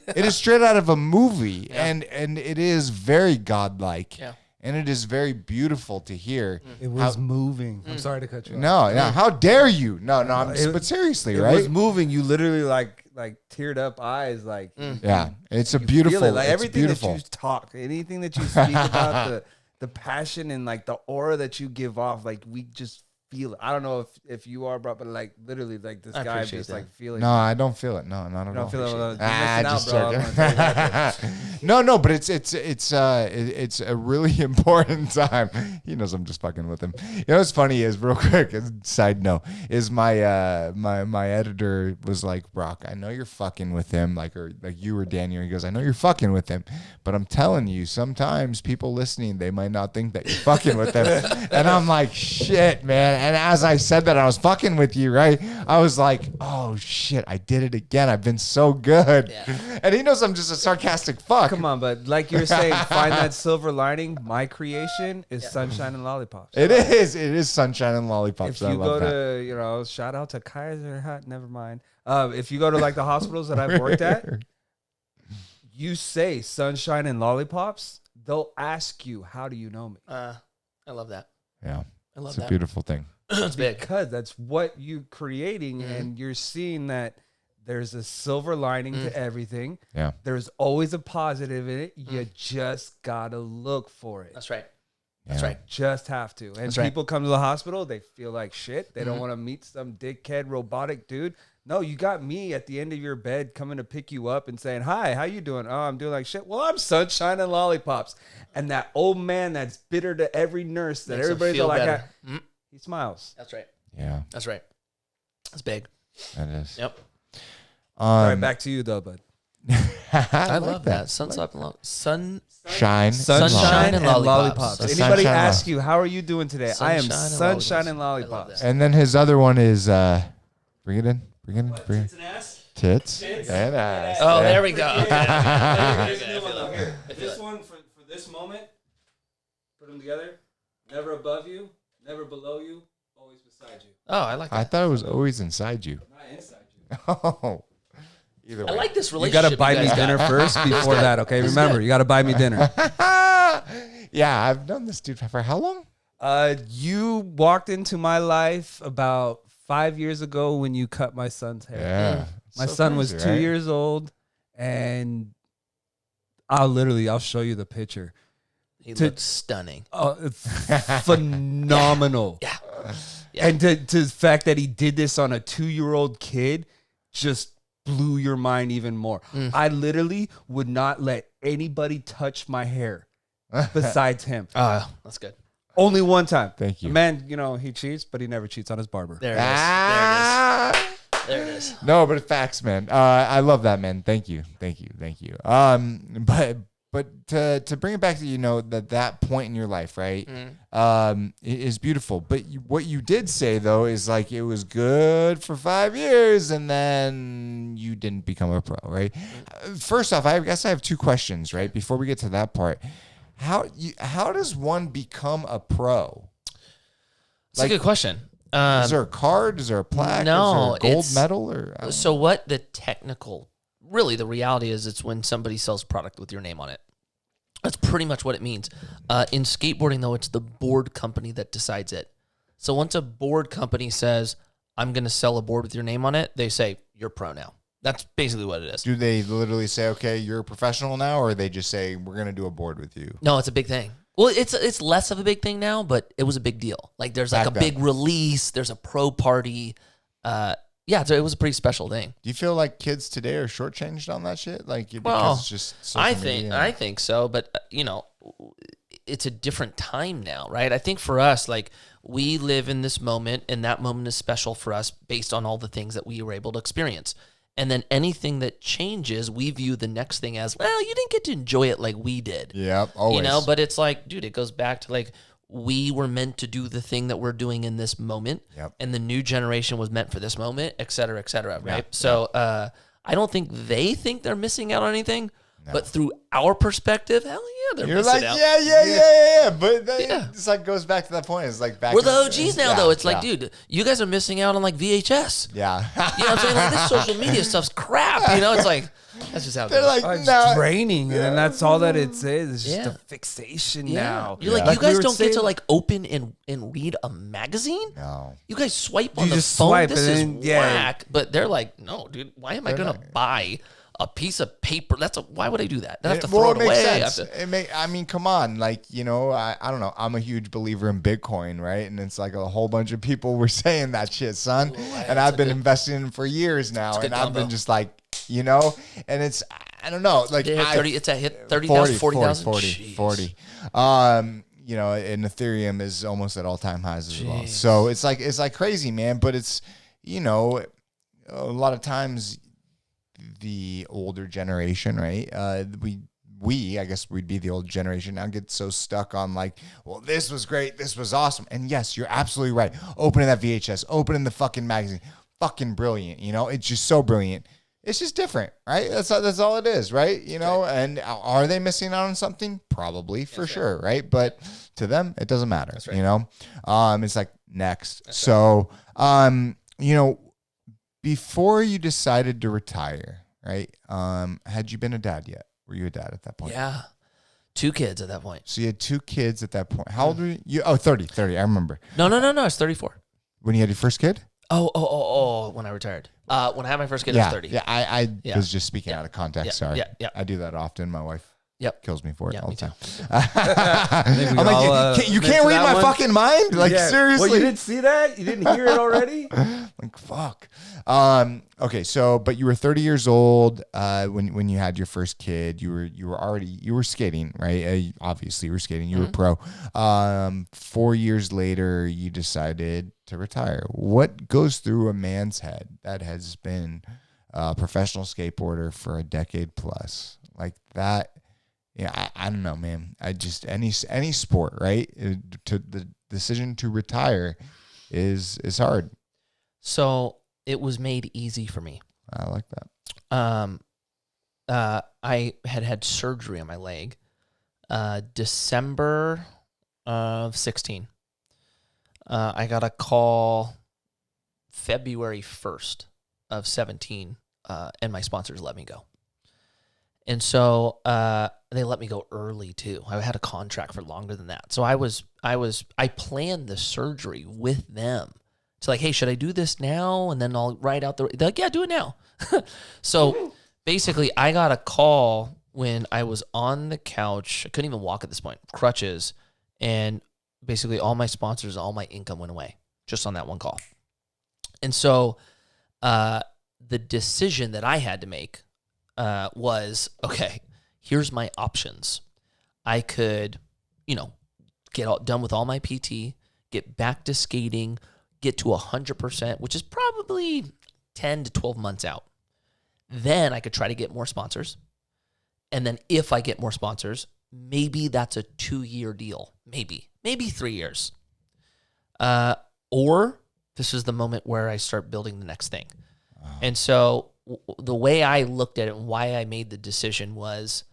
It is straight out of a movie, and it is very godlike. Yeah. And it is very beautiful to hear. It was moving. I'm sorry to cut you off. No, how dare you? No, but seriously, right? It was moving. You literally like teared up eyes. Like, yeah, it's a beautiful. It. Like everything beautiful. that you talk, anything that you speak about, the passion and like the aura that you give off, like we just feel it. I don't know if you are, bro, but like literally, like this guy just like feeling. No, I don't feel it. No, not at all. Don't feel it. Just joking. No, but it's a really important time. He knows I'm just fucking with him. You know what's funny is, real quick, side note, is my my editor was like, Brock, I know you're fucking with him, like you or Daniel. He goes, I know you're fucking with him, but I'm telling you, sometimes people listening, they might not think that you're fucking with them. And I'm like, shit, man. And as I said that, I was fucking with you, right? I was like, oh shit, I did it again. I've been so good. Yeah. And he knows I'm just a sarcastic fuck. Come on, but like you're saying, find that silver lining. My creation is sunshine and lollipops. It is sunshine and lollipops. If you go to, shout out to Kaiser Hut, never mind. If you go to like the hospitals that I've worked at, you say sunshine and lollipops, they'll ask you, how do you know me? I love that. Yeah. I love it's that. a beautiful thing. It's big. Because that's what you're creating, and you're seeing that there's a silver lining to everything. Yeah. There's always a positive in it. You just gotta look for it. That's right. Yeah. That's right. Just have to. And people come to the hospital, they feel like shit. They don't want to meet some dickhead robotic dude. No, you got me at the end of your bed coming to pick you up and saying, hi, how you doing? Oh, I'm doing like shit. Well, I'm sunshine and lollipops. And that old man that's bitter to every nurse that Makes everybody's like, he smiles. That's right. Yeah. That's right. That's big. That is. Yep. All right, back to you though, bud. I love that. Sunshine Sunshine. Sunshine and lollipops. Anybody Sunshine ask you, how are you doing today? I am Sunshine and sunshine and lollipops. lollipops. And then his other one is bring it in. Tits and ass? Tits and ass. Oh, there we go. This one for this moment, put them together. Never above you, never below you, always beside you. Oh, I like that. I thought it was always inside you. Not inside you. Oh. Either way. I like this You relationship. gotta buy me guys got. dinner first before that, okay? Remember, you gotta buy me dinner. Yeah, I've known this dude for how long? You walked into my life about 5 years ago when you cut my son's hair. Yeah. My So son was crazy, 2 right? years old, and I'll show you the picture. He looks stunning. Oh, it's phenomenal. Yeah. And to the fact that he did this on a 2-year-old kid just blew your mind even more. I literally would not let anybody touch my hair besides him. Oh, that's good. Only one time. Thank you. Man, he cheats, but he never cheats on his barber. There it is. Ah! There it is. No, but facts, man. I love that, man. Thank you. But to bring it back to that point in your life, right? Is beautiful. But what you did say though is like it was good for 5 years, and then you didn't become a pro, right? First off, I guess I have 2 questions, right? Before we get to that part, how does one become a pro? That's a good question. Is there a card? Is there a plaque? No, is there a gold it's- medal? Or I don't So what the technical, really the reality is, it's when somebody sells product with your name on it. That's pretty much what it means. In skateboarding, though, it's the board company that decides it. So once a board company says, I'm going to sell a board with your name on it, they say, you're pro now. That's basically what it is. Do they literally say, okay, you're a professional now, or they just say, we're going to do a board with you? No, it's a big thing. Well, it's less of a big thing now, but it was a big deal. Like there's like Back a then. big release. There's a pro party. Yeah, so it was a pretty special thing. Do you feel like kids today are shortchanged on that shit? Like, because Well, it's just social media? I think so, but it's a different time now, right? I think for us, like we live in this moment, and that moment is special for us based on all the things that we were able to experience. And then anything that changes, we view the next thing as, well, you didn't get to enjoy it like we did. Yep, always. But it's like, dude, it goes back to like, we were meant to do the thing that we're doing in this moment. Yep. And the new generation was meant for this moment, et cetera, right? Yeah, So I don't think they think they're missing out on anything, but through our perspective, hell yeah, they're You're missing like, out. yeah. But then Yeah. it's like goes back to that point. It's like back. We're the in- OGs now, yeah, though. It's like, yeah. dude, you guys are missing out on like VHS. Yeah. You know what I'm saying? Like this social media stuff's crap. It's like, that's just how it They're goes. like, It's no. draining, and that's all that it is. It's just Yeah. a fixation Yeah. now. You're like, Yeah. you guys we were don't get saying- to like open and read a magazine? No. You guys swipe on You the just phone. swipe This and is then- yeah. whack. But they're like, no, dude, why am I They're going to not- buy a piece of paper? Why would I do that? I have to Well, throw it it makes away. I have sense. to- I mean, come on. Like, I don't know. I'm a huge believer in Bitcoin, right? And it's like a whole bunch of people were saying that shit, son. And I've been investing in for years now. a good And I've been combo. just like, and it's, I don't know. Like, They hit I- 30, it's at hit 30,000, 40,000. 40. And Ethereum is almost at all-time highs as well. So it's like crazy, man. But it's, a lot of times the older generation, right? I guess we'd be the old generation now, get so stuck on like, well, this was great, this was awesome. And yes, you're absolutely right. Opening that VHS, opening the fucking magazine, fucking brilliant. It's just so brilliant. It's just different, right? That's all it is, right? And are they missing out on something? Probably, for sure, right? But to them, it doesn't matter, It's like next. So, before you decided to retire, right? Had you been a dad yet? Were you a dad at that point? Yeah. 2 kids at that point. So you had 2 kids at that point. How old were you? Oh, 30. I remember. No. It's 34. When you had your first kid? Oh, when I retired. When I had my first kid, I was 30. Yeah, I Yeah. was just speaking out of context. Yeah. Sorry. Yeah. I do that often. My wife Yep. kills me for it Yeah, all me the time. think we I'm all, like, you admit can't to read that my one. fucking mind? Like, Yeah. seriously? Well, you didn't see that? You didn't hear it already? Like, fuck. Okay, so but you were 30 years old when you had your first kid. You were skating, right? Obviously, you were skating. You were pro. 4 years later, you decided to retire. What goes through a man's head that has been a professional skateboarder for a decade plus? Like, that yeah, I don't know, man. I just any sport, right? To the decision to retire is hard. So it was made easy for me. I like that. I had surgery on my leg, December of 16. I got a call February 1st of 17, and my sponsors let me go. And so they let me go early too. I had a contract for longer than that. So I planned the surgery with them. It's like, hey, should I do this now? And then I'll write out they're like, yeah, do it now. So basically, I got a call when I was on the couch. I couldn't even walk at this point, crutches. And basically all my sponsors, all my income went away just on that one call. And so the decision that I had to make was, okay, here's my options. I could, get done with all my PT, get back to skating, get to 100%, which is probably 10 to 12 months out. Then I could try to get more sponsors. And then if I get more sponsors, maybe that's a 2-year deal. Maybe 3 years. Or this is the moment where I start building the next thing. And so the way I looked at it and why I made the decision was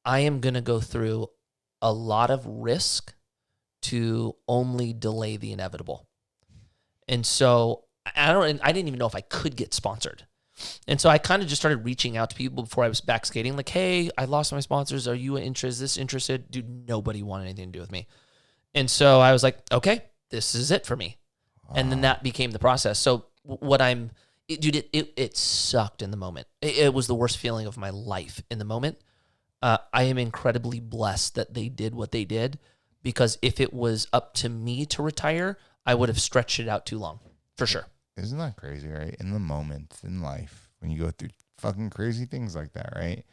I am going to go through a lot of risk to only delay the inevitable. And so I didn't even know if I could get sponsored. And so I kind of just started reaching out to people before I was back skating, like, hey, I lost my sponsors. Are you interested? Dude, nobody wanted anything to do with me. And so I was like, okay, this is it for me. And then that became the process. So it sucked in the moment. It was the worst feeling of my life in the moment. I am incredibly blessed that they did what they did, because if it was up to me to retire, I would have stretched it out too long, for sure. Isn't that crazy, right? In the moment in life, when you go through fucking crazy things like that, right?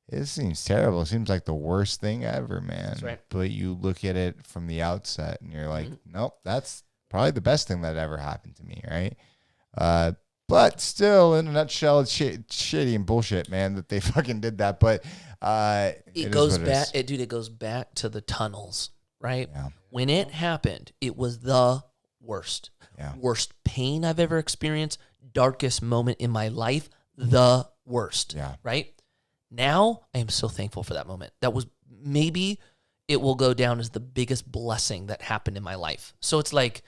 It seems terrible. It seems like the worst thing ever, man. That's right. But you look at it from the outset and you're like, nope, that's probably the best thing that ever happened to me, right? But still, in a nutshell, it's shitty and bullshit, man, that they fucking did that. But it goes back, it goes back to the tunnels, right? Yeah. When it happened, it was the worst. Yeah. Worst pain I've ever experienced, darkest moment in my life, the worst. Yeah. Right? Now, I am so thankful for that moment. That was, maybe it will go down as the biggest blessing that happened in my life. So it's like,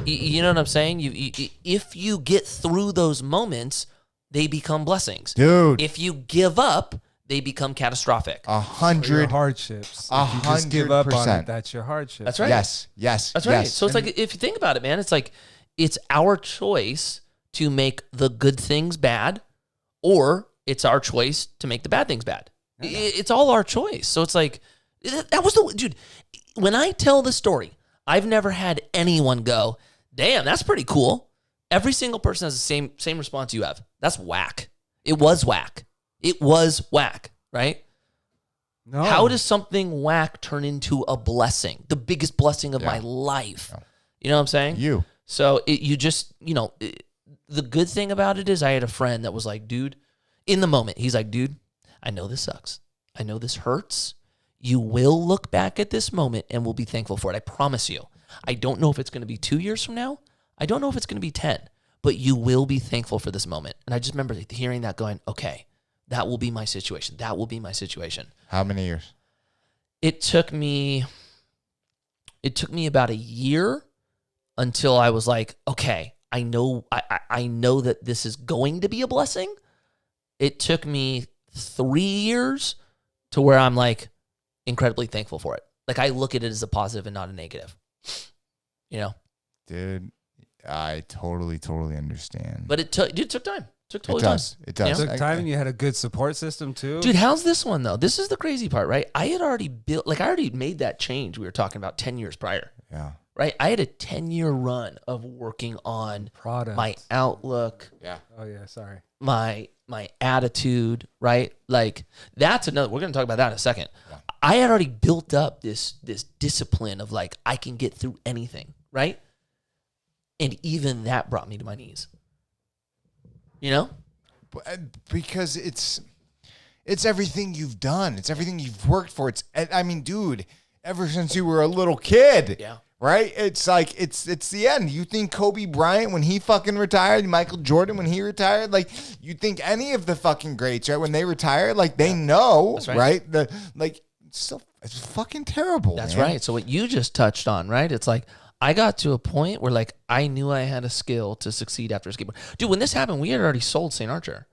you know what I'm saying? If you get through those moments, they become blessings. Dude. If you give up, they become catastrophic. 100 hardships. If you just give up on it, that's your hardship. That's right. Yes. That's right. So it's like, if you think about it, man, it's like, it's our choice to make the good things bad, or it's our choice to make the bad things bad. Yeah. It's all our choice. So it's like, that was dude, when I tell the story, I've never had anyone go, damn, that's pretty cool. Every single person has the same response you have. That's whack. It was whack. It was whack, right? No. How does something whack turn into a blessing? The biggest blessing of my life. Yeah. You know what I'm saying? You. So the good thing about it is I had a friend that was like, dude, in the moment, he's like, dude, I know this sucks. I know this hurts. You will look back at this moment and will be thankful for it. I promise you. I don't know if it's going to be 2 years from now. I don't know if it's going to be 10, but you will be thankful for this moment. And I just remember hearing that going, okay, that will be my situation. That will be my situation. How many years? It took me about a year until I was like, okay, I know that this is going to be a blessing. It took me 3 years to where I'm like incredibly thankful for it. Like, I look at it as a positive and not a negative. You know? Dude, I totally understand. But it took time. It took totally It does. time. It does. You It took time, and you had a good support system too. Dude, how's this one though? This is the crazy part, right? I had already I already made that change we were talking about 10 years prior. Yeah. Right? I had a 10-year run of working on Product. my outlook. Yeah. Oh yeah, sorry. My attitude, right? Like, that's another, we're going to talk about that in a second. Yeah. I had already built up this discipline of like, I can get through anything, right? And even that brought me to my knees. You know? Because It's everything you've done. It's everything you've worked for. I mean, dude, ever since you were a little kid. Yeah. Right? It's like, it's the end. You think Kobe Bryant when he fucking retired, Michael Jordan when he retired, like, you think any of the fucking greats, right? When they retire, like, they know, right? It's fucking terrible. That's man. right. So what you just touched on, right? It's like, I got to a point where, like, I knew I had a skill to succeed after skateboard. Dude, when this happened, we had already sold St. Archer.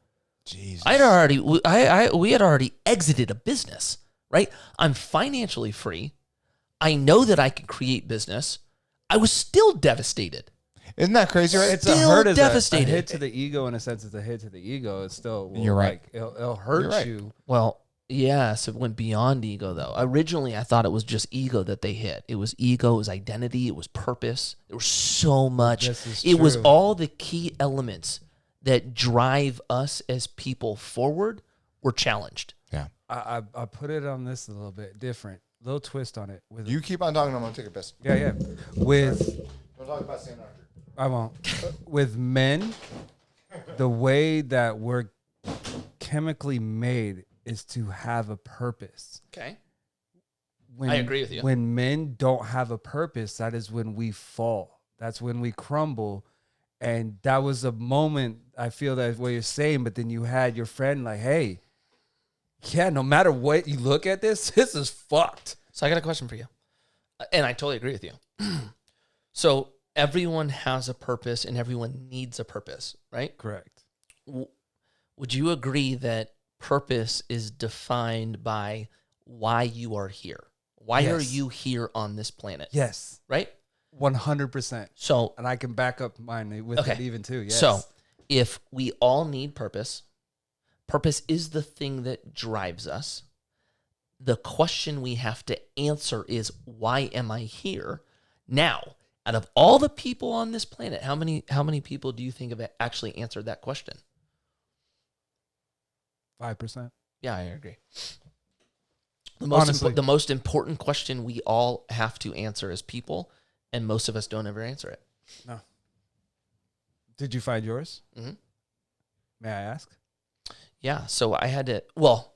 Jesus. We had already exited a business, right? I'm financially free. I know that I can create business. I was still devastated. Isn't that crazy, right? It's Still a hurt, devastated. a hit to the ego in a sense. It's a hit to the ego. It's still, You're right. Like, it'll hurt you. Well, yeah, so it went beyond ego, though. Originally, I thought it was just ego that they hit. It was ego, it was identity, it was purpose. There was so much. It was all the key elements that drive us as people forward were challenged. Yeah. I put it on this a little bit different. Little twist on it. With You keep on talking, I'm going to take a piss. Yeah. With Don't talk about St. Archer. I won't. With men, the way that we're chemically made is to have a purpose. Okay. When, I agree with you. When men don't have a purpose, that is when we fall. That's when we crumble. And that was a moment, I feel that what you're saying, but then you had your friend like, hey, yeah, no matter what you look at this is fucked. So I got a question for you. And I totally agree with you. So everyone has a purpose and everyone needs a purpose, right? Correct. Would you agree that purpose is defined by why you are here? Why are you here on this planet? Yes. Right? 100%. So, and I can back up mine with it even too. Yes. So if we all need purpose, purpose is the thing that drives us. The question we have to answer is, why am I here? Now, out of all the people on this planet, how many people do you think have actually answered that question? 5%. Yeah, I agree. Honestly. The most important question we all have to answer as people, and most of us don't ever answer it. No. Did you find yours? Mm-hmm. May I ask? Yeah, so I had to. Well,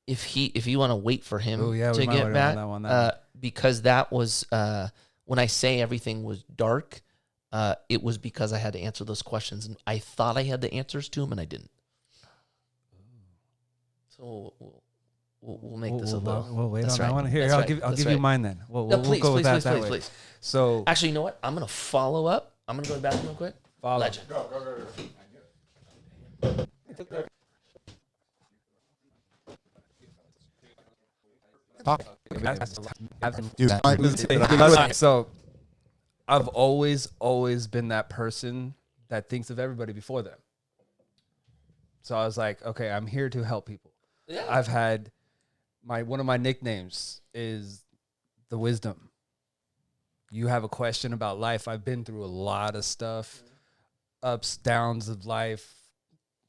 if you want to wait for him to get back, because that was when I say everything was dark, it was because I had to answer those questions, and I thought I had the answers to them, and I didn't. So we'll make this a little. We'll wait that's on that one. Here, That's I'll right. give That's you right. mine then. We'll please, go with please, that please, way. please. So Actually, you know what? I'm gonna follow up. I'm gonna go to the bathroom real quick. Legend. Go. So I've always been that person that thinks of everybody before them. So I was like, okay, I'm here to help people. Yeah. I've had one of my nicknames is the wisdom. You have a question about life. I've been through a lot of stuff, ups, downs of life.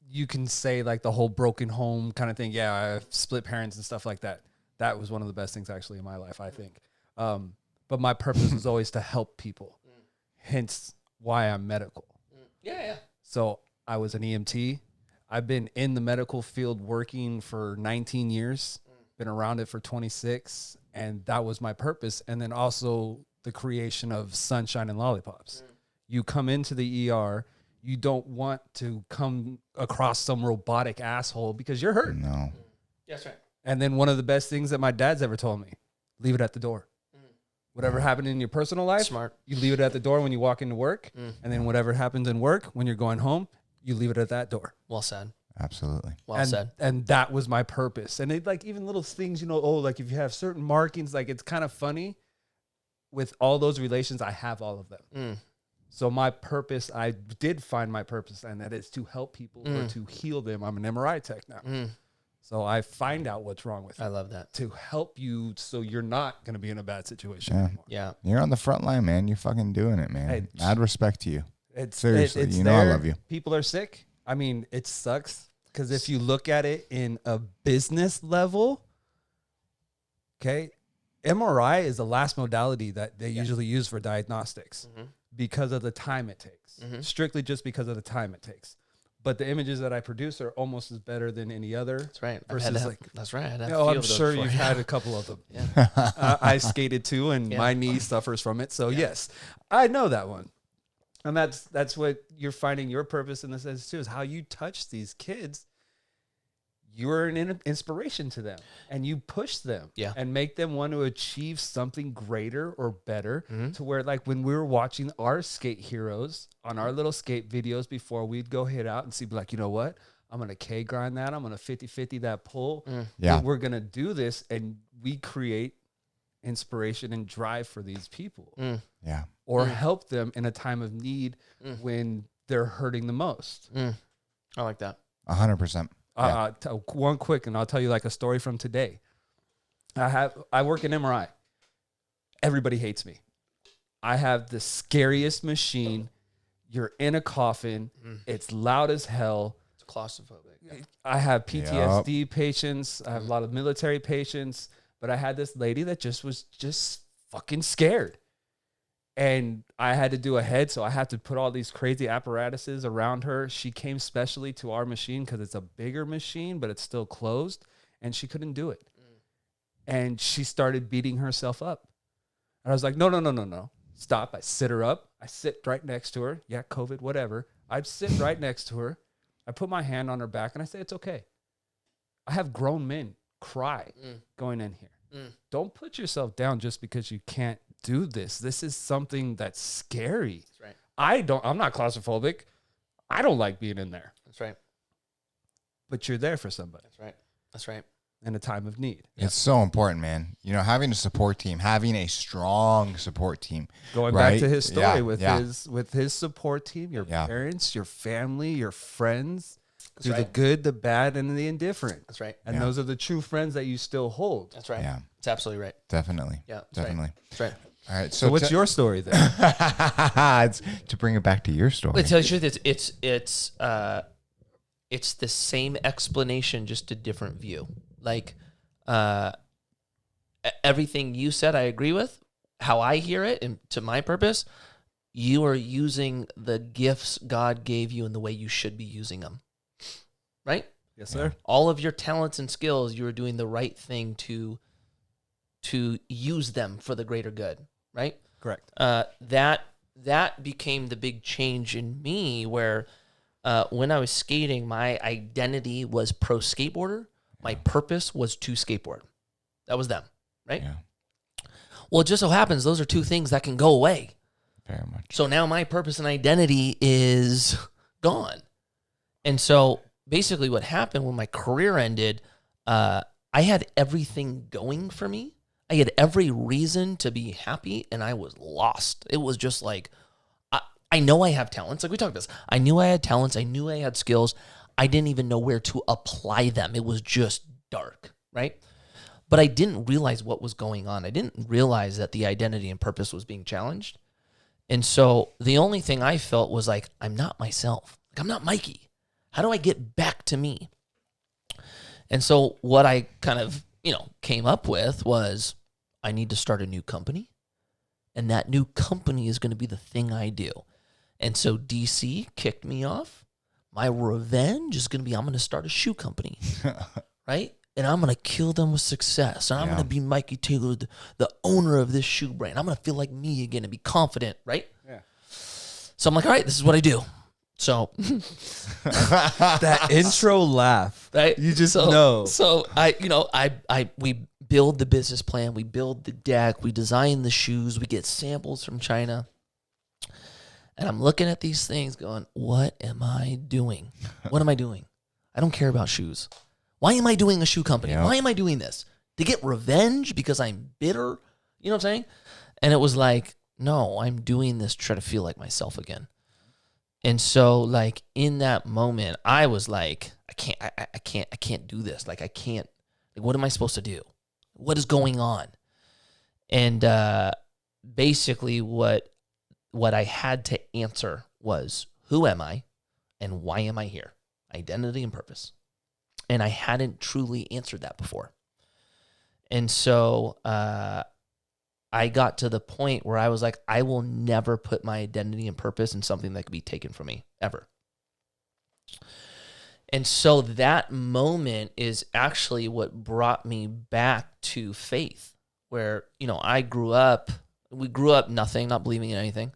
You can say like the whole broken home kind of thing. Yeah, I've split parents and stuff like that. That was one of the best things actually in my life, I think. But my purpose was always to help people. Hence why I'm medical. Yeah. So I was an EMT. I've been in the medical field working for 19 years, been around it for 26, and that was my purpose. And then also the creation of Sunshine and Lollipops. You come into the ER, you don't want to come across some robotic asshole because you're hurt. No. That's right. And then one of the best things that my dad's ever told me, leave it at the door. Whatever happened in your personal life, Smart. you leave it at the door when you walk into work. And then whatever happens in work, when you're going home, you leave it at that door. Well said. Absolutely. Well said. And that was my purpose. And it, like, even little things, like if you have certain markings, like it's kind of funny with all those relations, I have all of them. So my purpose, I did find my purpose, and that is to help people or to heal them. I'm an MRI tech now. So I find out what's wrong with you. I love that. To help you so you're not going to be in a bad situation Yeah. anymore. Yeah. You're on the front line, man. You're fucking doing it, man. Hey, Mad respect to you. Seriously, it's you know I there. love you. People are sick. I mean, it sucks because if you look at it in a business level, okay, MRI is the last modality that they usually use for diagnostics because of the time it takes, strictly just because of the time it takes. but the images that I produce are almost as better than any other. That's right. Versus That's right. I had to have oh, a few I'm of those sure before. you've had a couple of them. Yeah. I skated too, and Yeah. my knee suffers from it. So yes, I know that one. And that's what you're finding your purpose in this sense too, is how you touch these kids. You're an inspiration to them, and you push them and make them want to achieve something greater or better, to where, like, when we were watching our skate heroes on our little skate videos before, we'd go hit out and see, like, you know what? I'm going to K grind that. I'm going to 50-50 that pull. Yeah. We're going to do this, and we create inspiration and drive for these people. Yeah. Or help them in a time of need when they're hurting the most. I like that. 100%. One quick, and I'll tell you like a story from today. I work in MRI. Everybody hates me. I have the scariest machine. You're in a coffin. It's loud as hell. It's claustrophobic. I have PTSD patients. I have a lot of military patients. But I had this lady that was just fucking scared. And I had to do a head, so I had to put all these crazy apparatuses around her. She came specially to our machine because it's a bigger machine, but it's still closed, and she couldn't do it. And she started beating herself up. And I was like, no. Stop. I sit her up. I sit right next to her. Yeah, COVID, whatever. I'd sit right next to her. I put my hand on her back, and I say, it's okay. I have grown men cry going in here. Don't put yourself down just because you can't do this. This is something that's scary. That's right. I'm not claustrophobic. I don't like being in there. That's right. But you're there for somebody. That's right. In a time of need. It's so important, man. You know, having a support team, having a strong support team. Going right? back to his story with his support team, your Yeah. parents, your family, your friends, That's through the right. good, the bad, and the indifferent. That's right. And those are the true friends that you still hold. That's right. Yeah. It's absolutely right. Definitely. Yeah. That's Definitely. Right. That's right. All right. So what's your story then? It's to bring it back to your story. To tell you the truth, it's the same explanation, just a different view. Like, everything you said, I agree with. How I hear it, and to my purpose, you are using the gifts God gave you in the way you should be using them. Right? Yes, sir. All of your talents and skills, you are doing the right thing to use them for the greater good. Right? Correct. That became the big change in me, where when I was skating, my identity was pro skateboarder. My purpose was to skateboard. That was them, right? Yeah. Well, it just so happens those are two things that can go away. Very much. So now my purpose and identity is gone. And so basically what happened when my career ended, I had everything going for me. I had every reason to be happy, and I was lost. It was just like, I know I have talents. Like we talked about this. I knew I had talents. I knew I had skills. I didn't even know where to apply them. It was just dark, right? But I didn't realize what was going on. I didn't realize that the identity and purpose was being challenged. And so the only thing I felt was like, I'm not myself. Like, I'm not Mikey. How do I get back to me? And so what I kind of, came up with was I need to start a new company. And that new company is going to be the thing I do. And so DC kicked me off. My revenge is going to be, I'm going to start a shoe company, right? And I'm going to kill them with success. And I'm going to be Mikey Taylor, the owner of this shoe brand. I'm going to feel like me again and be confident, right? Yeah. So I'm like, all right, this is what I do. So that intro laugh, right? You just know. So we build the business plan, we build the deck, we design the shoes, we get samples from China. And I'm looking at these things going, what am I doing? What am I doing? I don't care about shoes. Why am I doing a shoe company? Yep. Why am I doing this? To get revenge because I'm bitter? You know what I'm saying? And it was like, no, I'm doing this to try to feel like myself again. And so like in that moment, I was like, I can't do this. Like I can't, like, what am I supposed to do? What is going on? And basically what I had to answer was, who am I and why am I here? Identity and purpose. And I hadn't truly answered that before. And so I got to the point where I was like, I will never put my identity and purpose in something that could be taken from me, ever. And so that moment is actually what brought me back to faith, where, you know, we grew up nothing, not believing in anything.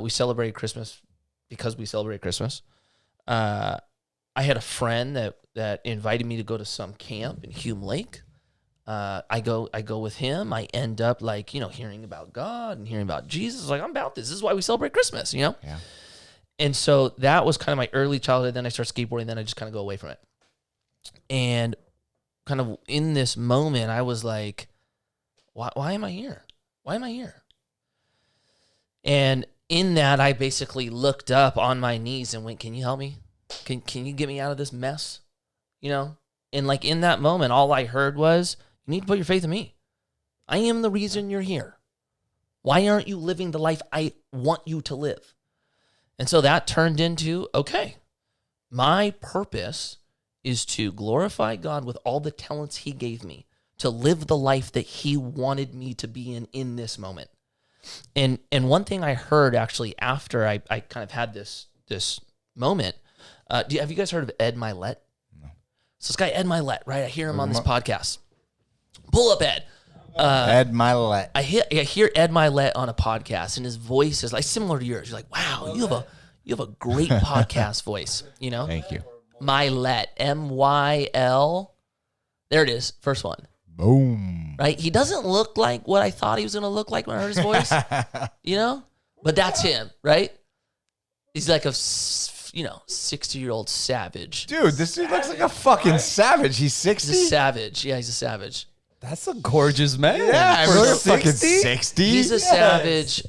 We celebrated Christmas because we celebrate Christmas. I had a friend that invited me to go to some camp in Hume Lake. I go with him. I end up like, you know, hearing about God and hearing about Jesus. Like, I'm about this. This is why we celebrate Christmas, you know? Yeah. And so that was kind of my early childhood. Then I started skateboarding. Then I just kind of go away from it. And kind of in this moment, I was like, why am I here? Why am I here? And in that, I basically looked up on my knees and went, can you help me? Can you get me out of this mess? You know? And like in that moment, all I heard was, you need to put your faith in me. I am the reason you're here. Why aren't you living the life I want you to live? And so that turned into, okay, my purpose is to glorify God with all the talents he gave me, to live the life that he wanted me to be in this moment. And one thing I heard actually after I kind of had this moment, have you guys heard of Ed Milet? No. So this guy, Ed Milet, right? I hear him on this podcast. Pull up Ed. Ed Milet. I hear Ed Milet on a podcast, and his voice is like similar to yours. You're like, wow, you have a great podcast voice. You know, Thank you. Milet, M-Y-L. There it is, first one. Boom. Right? He doesn't look like what I thought he was going to look like when I heard his voice. You know, but that's him, right? He's like a 60-year-old savage. Dude, this dude looks like a fucking savage. He's 60? He's a savage. Yeah, he's a savage. That's a gorgeous man. Yeah, For really 60? fucking 60? He's a savage,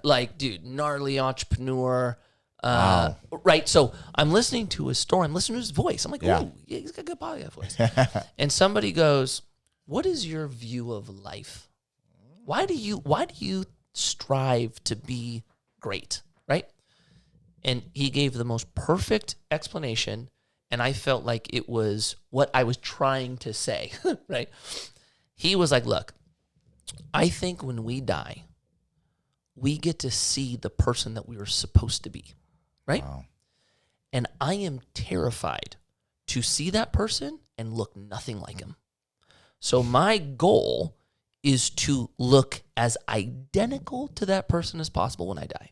like, dude, gnarly entrepreneur. Wow. Right. So I'm listening to his story. I'm listening to his voice. I'm like, Yeah. ooh, yeah, he's got a good podcast voice. And somebody goes, what is your view of life? Why do you strive to be great? Right. And he gave the most perfect explanation. And I felt like it was what I was trying to say. Right. He was like, look, I think when we die, we get to see the person that we were supposed to be, right? Wow. And I am terrified to see that person and look nothing like him. So my goal is to look as identical to that person as possible when I die.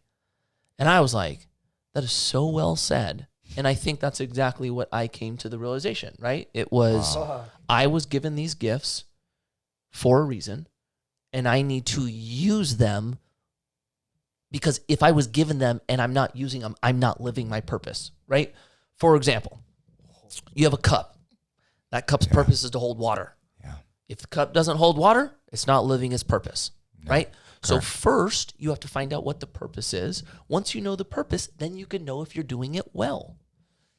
And I was like, that is so well said. And I think that's exactly what I came to the realization, right? It was, I was given these gifts for a reason, and I need to use them, because if I was given them and I'm not using them, I'm not living my purpose, right? For example, you have a cup. That cup's purpose is to hold water. Yeah. If the cup doesn't hold water, it's not living its purpose, right? So first, you have to find out what the purpose is. Once you know the purpose, then you can know if you're doing it well.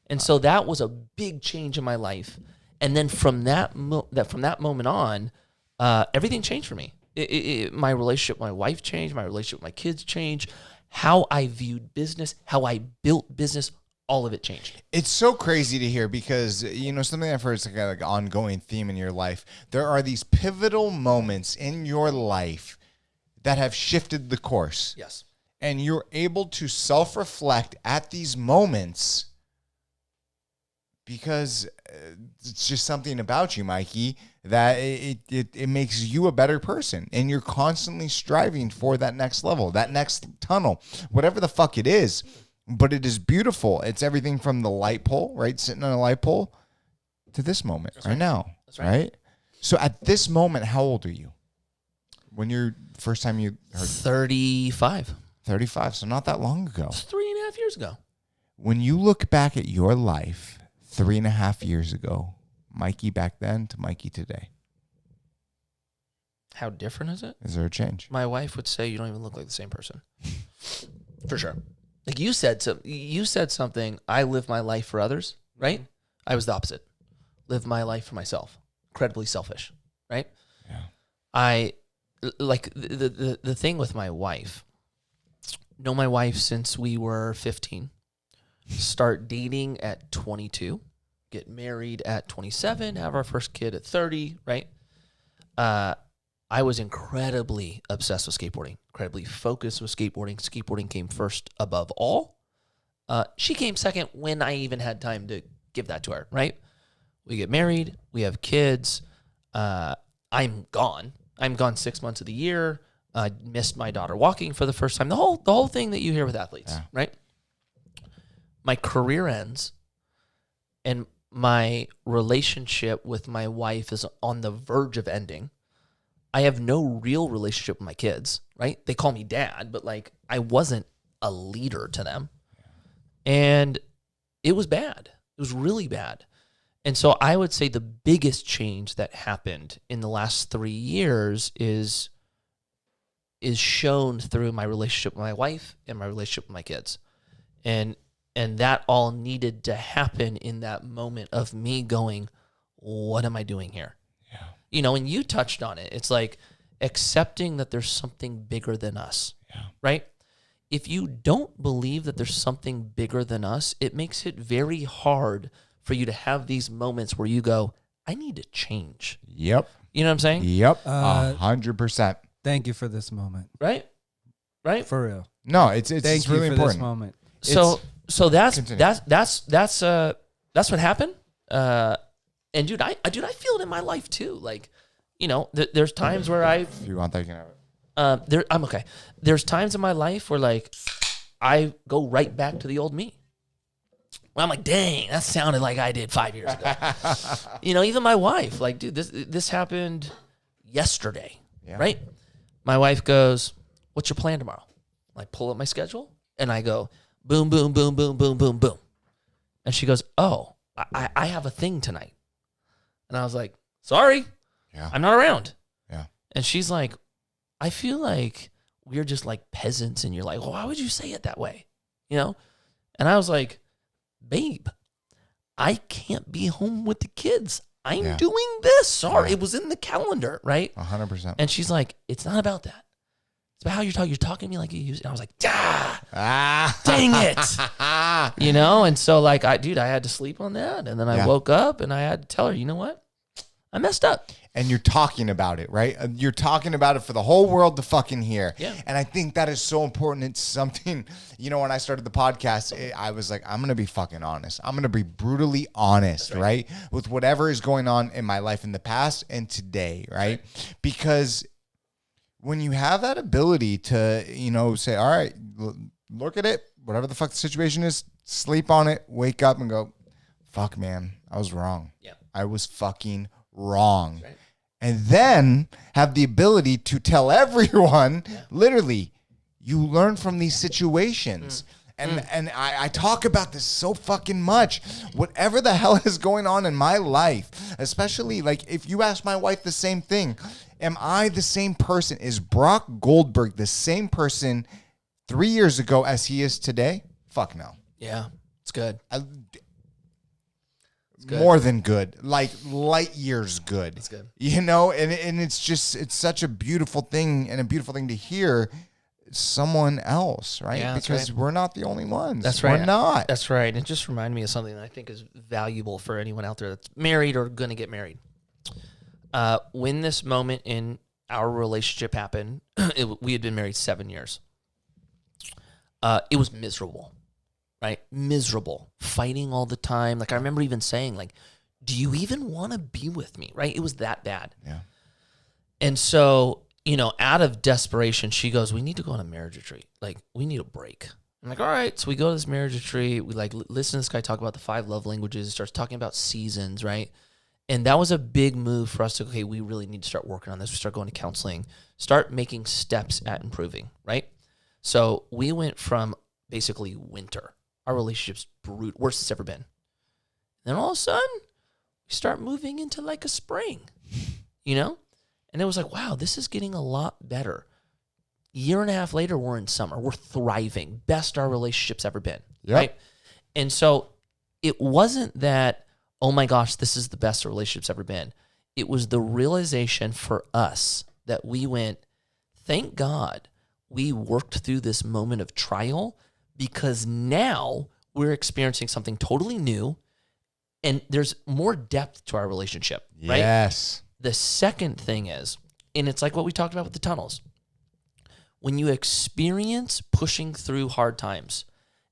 And so that was a big change in my life. And then from that moment on, everything changed for me. My relationship with my wife changed. My relationship with my kids changed. How I viewed business, how I built business, all of it changed. It's so crazy to hear because, you know, something I've heard is like an ongoing theme in your life. There are these pivotal moments in your life that have shifted the course. Yes. And you're able to self-reflect at these moments because it's just something about you, Mikey, that it makes you a better person. And you're constantly striving for that next level, that next tunnel, whatever the fuck it is. But it is beautiful. It's everything from the light pole, right? Sitting on a light pole to this moment right now. That's right. So at this moment, how old are you? When you're first time you heard 35. 35. So not that long ago. It's 3.5 years ago. When you look back at your life 3.5 years ago, Mikey back then to Mikey today, how different is it? is there a change? My wife would say you don't even look like the same person. For sure. Like you said something, I live my life for others, right? I was the opposite. Live my life for myself. Incredibly selfish, right? Yeah. I like the thing with my wife. Know my wife since we were 15. Start dating at 22. Get married at 27. Have our first kid at 30. Right. I was incredibly obsessed with skateboarding. Incredibly focused with skateboarding. Skateboarding came first above all. She came second when I even had time to give that to her, right? We get married. We have kids. I'm gone. I'm gone 6 months of the year. I missed my daughter walking for the first time. The whole thing that you hear with athletes, right? My career ends, and my relationship with my wife is on the verge of ending. I have no real relationship with my kids, right? They call me dad, but like I wasn't a leader to them. And it was bad. It was really bad. And so I would say the biggest change that happened in the last 3 years is shown through my relationship with my wife and my relationship with my kids. And that all needed to happen in that moment of me going, what am I doing here? Yeah. You know, and you touched on it. It's like accepting that there's something bigger than us, right? If you don't believe that there's something bigger than us, it makes it very hard for you to have these moments where you go, I need to change. Yep. You know what I'm saying? Yep. 100%. Thank you for this moment. Right? Right? For real. No, it's Thank really you for important. this moment. So that's what happened. And dude, I feel it in my life too. Like, you know, there's times where If you want that, you can have it. I'm okay. There's times in my life where like I go right back to the old me. Well, I'm like, dang, that sounded like I did 5 years ago. You know, even my wife, like, dude, this happened yesterday, right? My wife goes, what's your plan tomorrow? I pull up my schedule and I go, boom, boom, boom, boom, boom, boom, boom. And she goes, oh, I have a thing tonight. And I was like, sorry, I'm not around. Yeah. And she's like, I feel like we're just like peasants. And you're like, well, why would you say it that way? You know? And I was like, babe, I can't be home with the kids. I'm doing this. Sorry. It was in the calendar, right? 100%. And she's like, it's not about that. It's about how you're talking. You're talking to me like you use it. And I was like, dang it. You know? And so like, I had to sleep on that. And then I woke up and I had to tell her, you know what? I messed up. And you're talking about it, right? You're talking about it for the whole world to fucking hear. Yeah. And I think that is so important. It's something, you know, when I started the podcast, I was like, I'm going to be fucking honest. I'm going to be brutally honest, right? With whatever is going on in my life in the past and today, right? Because when you have that ability to, you know, say, all right, look at it, whatever the fuck the situation is, sleep on it, wake up and go, fuck, man, I was wrong. Yeah. I was fucking wrong. Right. And then have the ability to tell everyone, literally, you learn from these situations. And I talk about this so fucking much. Whatever the hell is going on in my life, especially like if you ask my wife the same thing, am I the same person? Is Brock Goldberg the same person 3 years ago as he is today? Fuck no. Yeah, it's good. Good. More than good, like light years good. That's good. You know, and it's just, it's such a beautiful thing and a beautiful thing to hear someone else, right? Yeah, because we're not the only ones. That's right. We're not. That's right. It just reminded me of something that I think is valuable for anyone out there that's married or going to get married. When this moment in our relationship happened, we had been married 7 years. It was miserable. Right? Miserable, fighting all the time. Like I remember even saying like, do you even want to be with me? Right? It was that bad. Yeah. And so, you know, out of desperation, she goes, we need to go on a marriage retreat. Like we need a break. I'm like, all right. So we go to this marriage retreat. We like listen to this guy talk about the 5 love languages. He starts talking about seasons. Right? And that was a big move for us to, okay, we really need to start working on this. We start going to counseling, start making steps at improving. Right? So we went from basically winter. Our relationship's brutal, worst it's ever been. Then all of a sudden, we start moving into like a spring, you know? And it was like, wow, this is getting a lot better. Year and a half later, we're in summer. We're thriving. Best our relationship's ever been, right? And so it wasn't that, oh my gosh, this is the best our relationship's ever been. It was the realization for us that we went, thank God we worked through this moment of trial, because now we're experiencing something totally new and there's more depth to our relationship, right? Yes. The second thing is, and it's like what we talked about with the tunnels. When you experience pushing through hard times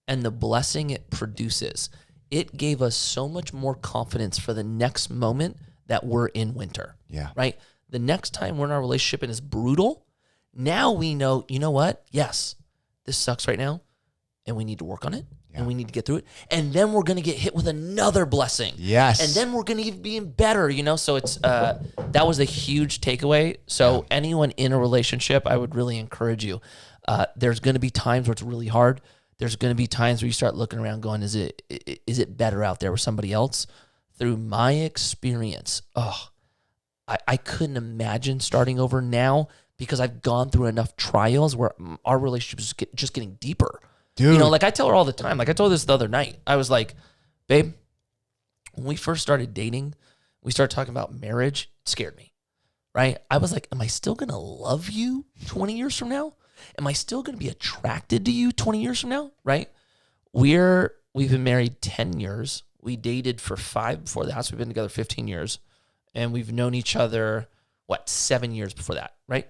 and the blessing it produces, it gave us so much more confidence for the next moment that we're in winter. Yeah. Right? The next time we're in our relationship and it's brutal, now we know, you know what? Yes, this sucks right now, and we need to work on it, and we need to get through it. And then we're going to get hit with another blessing. Yes. And then we're going to be even better, So it's that was a huge takeaway. So anyone in a relationship, I would really encourage you. There's going to be times where it's really hard. There's going to be times where you start looking around going, is it better out there with somebody else? Through my experience, I couldn't imagine starting over now because I've gone through enough trials where our relationship is just getting deeper. Dude. Like I tell her all the time, like I told her this the other night. I was like, babe, when we first started dating, we started talking about marriage. It scared me, right? I was like, am I still going to love you 20 years from now? Am I still going to be attracted to you 20 years from now, right? We've been married 10 years. We dated for 5 before that, so we've been together 15 years. And we've known each other, 7 years before that, right?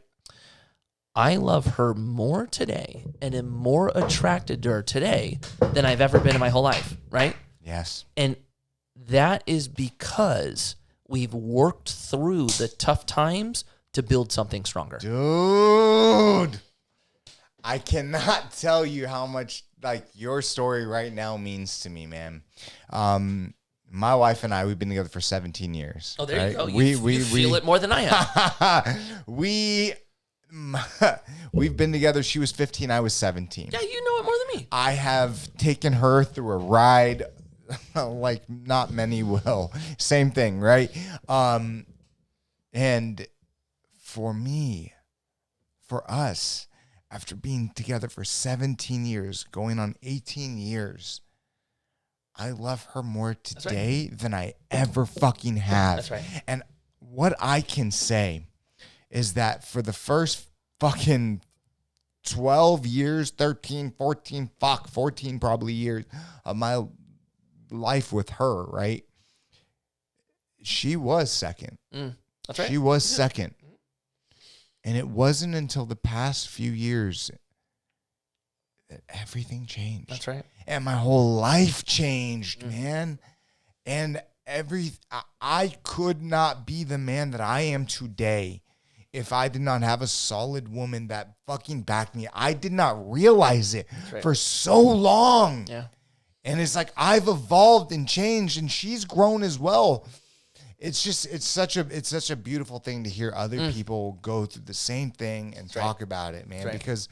I love her more today and am more attracted to her today than I've ever been in my whole life, right? Yes. And that is because we've worked through the tough times to build something stronger. Dude, I cannot tell you how much your story right now means to me, man. My wife and I, we've been together for 17 years. Oh, there right? you go. You feel it more than I have. We've been together. She was 15. I was 17. Yeah, you know it more than me. I have taken her through a ride like not many will. Same thing, right? And for us, after being together for 17 years, going on 18 years, I love her more today than I ever fucking have. That's right. And what I can say is that for the first fucking 12 years, 13, 14 probably years of my life with her, right? She was second. That's right. She was second. And it wasn't until the past few years that everything changed. That's right. And my whole life changed, man. And I could not be the man that I am today if I did not have a solid woman that fucking backed me. I did not realize it for so long. Yeah. And it's like I've evolved and changed, and she's grown as well. It's such a beautiful thing to hear other people go through the same thing and talk about it, man, because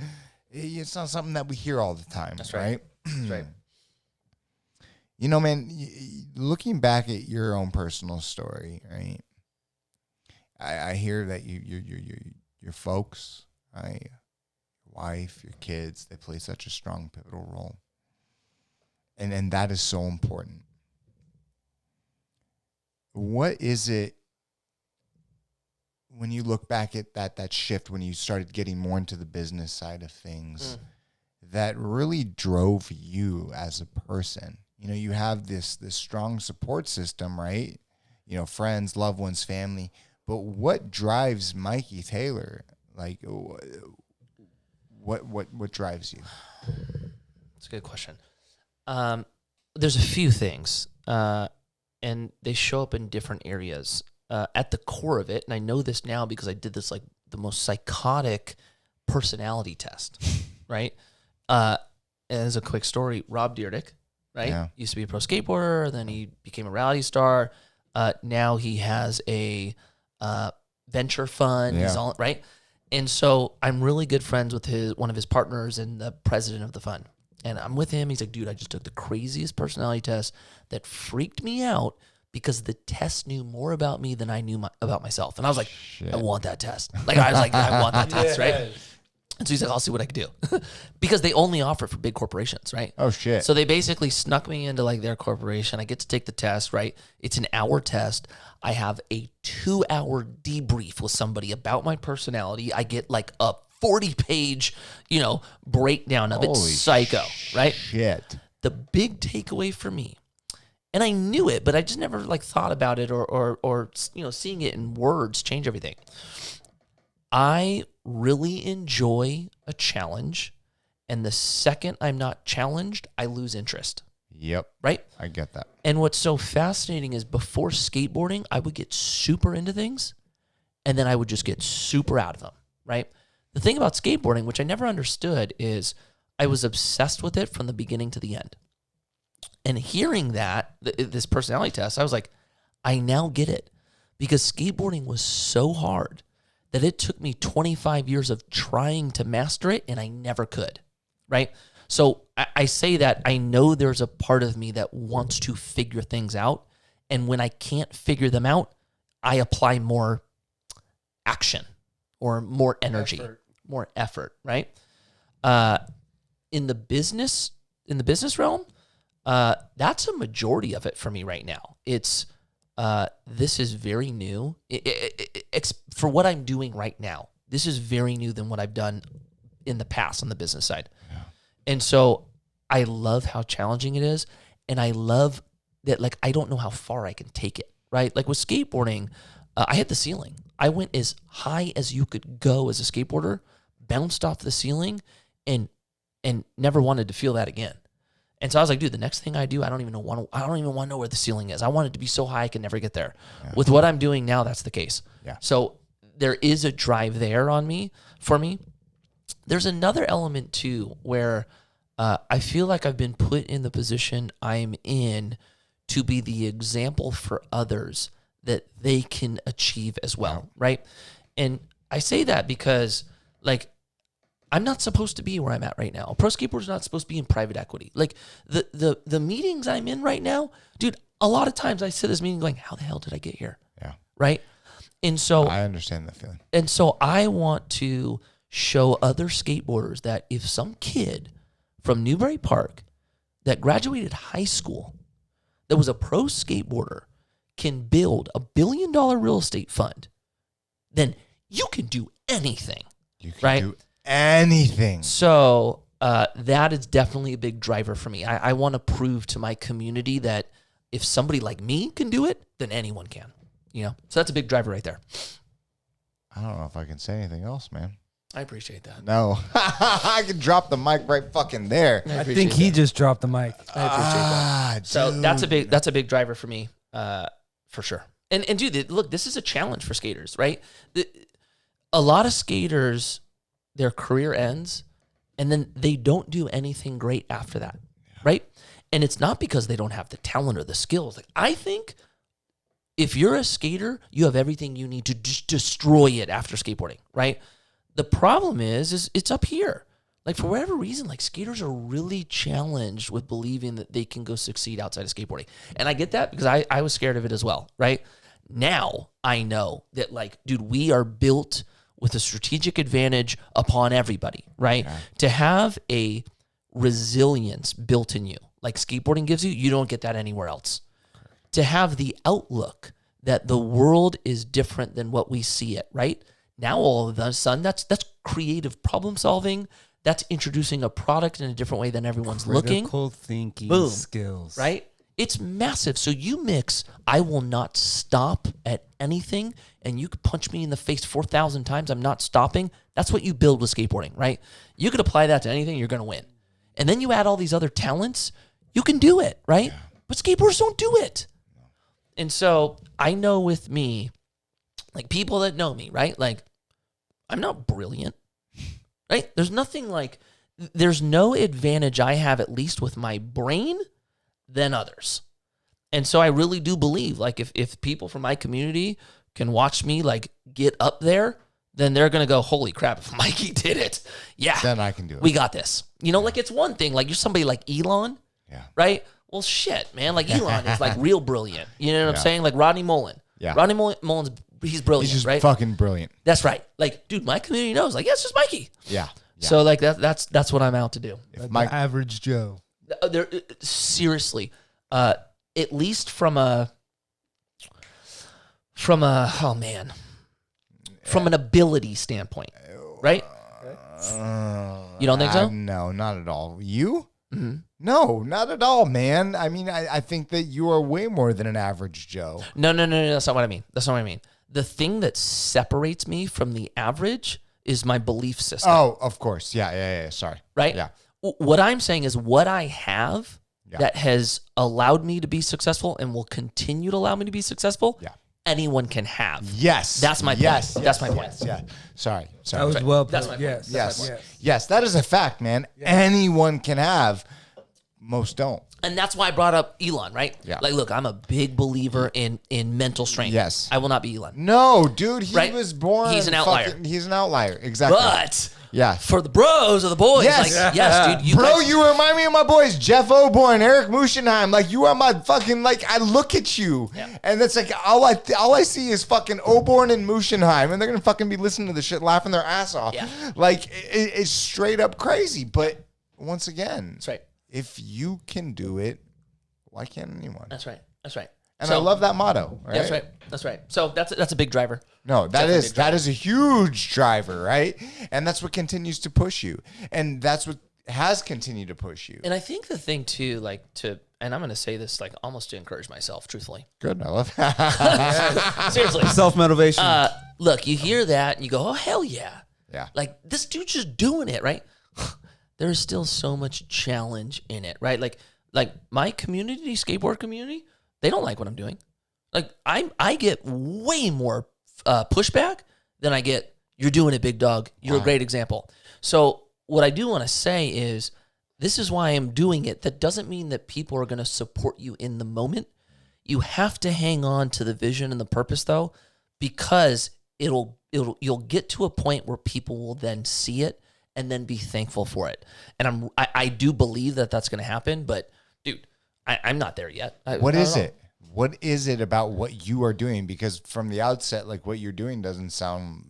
it's not something that we hear all the time. That's right. That's right. You know, man, looking back at your own personal story, right? I hear that your folks, right? Your wife, your kids, they play such a strong, pivotal role. And that is so important. What is it when you look back at that shift, when you started getting more into the business side of things, that really drove you as a person? You know, you have this strong support system, right? You know, friends, loved ones, family. But what drives Mikey Taylor? Like, what drives you? That's a good question. There's a few things, and they show up in different areas. At the core of it, and I know this now because I did this like the most psychotic personality test, right? As a quick story, Rob Dyrdek, right? Yeah. Used to be a pro skateboarder, then he became a reality star. Now he has a venture fund. Yeah. He's all right. And so I'm really good friends with one of his partners and the president of the fund. And I'm with him. He's like, dude, I just took the craziest personality test that freaked me out because the test knew more about me than I knew about myself. And I was like, I want that test. Like, I was like, I want that test, right? And so he's like, I'll see what I can do. Because they only offer it for big corporations, right? Oh, shit. So they basically snuck me into like their corporation. I get to take the test, right? It's an hour test. I have a 2-hour debrief with somebody about my personality. I get like a 40-page, breakdown of it. Holy Psycho, right? Shit. The big takeaway for me, and I knew it, but I just never like thought about it or seeing it in words change everything. I really enjoy a challenge, And the second I'm not challenged, I lose interest. Yep. Right? I get that. And what's so fascinating is before skateboarding, I would get super into things and then I would just get super out of them, right? The thing about skateboarding, which I never understood, is I was obsessed with it from the beginning to the end. And hearing that, this personality test, I was like, I now get it. Because skateboarding was so hard that it took me 25 years of trying to master it and I never could, right? So I say that I know there's a part of me that wants to figure things out. And when I can't figure them out, I apply more action or more energy, more effort, right? In the business realm, that's a majority of it for me right now. It's this is very new. For what I'm doing right now, this is very new than what I've done in the past on the business side. Yeah. And so I love how challenging it is. And I love that, like, I don't know how far I can take it, right? Like with skateboarding, I hit the ceiling. I went as high as you could go as a skateboarder, bounced off the ceiling, and never wanted to feel that again. And so I was like, dude, the next thing I do, I don't even want to know where the ceiling is. I want it to be so high I can never get there. Yeah. With what I'm doing now, that's the case. Yeah. So there is a drive there for me. There's another element too where I feel like I've been put in the position I'm in to be the example for others that they can achieve as well, right? And I say that because, like, I'm not supposed to be where I'm at right now. A pro skateboarder's not supposed to be in private equity. Like, the meetings I'm in right now, dude, a lot of times I sit this meeting going, how the hell did I get here? Yeah. Right? And so I understand that feeling. And so I want to show other skateboarders that if some kid from Newbury Park that graduated high school that was a pro skateboarder can build $1 billion real estate fund, then you can do anything. You can do anything. So that is definitely a big driver for me. I want to prove to my community that if somebody like me can do it, then anyone can. You know, so that's a big driver right there. I don't know if I can say anything else, man. I appreciate that. No, I can drop the mic right fucking there. I think he just dropped the mic. I appreciate that. So that's a big driver for me, for sure. And dude, look, this is a challenge for skaters, right? A lot of skaters, their career ends, and then they don't do anything great after that, right? And it's not because they don't have the talent or the skills. Like, I think if you're a skater, you have everything you need to just destroy it after skateboarding, right? The problem is it's up here. Like, for whatever reason, like, skaters are really challenged with believing that they can go succeed outside of skateboarding. And I get that because I was scared of it as well, right? Now I know that, like, dude, we are built with a strategic advantage upon everybody, right? Yeah. To have a resilience built in you, like skateboarding gives you, you don't get that anywhere else. To have the outlook that the world is different than what we see it, right? Now all of a sudden, that's creative problem solving. That's introducing a product in a different way than everyone's looking. Critical thinking Boom, skills. Right? It's massive. So you mix, I will not stop at anything, and you could punch me in the face 4,000 times, I'm not stopping. That's what you build with skateboarding, right? You could apply that to anything, you're going to win. And then you add all these other talents, you can do it, right? Yeah. But skateboarders don't do it. And so I know with me, like, people that know me, right? Like, I'm not brilliant, right? There's no advantage I have, at least with my brain, than others. And so I really do believe, like, if people from my community can watch me, like, get up there, then they're going to go, holy crap, if Mikey did it, yeah, then I can do it. We got this. You know, like, it's one thing, like, you're somebody like Elon, right? Well, shit, man, like, Elon is, like, real brilliant. You know what I'm saying? Like Rodney Mullen. Yeah. Rodney Mullen's, he's brilliant, he's just right? Fucking brilliant. That's right. Like, dude, my community knows, like, yeah, it's just Mikey. Yeah. So, like, that's what I'm out to do. The average Joe. Seriously, at least from an ability standpoint, right? You don't think so? No, not at all. You? Mm-hmm. No, not at all, man. I mean, I think that you are way more than an average Joe. No. That's not what I mean. The thing that separates me from the average is my belief system. Oh, of course. Yeah. Sorry. Right? Yeah. What I'm saying is what I have Yeah. that has allowed me to be successful and will continue to allow me to be successful. Yeah. Anyone can have. Yes. That's my point. Yes. That's my point. Yeah. Sorry. That was well put. That's my point. Yes. That's Yes. my point. Yes. That is a fact, man. Anyone can have. Most don't. And that's why I brought up Elon, right? Yeah. Like, look, I'm a big believer in mental strength. Yes. I will not be Elon. No, dude. He Right? was born. He's an outlier. He's an outlier. Exactly. But yeah. for the bros or the boys, Yes. like, yes, dude. Bro, guys, you remind me of my boys, Jeff Oborn, Eric Mushenheim. Like, you are my fucking, like, I look at you, and it's like, all I see is fucking Oborn and Mushenheim, and they're going to fucking be listening to this shit, laughing their ass off. Yeah. Like, it's straight up crazy. But once again, That's right. if you can do it, why can't anyone? That's right. That's right. And I love that motto. Right? That's right. That's right. So that's a big driver. No, Definitely that is a huge driver, right? And that's what continues to push you. And that's what has continued to push you. And I think the thing too, and I'm going to say this like almost to encourage myself, truthfully. Good. I love that. Seriously. Self-motivation. Look, you hear that and you go, oh, hell yeah. Yeah. Like, this dude's just doing it, right? There's still so much challenge in it, right? Like my community, skateboard community, they don't like what I'm doing. Like, I get way more pushback than I get, you're doing it, big dog. You're a great example. So what I do want to say is, this is why I'm doing it. That doesn't mean that people are going to support you in the moment. You have to hang on to the vision and the purpose, though, because you'll get to a point where people will then see it and then be thankful for it. And I do believe that that's going to happen, but dude, I'm not there yet. What is it? What is it about what you are doing? Because from the outset, like, what you're doing doesn't sound,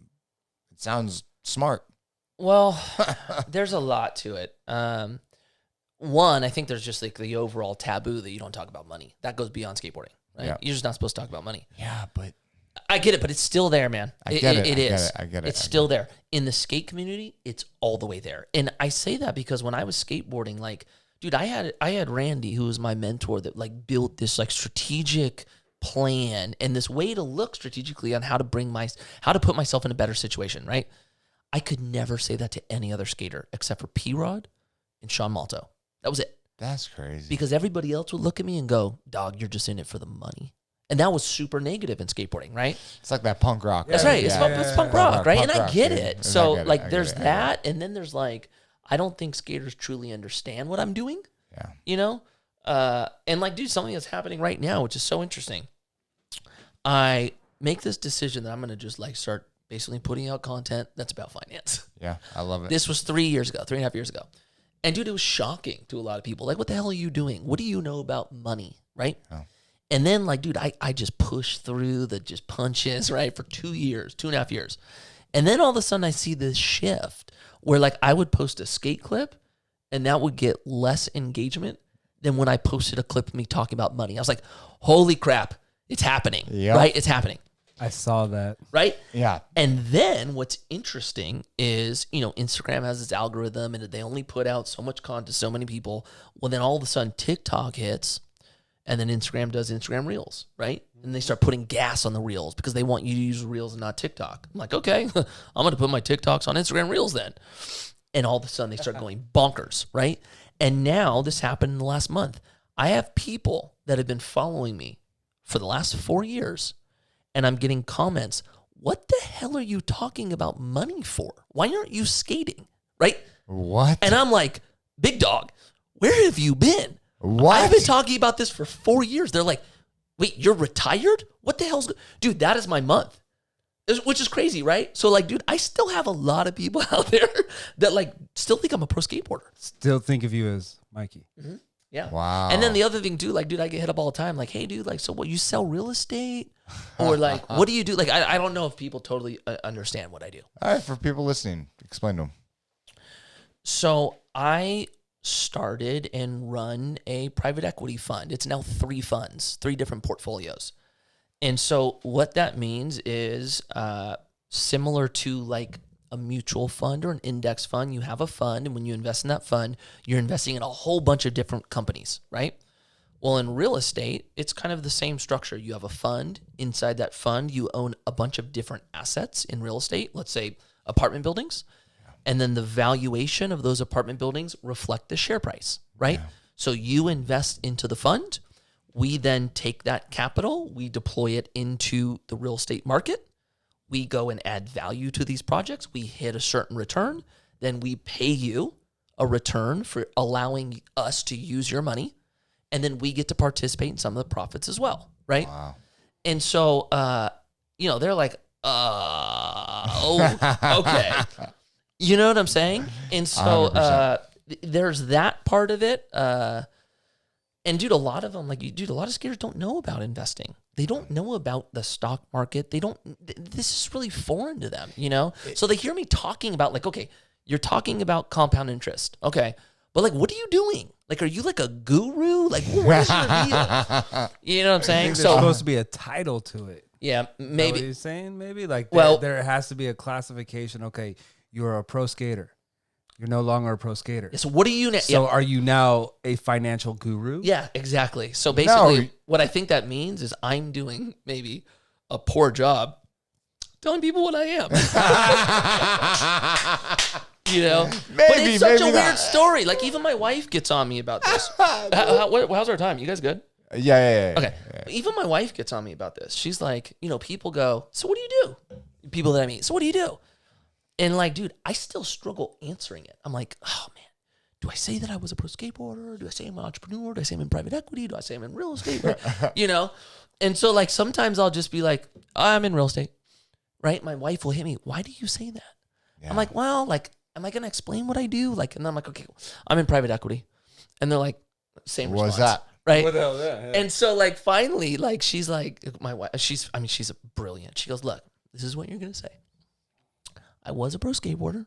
it sounds smart. Well, there's a lot to it. One, I think there's just like the overall taboo that you don't talk about money. That goes beyond skateboarding, right? Yeah. You're just not supposed to talk about money. Yeah, but I get it, but it's still there, man. I get it. It is. I get it. It's still there. In the skate community, it's all the way there. And I say that because when I was skateboarding, like, dude, I had Randy, who was my mentor, that like built this like strategic plan and this way to look strategically on how to put myself in a better situation, right? I could never say that to any other skater except for P-Rod and Sean Malto. That was it. That's crazy. Because everybody else would look at me and go, dog, you're just in it for the money. And that was super negative in skateboarding, right? It's like that punk rock. That's right. It's punk rock, right? Punk And I rock, get dude. it. And So, I get it. like, I there's get it. I get it. that. And then there's, like, I don't think skaters truly understand what I'm doing, Yeah. you know? And, like, dude, something that's happening right now, which is so interesting. I make this decision that I'm going to just, like, start basically putting out content that's about finance. Yeah. I love it. This was 3.5 years ago. And, dude, it was shocking to a lot of people. Like, what the hell are you doing? What do you know about money, right? Oh. And then, like, dude, I just pushed through the just punches, right, for 2.5 years. And then all of a sudden I see this shift where, like, I would post a skate clip and that would get less engagement than when I posted a clip of me talking about money. I was like, holy crap, it's happening, right? It's happening. I saw that. Right? Yeah. And then what's interesting is, you know, Instagram has its algorithm and they only put out so much content to so many people. Well, then all of a sudden TikTok hits and then Instagram does Instagram Reels, right? And they start putting gas on the Reels because they want you to use Reels and not TikTok. I'm like, okay, I'm going to put my TikToks on Instagram Reels then. And all of a sudden they start going bonkers, right? And now this happened in the last month. I have people that have been following me for the last 4 years. And I'm getting comments, what the hell are you talking about money for? Why aren't you skating? Right? What? And I'm like, big dog, where have you been? What? I've been talking about this for 4 years. They're like, wait, you're retired? What the hell's... Dude, that is my month. Which is crazy, right? So, like, dude, I still have a lot of people out there that, like, still think I'm a pro skateboarder. Still think of you as Mikey. Mm-hmm. Yeah. Wow. And then the other thing, too, like, dude, I get hit up all the time. Like, hey, dude, like, so what, you sell real estate? Or, like, what do you do? Like, I don't know if people totally understand what I do. All right, for people listening, explain to them. So I started and run a private equity fund. It's now 3 funds, 3 different portfolios. And so what that means is similar to like a mutual fund or an index fund. You have a fund, and when you invest in that fund, you're investing in a whole bunch of different companies, right? Well, in real estate, it's kind of the same structure. You have a fund. Inside that fund, you own a bunch of different assets in real estate. Let's say apartment buildings. And then the valuation of those apartment buildings reflect the share price, right? Yeah. So you invest into the fund. We then take that capital, we deploy it into the real estate market. We go and add value to these projects. We hit a certain return. Then we pay you a return for allowing us to use your money. And then we get to participate in some of the profits as well, right? Wow. And so, they're like, okay. You know what I'm saying? And so there's that part of it. And dude, a lot of them, a lot of skaters don't know about investing. They don't know about the stock market. This is really foreign to them, So they hear me talking about okay, you're talking about compound interest. Okay. But what are you doing? Are you a guru? What is your deal? You know what I'm saying? There's supposed to be a title to it. Yeah, maybe. Is that what you're saying? Maybe there has to be a classification. Okay, you're a pro skater. You're no longer a pro skater. So what are you now? So are you now a financial guru? Yeah, exactly. So basically, what I think that means is I'm doing maybe a poor job telling people what I am. But it's such a weird story. Even my wife gets on me about this. How's our time? You guys good? Yeah. Okay. Yeah. Even my wife gets on me about this. She's like, people go, so what do you do? People that I meet, so what do you do? And dude, I still struggle answering it. I'm like, oh man, do I say that I was a pro skateboarder? Do I say I'm an entrepreneur? Do I say I'm in private equity? Do I say I'm in real estate? And so sometimes I'll just be like, I'm in real estate, right? My wife will hit me. Why do you say that? Yeah. I'm like, well, am I going to explain what I do? And then I'm like, okay, I'm in private equity. And they're like, same response. What's that? Right. What the hell is that? Yeah. And so finally, she's like, my wife, she's brilliant. She goes, look, this is what you're going to say. I was a pro skateboarder.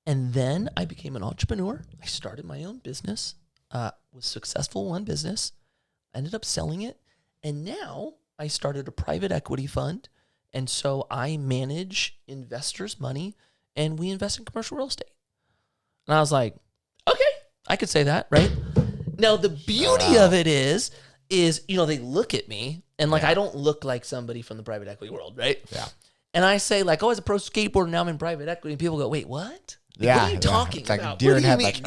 And then I became an entrepreneur. I started my own business, was successful in one business, ended up selling it. And now I started a private equity fund. And so I manage investors' money and we invest in commercial real estate. And I was like, okay, I could say that, right? Now, the beauty of it is, they look at me and I don't look like somebody from the private equity world, right? Yeah. And I say I was a pro skateboarder, now I'm in private equity. And people go, wait, what? What are you talking it's about? Deer in what do you head,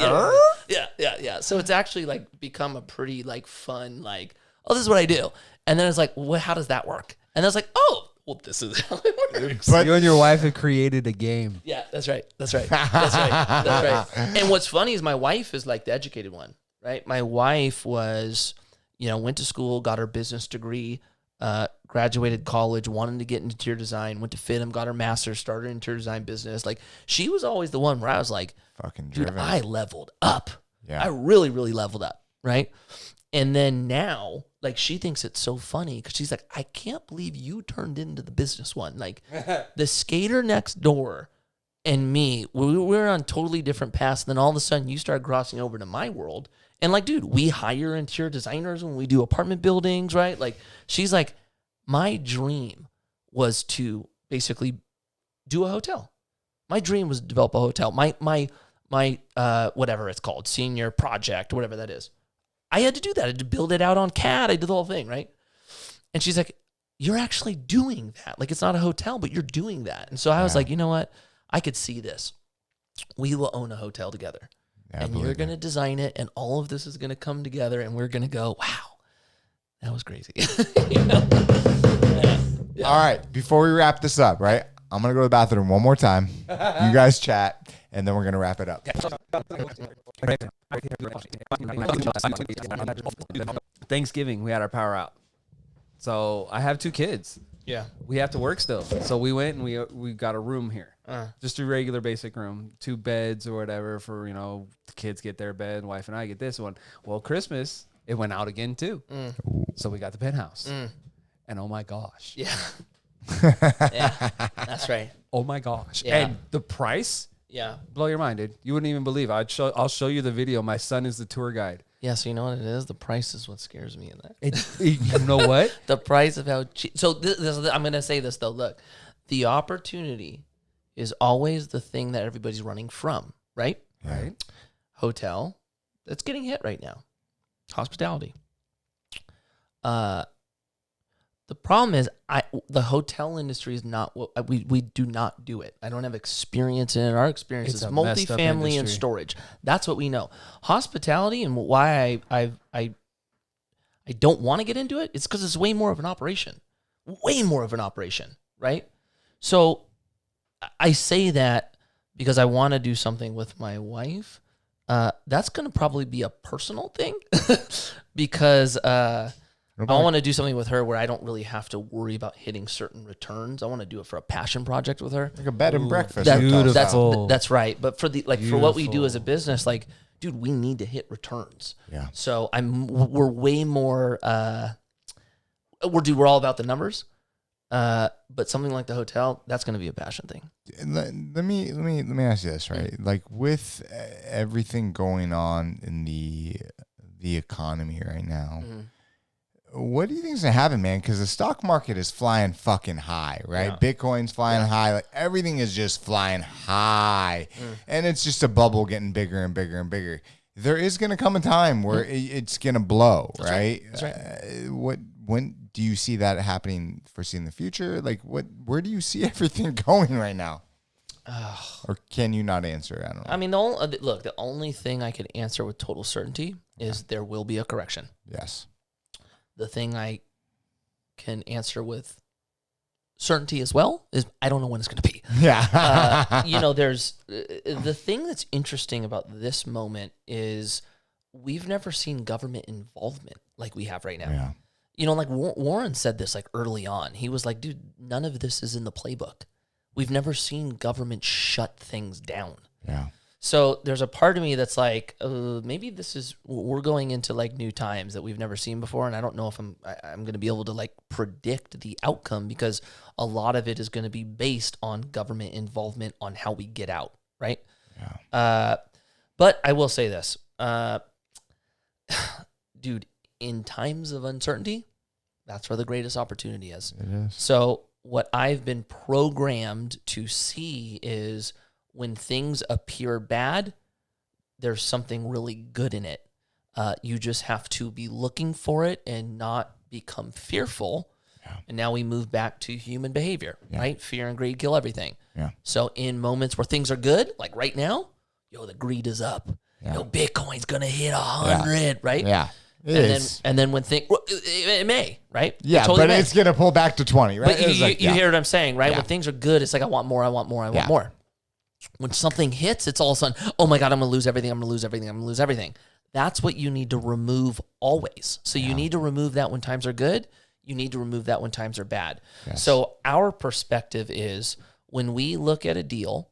mean? Yeah. So it's actually become a pretty fun, oh, this is what I do. And then it's well, how does that work? And I was like, oh, well, this is how it works. But you and your wife have created a game. Yeah, that's right. And what's funny is my wife is the educated one, right? My wife was, went to school, got her business degree, graduated college, wanted to get into interior design, went to FITM, got her master's, started an interior design business. She was always the one where I was like, fucking dude, driven. I leveled up. Yeah. I really, really leveled up, right? And then now, she thinks it's so funny because she's like, I can't believe you turned into the business one. The skater next door and me, we're on totally different paths. Then all of a sudden you start crossing over to my world. And dude, we hire interior designers when we do apartment buildings, right? She's like, my dream was to basically do a hotel. My dream was to develop a hotel. My whatever it's called, senior project, whatever that is. I had to do that. I had to build it out on CAD. I did the whole thing, right? And she's like, you're actually doing that. It's not a hotel, but you're doing that. And so I was like, you know what? I could see this. We will own a hotel together. Yeah, and you're going to design it, and all of this is going to come together, and we're going to go, wow, that was crazy. Yeah. All right. Before we wrap this up, right? I'm going to go to the bathroom one more time. You guys chat, and then we're going to wrap it up. Thanksgiving, we had our power out. So I have 2 kids. Yeah. We have to work still. So we went and we got a room here. Just a regular basic room, 2 beds or whatever for, the kids get their bed, wife and I get this one. Well, Christmas, it went out again too. So we got the penthouse. And oh my gosh. Yeah. Yeah. That's right. Oh my gosh. Yeah. And the price? Yeah. Blow your mind, dude. You wouldn't even believe. I'll show you the video. My son is the tour guide. Yeah, so you know what it is? The price is what scares me in that. You know what? The price of how cheap. So I'm going to say this, though. Look, the opportunity is always the thing that everybody's running from, right? Right. Hotel, that's getting hit right now. Hospitality. The problem is, the hotel industry is not what we do not do it. I don't have experience in it. Our experience is multifamily and storage. That's what we know. Hospitality, and why I don't want to get into it, it's because it's way more of an operation. Way more of an operation, right? So I say that because I want to do something with my wife. That's going to probably be a personal thing because I want to do something with her where I don't really have to worry about hitting certain returns. I want to do it for a passion project with her. Like a bed and breakfast. That's right. But for for what we do as a business, like, dude, we need to hit returns. Yeah. So we're way more. We're all about the numbers. But something like the hotel, that's going to be a passion thing. Let me ask you this, right? Like with everything going on in the economy right now. Mm-hmm. What do you think is going to happen, man? Because the stock market is flying fucking high, right? Yeah. Bitcoin's flying high. Like everything is just flying high. And it's just a bubble getting bigger and bigger and bigger. There is going to come a time where it's going to blow, right? That's right. When do you see that happening foreseen in the future? Like where do you see everything going right now? Or can you not answer? I don't know. I mean, the only thing I could answer with total certainty is there will be a correction. Yes. The thing I can answer with certainty as well is I don't know when it's going to be. Yeah. There's the thing that's interesting about this moment is we've never seen government involvement like we have right now. Yeah. Like Warren said this like early on. He was like, dude, none of this is in the playbook. We've never seen government shut things down. Yeah. So there's a part of me that's like, maybe we're going into like new times that we've never seen before. And I don't know if I'm going to be able to like predict the outcome because a lot of it is going to be based on government involvement on how we get out. Right. Yeah. But I will say this, dude, in times of uncertainty, that's where the greatest opportunity is. It is. So what I've been programmed to see is when things appear bad, there's something really good in it. You just have to be looking for it and not become fearful. Yeah. And now we move back to human behavior, right? Fear and greed kill everything. Yeah. So in moments where things are good, like right now, the greed is up. Yeah. Bitcoin's going to hit 100, right? Yeah. And then when it may, right? Yeah, totally but it's going to pull back to 20, right? But you hear what I'm saying, right? Yeah. When things are good, it's like, I want more, I want more, I want more. When something hits, it's all of a sudden, oh my God, I'm going to lose everything, I'm going to lose everything, I'm going to lose everything. That's what you need to remove always. So you need to remove that when times are good. You need to remove that when times are bad. Yes. So our perspective is when we look at a deal,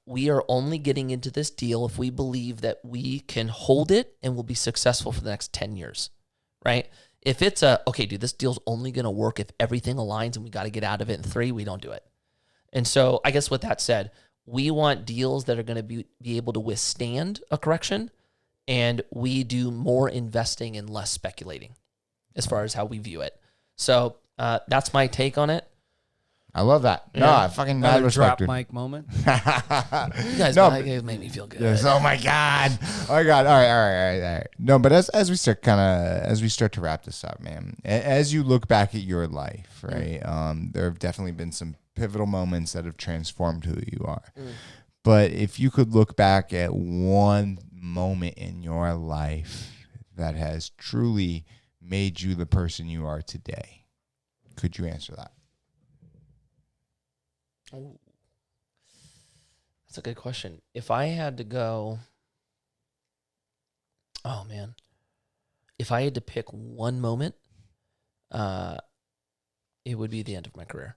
we are only getting into this deal if we believe that we can hold it and will be successful for the next 10 years, right? If it's okay, dude, this deal's only going to work if everything aligns and we got to get out of it in 3, we don't do it. And so I guess with that said, we want deals that are going to be able to withstand a correction, and we do more investing and less speculating as far as how we view it. So that's my take on it. I love that. Yeah. No, I fucking mad respect. Drop mic moment. You guys made me feel good. Yes, oh my God. Oh my God. All right. No, but as we start to wrap this up, man, as you look back at your life, right? There have definitely been some pivotal moments that have transformed who you are. But if you could look back at one moment in your life that has truly made you the person you are today, could you answer that? Oh, that's a good question. If I had to go, oh man, if I had to pick one moment, it would be the end of my career.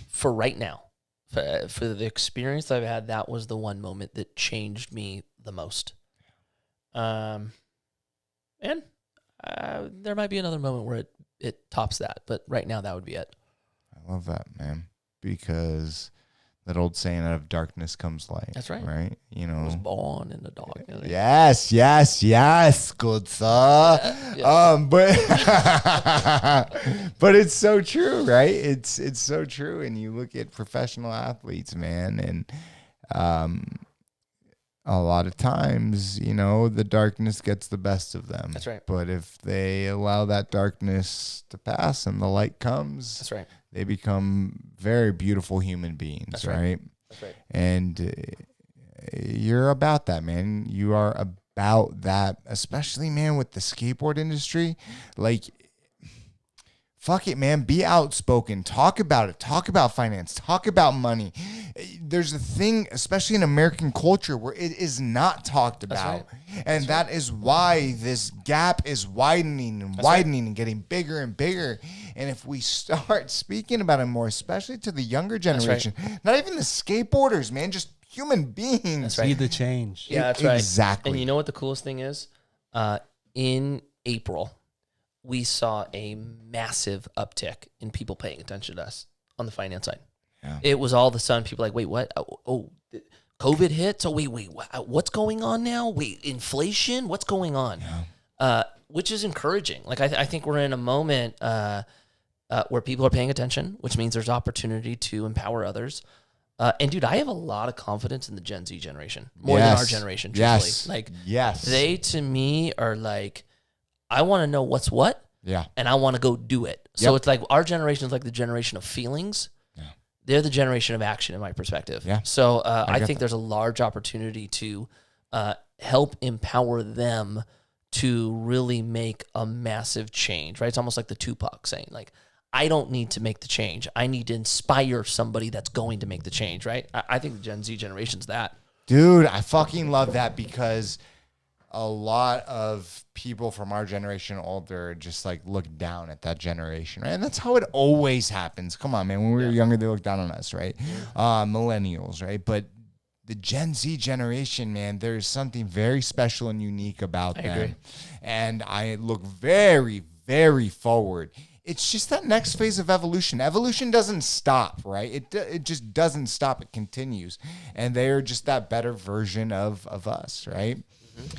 For right now, for the experience I've had, that was the one moment that changed me the most. And there might be another moment where it tops that, but right now that would be it. I love that, man. Because that old saying, out of darkness comes light. That's right. Right? I was born in the dark. Yes. Good, sir. But it's so true, right? It's so true. And you look at professional athletes, man, and a lot of times, the darkness gets the best of them. That's right. But if they allow that darkness to pass and the light comes, That's right. they become very beautiful human beings, That's right? That's right. And you're about that, man. You are about that, especially, man, with the skateboard industry. Like, fuck it, man. Be outspoken. Talk about it. Talk about finance. Talk about money. There's a thing, especially in American culture, where it is not talked about. Right. And that is why this gap is widening and widening and getting bigger and bigger. And if we start speaking about it more, especially to the younger generation, not even the skateboarders, man, just human beings. That's right. See the change. Yeah, that's right. Exactly. And you know what the coolest thing is? In April, we saw a massive uptick in people paying attention to us on the finance side. Yeah. It was all of a sudden people like, wait, what? Oh, COVID hit? So wait, what's going on now? Wait, inflation? What's going on? Yeah. Which is encouraging. Like, I think we're in a moment where people are paying attention, which means there's opportunity to empower others. And dude, I have a lot of confidence in the Gen Z generation, more than our generation, truthfully. Yes. Like, yes. They, to me, are like, I want to know what's what, and I want to go do it. So it's like our generation is like the generation of feelings. Yeah. They're the generation of action, in my perspective. Yeah. So I think there's a large opportunity to help empower them to really make a massive change, right? It's almost like the Tupac saying, like, I don't need to make the change. I need to inspire somebody that's going to make the change, right? I think the Gen Z generation's that. Dude, I fucking love that, because a lot of people from our generation older just like look down at that generation, right? And that's how it always happens. Come on, man. When we were younger, they looked down on us, right? Millennials, right? But the Gen Z generation, man, there's something very special and unique about them. Agree. And I look very, very forward. It's just that next phase of evolution. Evolution doesn't stop, right? It just doesn't stop. It continues. And they are just that better version of us, right? Mm-hmm.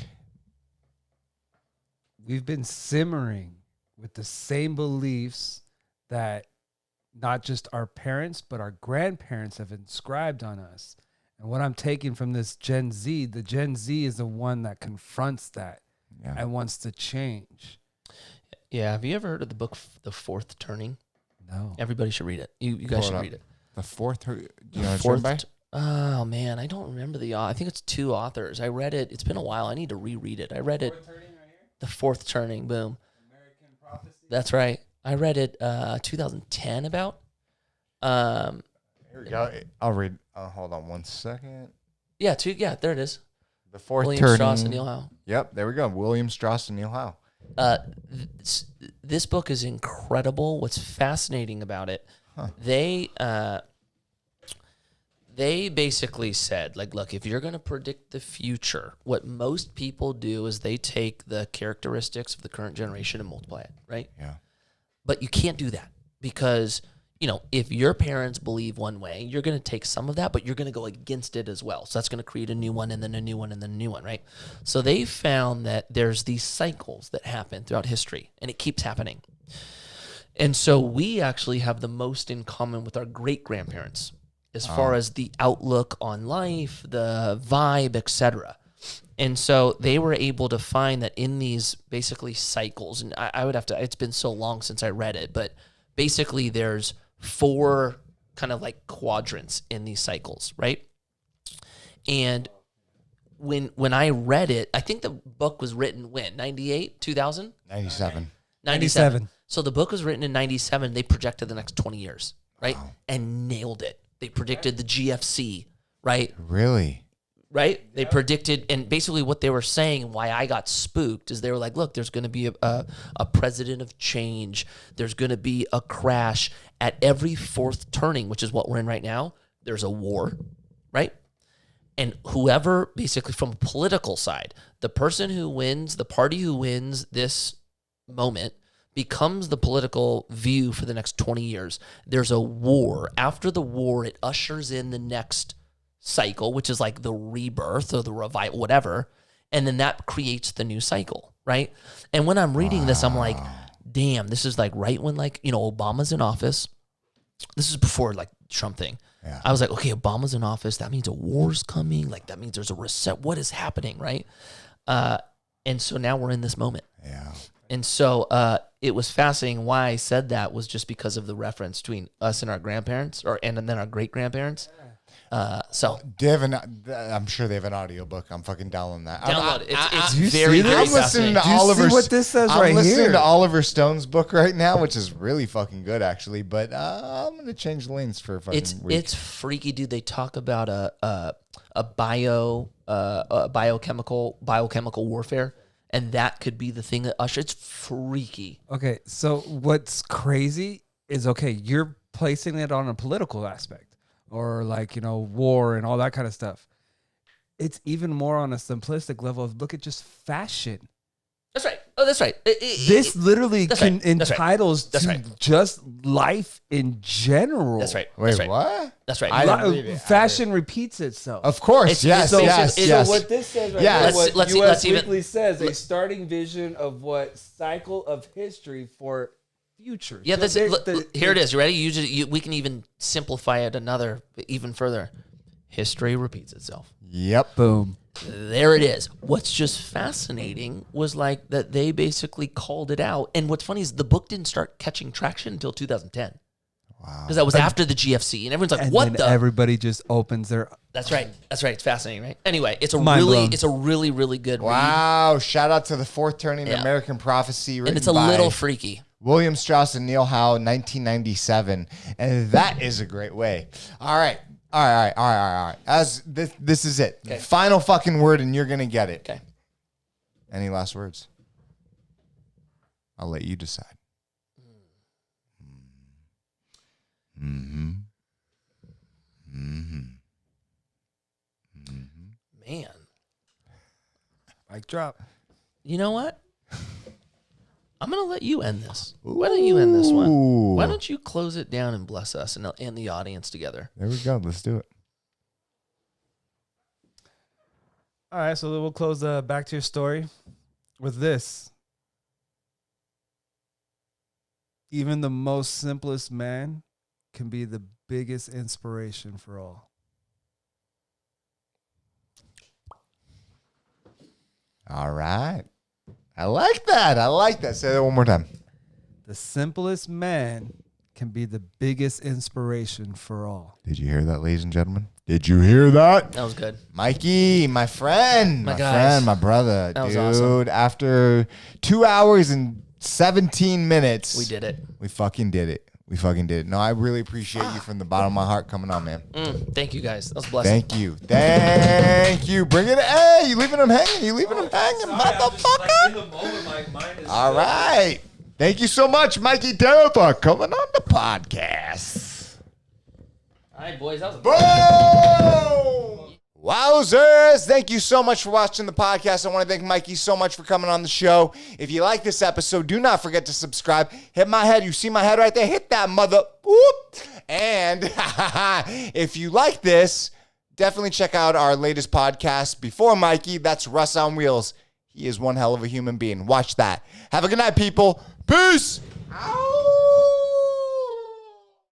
We've been simmering with the same beliefs that not just our parents, but our grandparents have inscribed on us. And what I'm taking from this Gen Z, the Gen Z is the one that confronts that and wants to change. Yeah. Have you ever heard of the book, The Fourth Turning? No. Everybody should read it. You guys should read it. The fourth, do you know what it's by? Oh, man. I don't remember I think it's 2 authors. I read it. It's been a while. I need to reread it. I read it. The Fourth Turning, boom. American Prophecy. That's right. I read it 2010 about. Here we go. I'll read. Hold on one second. Yeah, there it is. The Fourth William Turning. Strauss and Neil Howe. Yep, there we go. William Strauss and Neil Howe. This book is incredible. What's fascinating about it, they basically said, like, look, if you're going to predict the future, what most people do is they take the characteristics of the current generation and multiply it, right? Yeah. But you can't do that because, if your parents believe one way, you're going to take some of that, but you're going to go against it as well. So that's going to create a new one and then a new one and then a new one, right? So they found that there's these cycles that happen throughout history, and it keeps happening. And so we actually have the most in common with our great-grandparents as far as the outlook on life, the vibe, etc. And so they were able to find that in these basically cycles, and I would have to, it's been so long since I read it, but basically there's 4 kind of like quadrants in these cycles, right? And when I read it, I think the book was written when? 98, 2000? 97. 97. So the book was written in 97. They projected the next 20 years, right? Wow. And nailed it. They predicted the GFC, right? Really? Right? They predicted, and basically what they were saying, why I got spooked, is they were like, look, there's going to be a president of change. There's going to be a crash. At every fourth turning, which is what we're in right now, there's a war, right? And whoever, basically from a political side, the person who wins, the party who wins this moment becomes the political view for the next 20 years. There's a war. After the war, it ushers in the next cycle, which is like the rebirth or the revival, whatever. And then that creates the new cycle, right? And when I'm reading this, I'm like, damn, this is like right when Obama's in office. this is before like Trump thing. Yeah. I was like, okay, Obama's in office. That means a war's coming. Like that means there's a reset. What is happening, right? And so now we're in this moment. Yeah. And so it was fascinating. Why I said that was just because of the reference between us and our grandparents, and then our great grandparents. So I'm sure they have an audiobook. I'm fucking downloading that. download it. It's you very, see very I'm listening fascinating. to Do you Oliver. see what this says I'm right listening here? to Oliver Stone's book right now, which is really fucking good, actually. But I'm gonna change lanes for a fucking week. It's freaky, dude. They talk about a biochemical warfare, and that could be the thing that It's freaky. Okay, so what's crazy is, okay, you're placing it on a political aspect or like, war and all that kind of stuff. It's even more on a simplistic level of look at just fashion. That's right. Oh, that's right. This literally That's right. That's right. entitles That's to right. just life in general. That's right. Wait, that's right. what? That's right. I didn't read it. Fashion repeats itself. Of course, yes, so- yes, it's- yes. So what this says right Yeah. here, what Let's U.S. even- Weekly says, a starting vision of what cycle of history for future. Yeah, So here it is. You ready? We can even simplify it even further. History repeats itself. Yep. Boom. There it is. What's just fascinating was like that they basically called it out. And what's funny is the book didn't start catching traction until 2010. Wow. Because that was after the GFC. And everyone's like, And what then the? everybody just opens their... That's right. That's right. It's fascinating, right? Anyway, it's a Mind blown. really, really good read. Wow. Shout out to The Fourth Turning, Yeah. American Prophecy, written And it's a by little freaky. William Strauss and Neil Howe, 1997. And that is a great way. All right. As this is it. Okay. Final fucking word, and you're gonna get it. Okay. Any last words? I'll let you decide. Man. Mic drop. You know what? I'm going to let you end this. Why don't you end this one? Why don't you close it down and bless us and the audience together? There we go. Let's do it. All right, so we'll close Back to Your Story with this. Even the most simplest man can be the biggest inspiration for all. All right. I like that. Say that one more time. The simplest man can be the biggest inspiration for all. Did you hear that, ladies and gentlemen? Did you hear that? That was good. Mikey, my friend, my brother, That was dude. awesome. After 2 hours and 17 minutes, We did it. We fucking did it. No, I really appreciate you from the bottom of my heart coming on, man. Thank you, guys. That was a blessing. Thank you. Bring it. Hey, you leaving them hanging? Motherfucker. In the moment, my mind is All right. Thank you so much, Mikey Taylor, for coming on the podcast. All right, boys. That was a Boom! Wowzers! Thank you so much for watching the podcast. I want to thank Mikey so much for coming on the show. If you like this episode, do not forget to subscribe. Hit my head. You see my head right there? Hit that mother. Whoop! And if you like this, definitely check out our latest podcast before Mikey. That's Russ on Wheels. He is one hell of a human being. Watch that. Have a good night, people. Peace! Ow!